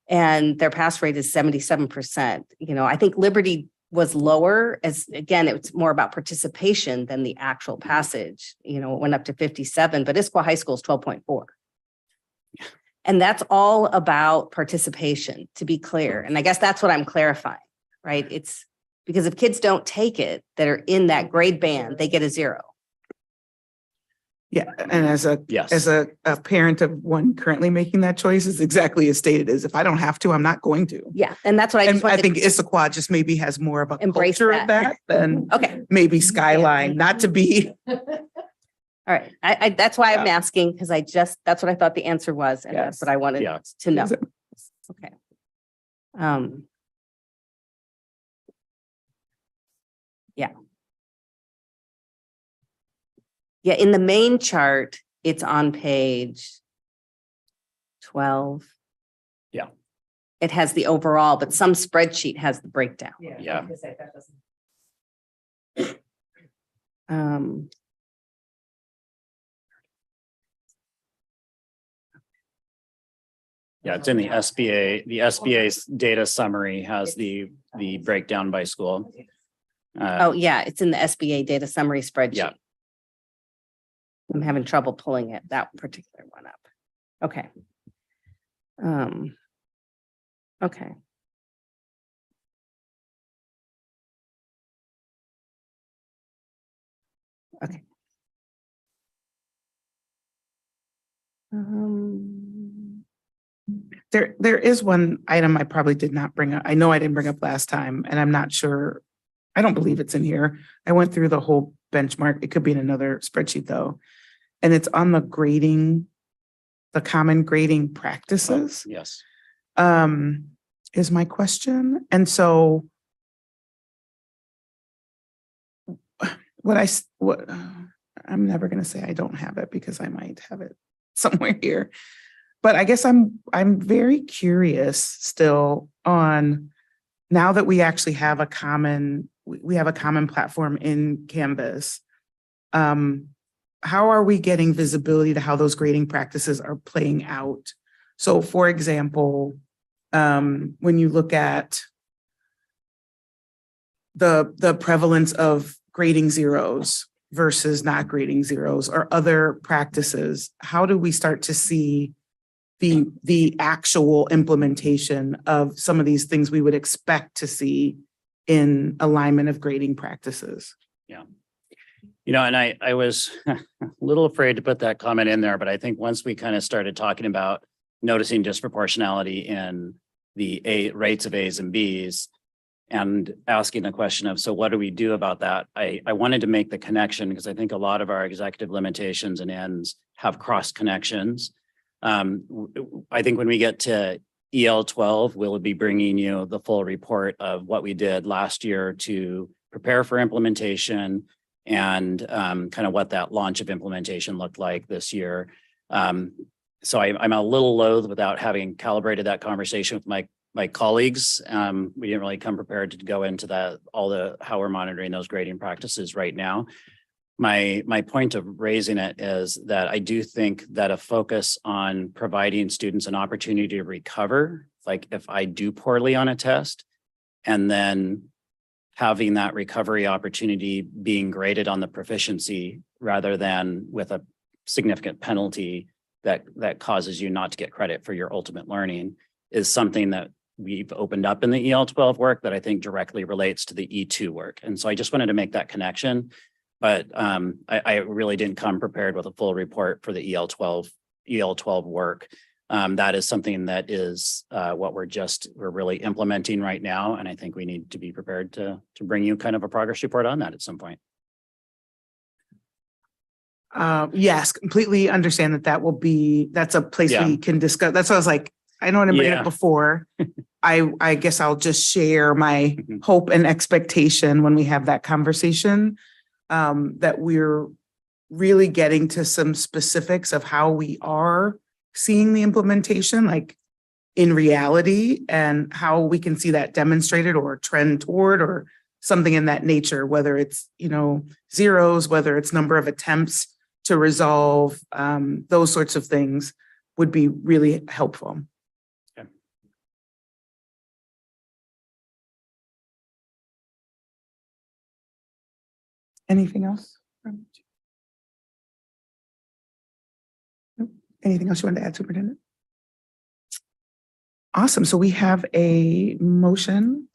and their pass rate is 77%. You know, I think Liberty was lower, as again, it's more about participation than the actual passage. You know, it went up to 57, but Issaquah High School is 12.4. And that's all about participation, to be clear. And I guess that's what I'm clarifying, right? It's because if kids don't take it that are in that grade band, they get a 0. Yeah, and as a parent of one currently making that choice, is exactly as stated, is if I don't have to, I'm not going to. Yeah, and that's what I And just wanted I think to Issaquah just maybe has more of a embrace culture of that than Okay. maybe Skyline, not to be. All right. I that's why I'm asking, because that's what I thought the answer was. And that's Yes. what I wanted Yeah. to know. Okay. Yeah. Yeah, in the main chart, it's on page 12. Yeah. It has the overall, but some spreadsheet has the breakdown. Yeah. Yeah, it's in the SBA. The SBA's data summary has the breakdown by school. Oh, yeah, it's in the SBA data summary spreadsheet. Yeah. I'm having trouble pulling that particular one up. Okay. Okay. Okay. There is one item I probably did not bring up. I know I didn't bring up last time, and I'm not sure. I don't believe it's in here. I went through the whole benchmark. It could be in another spreadsheet though. And it's on the grading, the common grading practices. Yes. Is my question. And so I'm never going to say I don't have it because I might have it somewhere here. But I guess I'm very curious still on, now that we actually have a common platform in Canvas. How are we getting visibility to how those grading practices are playing out? So for example, when you look at the prevalence of grading zeros versus not grading zeros or other practices, how do we start to see the actual implementation of some of these things we would expect to see in alignment of grading practices? Yeah. You know, and I was a little afraid to put that comment in there, but I think once we kind of started talking about noticing disproportionality in the rates of A's and B's and asking the question of, so what do we do about that? I wanted to make the connection because I think a lot of our executive limitations and ends have cross connections. I think when we get to EL 12 will be bringing you the full report of what we did last year to prepare for implementation and kind of what that launch of implementation looked like this year. So I'm a little loath without having calibrated that conversation with my colleagues. We didn't really come prepared to go into that, how we're monitoring those grading practices right now. My point of raising it is that I do think that a focus on providing students an opportunity to recover, like if I do poorly on a test, and then having that recovery opportunity being graded on the proficiency rather than with a significant penalty that causes you not to get credit for your ultimate learning, is something that we've opened up in the EL 12 work that I think directly relates to the E2 work. And so I just wanted to make that connection. But I really didn't come prepared with a full report for the EL 12 work. That is something that is what we're really implementing right now. And I think we need to be prepared to bring you kind of a progress report on that at some point. Yes, completely understand that's a place we can discuss. That's why I was like, I know I didn't bring it before. I guess I'll just share my hope and expectation when we have that conversation. That we're really getting to some specifics of how we are seeing the implementation, like in reality, and how we can see that demonstrated or trend toward or something in that nature, whether it's, zeros, whether it's number of attempts to resolve, those sorts of things would be really helpful. Okay. Anything else? Anything else you wanted to add, Superintendent? Awesome. So we have a motion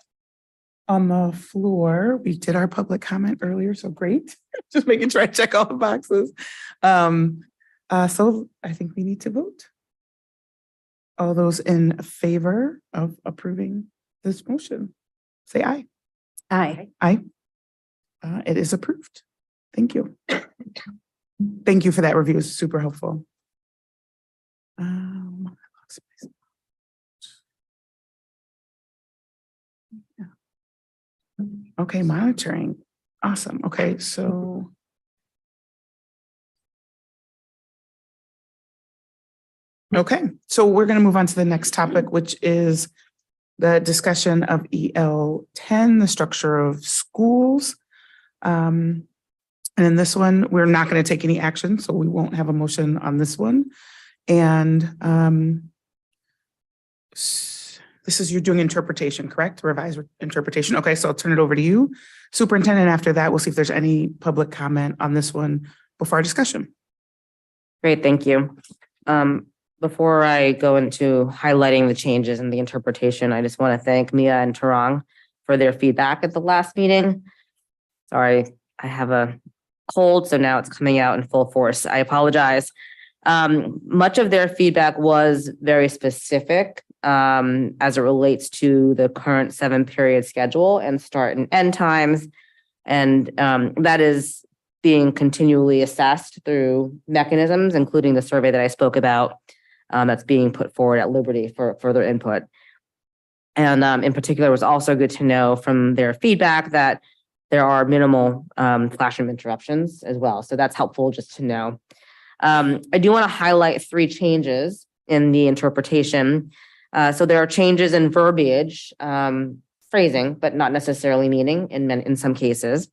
on the floor. We did our public comment earlier, so great. Just making sure I check all the boxes. So I think we need to vote. All those in favor of approving this motion, say aye. Aye. Aye. It is approved. Thank you. Thank you for that review. It's super helpful. Okay, monitoring. Awesome. Okay, so we're going to move on to the next topic, which is the discussion of EL 10, the structure of schools. And in this one, we're not going to take any action, so we won't have a motion on this one. And this is, you're doing interpretation, correct? Revised interpretation. Okay, so I'll turn it over to you, Superintendent. After that, we'll see if there's any public comment on this one before our discussion. Great, thank you. Before I go into highlighting the changes in the interpretation, I just want to thank Mia and Tarang for their feedback at the last meeting. Sorry, I have a cold, so now it's coming out in full force. I apologize. Much of their feedback was very specific as it relates to the current 7-period schedule and start and end times. And that is being continually assessed through mechanisms, including the survey that I spoke about that's being put forward at Liberty for further input. And in particular, it was also good to know from their feedback that there are minimal classroom interruptions as well. So that's helpful just to know. I do want to highlight 3 changes in the interpretation. So there are changes in verbiage, phrasing, but not necessarily meaning in some cases.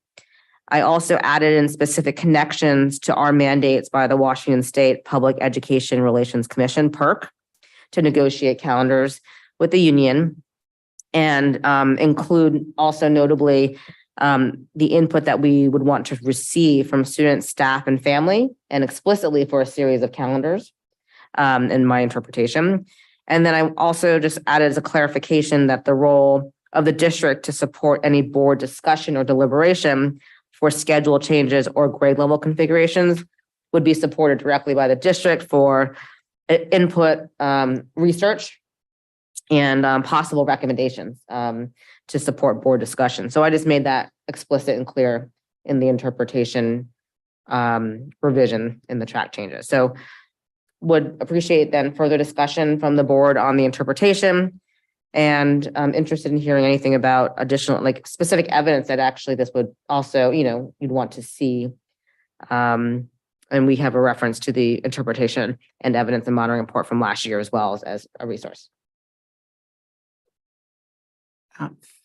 I also added in specific connections to our mandates by the Washington State Public Education Relations Commission, PERC, to negotiate calendars with the union, and include also notably the input that we would want to receive from students, staff, and family, and explicitly for a series of calendars in my interpretation. And then I also just added as a clarification that the role of the district to support any board discussion or deliberation for schedule changes or grade level configurations would be supported directly by the district for input, research, and possible recommendations to support board discussion. So I just made that explicit and clear in the interpretation revision in the track changes. So would appreciate then further discussion from the board on the interpretation. And I'm interested in hearing anything about additional, like specific evidence that actually this would also, you'd want to see. And we have a reference to the interpretation and evidence and monitoring report from last year as well as a resource.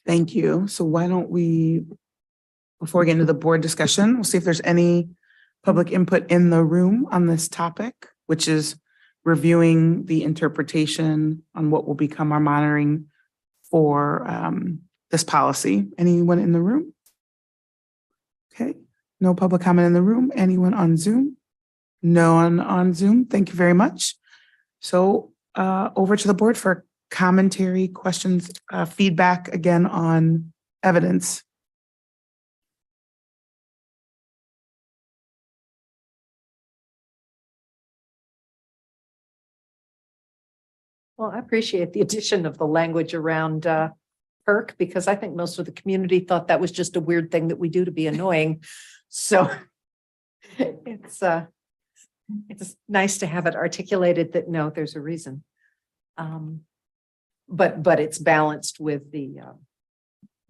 Thank you. So why don't we, before we get into the board discussion, we'll see if there's any public input in the room on this topic, which is reviewing the interpretation on what will become our monitoring for this policy. Anyone in the room? Okay, no public comment in the room. Anyone on Zoom? No one on Zoom. Thank you very much. So over to the board for commentary, questions, feedback again on evidence. Well, I appreciate the addition of the language around PERC because I think most of the community thought that was just a weird thing that we do to be annoying. So it's nice to have it articulated that no, there's a reason. But it's balanced with the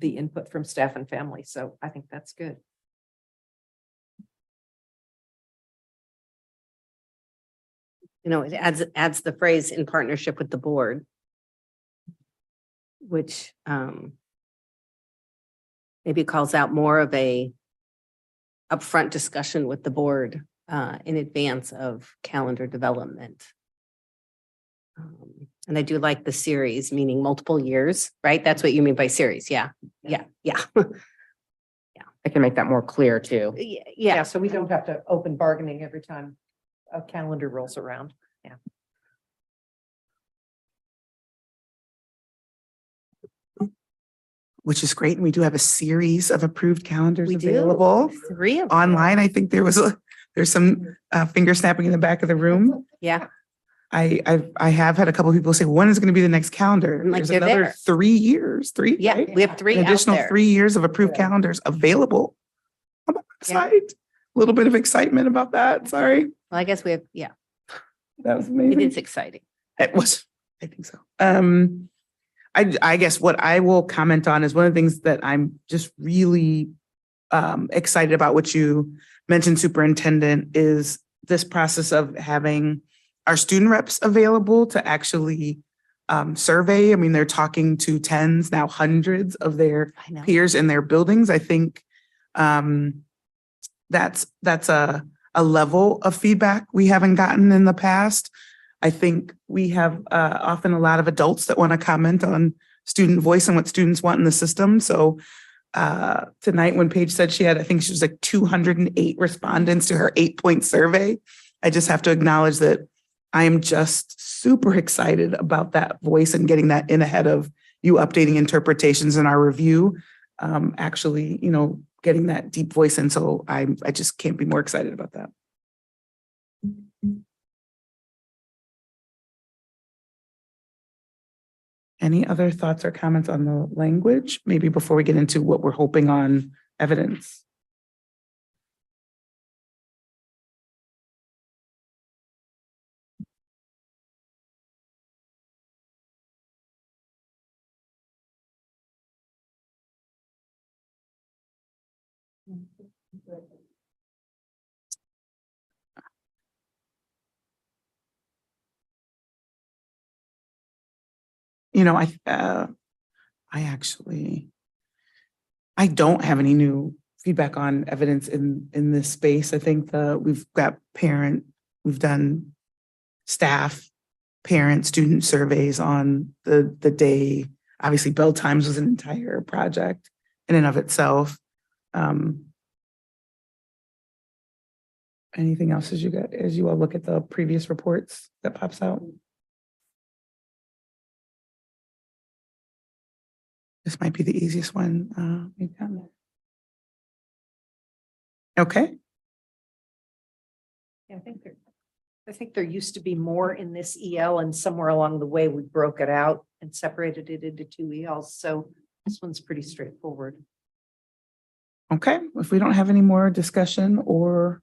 input from staff and family. So I think that's good. It adds the phrase in partnership with the board, which maybe calls out more of a upfront discussion with the board in advance of calendar development. And I do like the series, meaning multiple years, right? That's what you mean by series. Yeah. I can make that more clear too. Yeah. So we don't have to open bargaining every time a calendar rolls around. Yeah. Which is great. And we do have a series of approved calendars available. 3 of them. Online. I think there's some finger snapping in the back of the room. Yeah. I have had a couple of people say, when is going to be the next calendar? Like There's they're another there. 3 years. Yeah, right? we have 3 An additional out there. 3 years of approved calendars available on the website. A little bit of excitement about that. Sorry. Well, I guess we have, That was amazing. it is exciting. It was, I think so. I guess what I will comment on is one of the things that I'm just really excited about, what you mentioned, Superintendent, is this process of having our student reps available to actually survey. I mean, they're talking to tens, now hundreds of their peers in their buildings. I think that's a level of feedback we haven't gotten in the past. I think we have often a lot of adults that want to comment on student voice and what students want in the system. So tonight when Paige said I think she was like 208 respondents to her 8-point survey, I just have to acknowledge that I am just super excited about that voice and getting that in ahead of you updating interpretations in our review. Actually, getting that deep voice in. So I just can't be more excited about that. Any other thoughts or comments on the language? Maybe before we get into what we're hoping on evidence. I don't have any new feedback on evidence in this space. I think we've got we've done staff, parent, student surveys on the day. Obviously, bell times was an entire project in and of itself. Anything else as you all look at the previous reports that pops out? This might be the easiest one we've done. Okay. Yeah, I think there used to be more in this EL, and somewhere along the way we broke it out and separated it into 2 ELs. So this one's pretty straightforward. Okay. If we don't have any more discussion or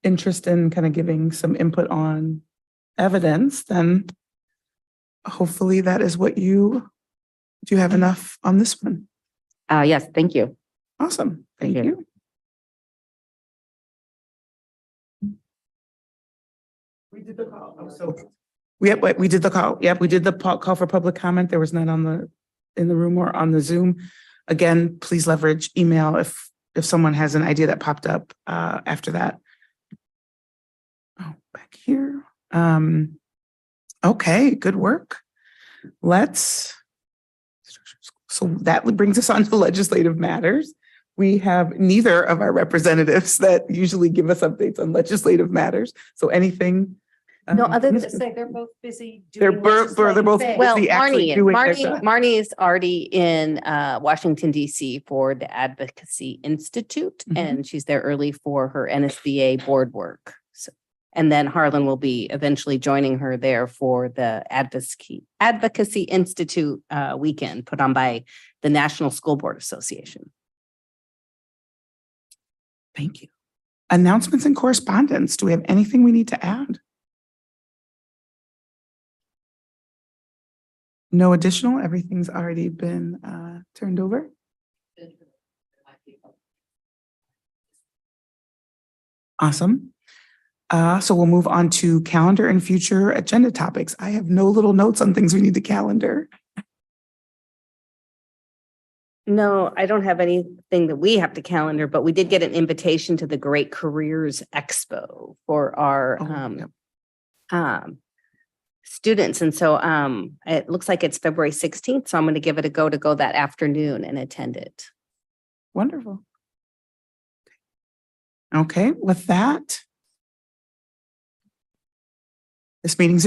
interest in kind of giving some input on evidence, then hopefully that is what do you have enough on this one? Yes, thank you. Awesome. Thank Thank you. We did the call. We did the call. Yep, we did the call for public comment. There was none in the room or on the Zoom. Again, please leverage email if someone has an idea that popped up after that. Oh, back here. Okay, good work. So that brings us on to legislative matters. We have neither of our representatives that usually give us updates on legislative matters. So anything. No, other than Say they're both busy They're doing both legislative Well, busy actually Marnie, doing their job. Marnie is already in Washington DC for the Advocacy Institute, and she's there early for her NSBA board work. So, and then Harlan will be eventually joining her there for the Advocacy Institute weekend put on by the National School Board Association. Thank you. Announcements and correspondence. Do we have anything we need to add? No additional, everything's already been turned over. Awesome. So we'll move on to calendar and future agenda topics. I have no little notes on things we need to calendar. No, I don't have anything that we have to calendar, but we did get an invitation to the Great Careers Expo for our students. And so it looks like it's February 16th. So I'm going to give it a go that afternoon and attend it. Wonderful. Okay, with that, this meeting's adjourned.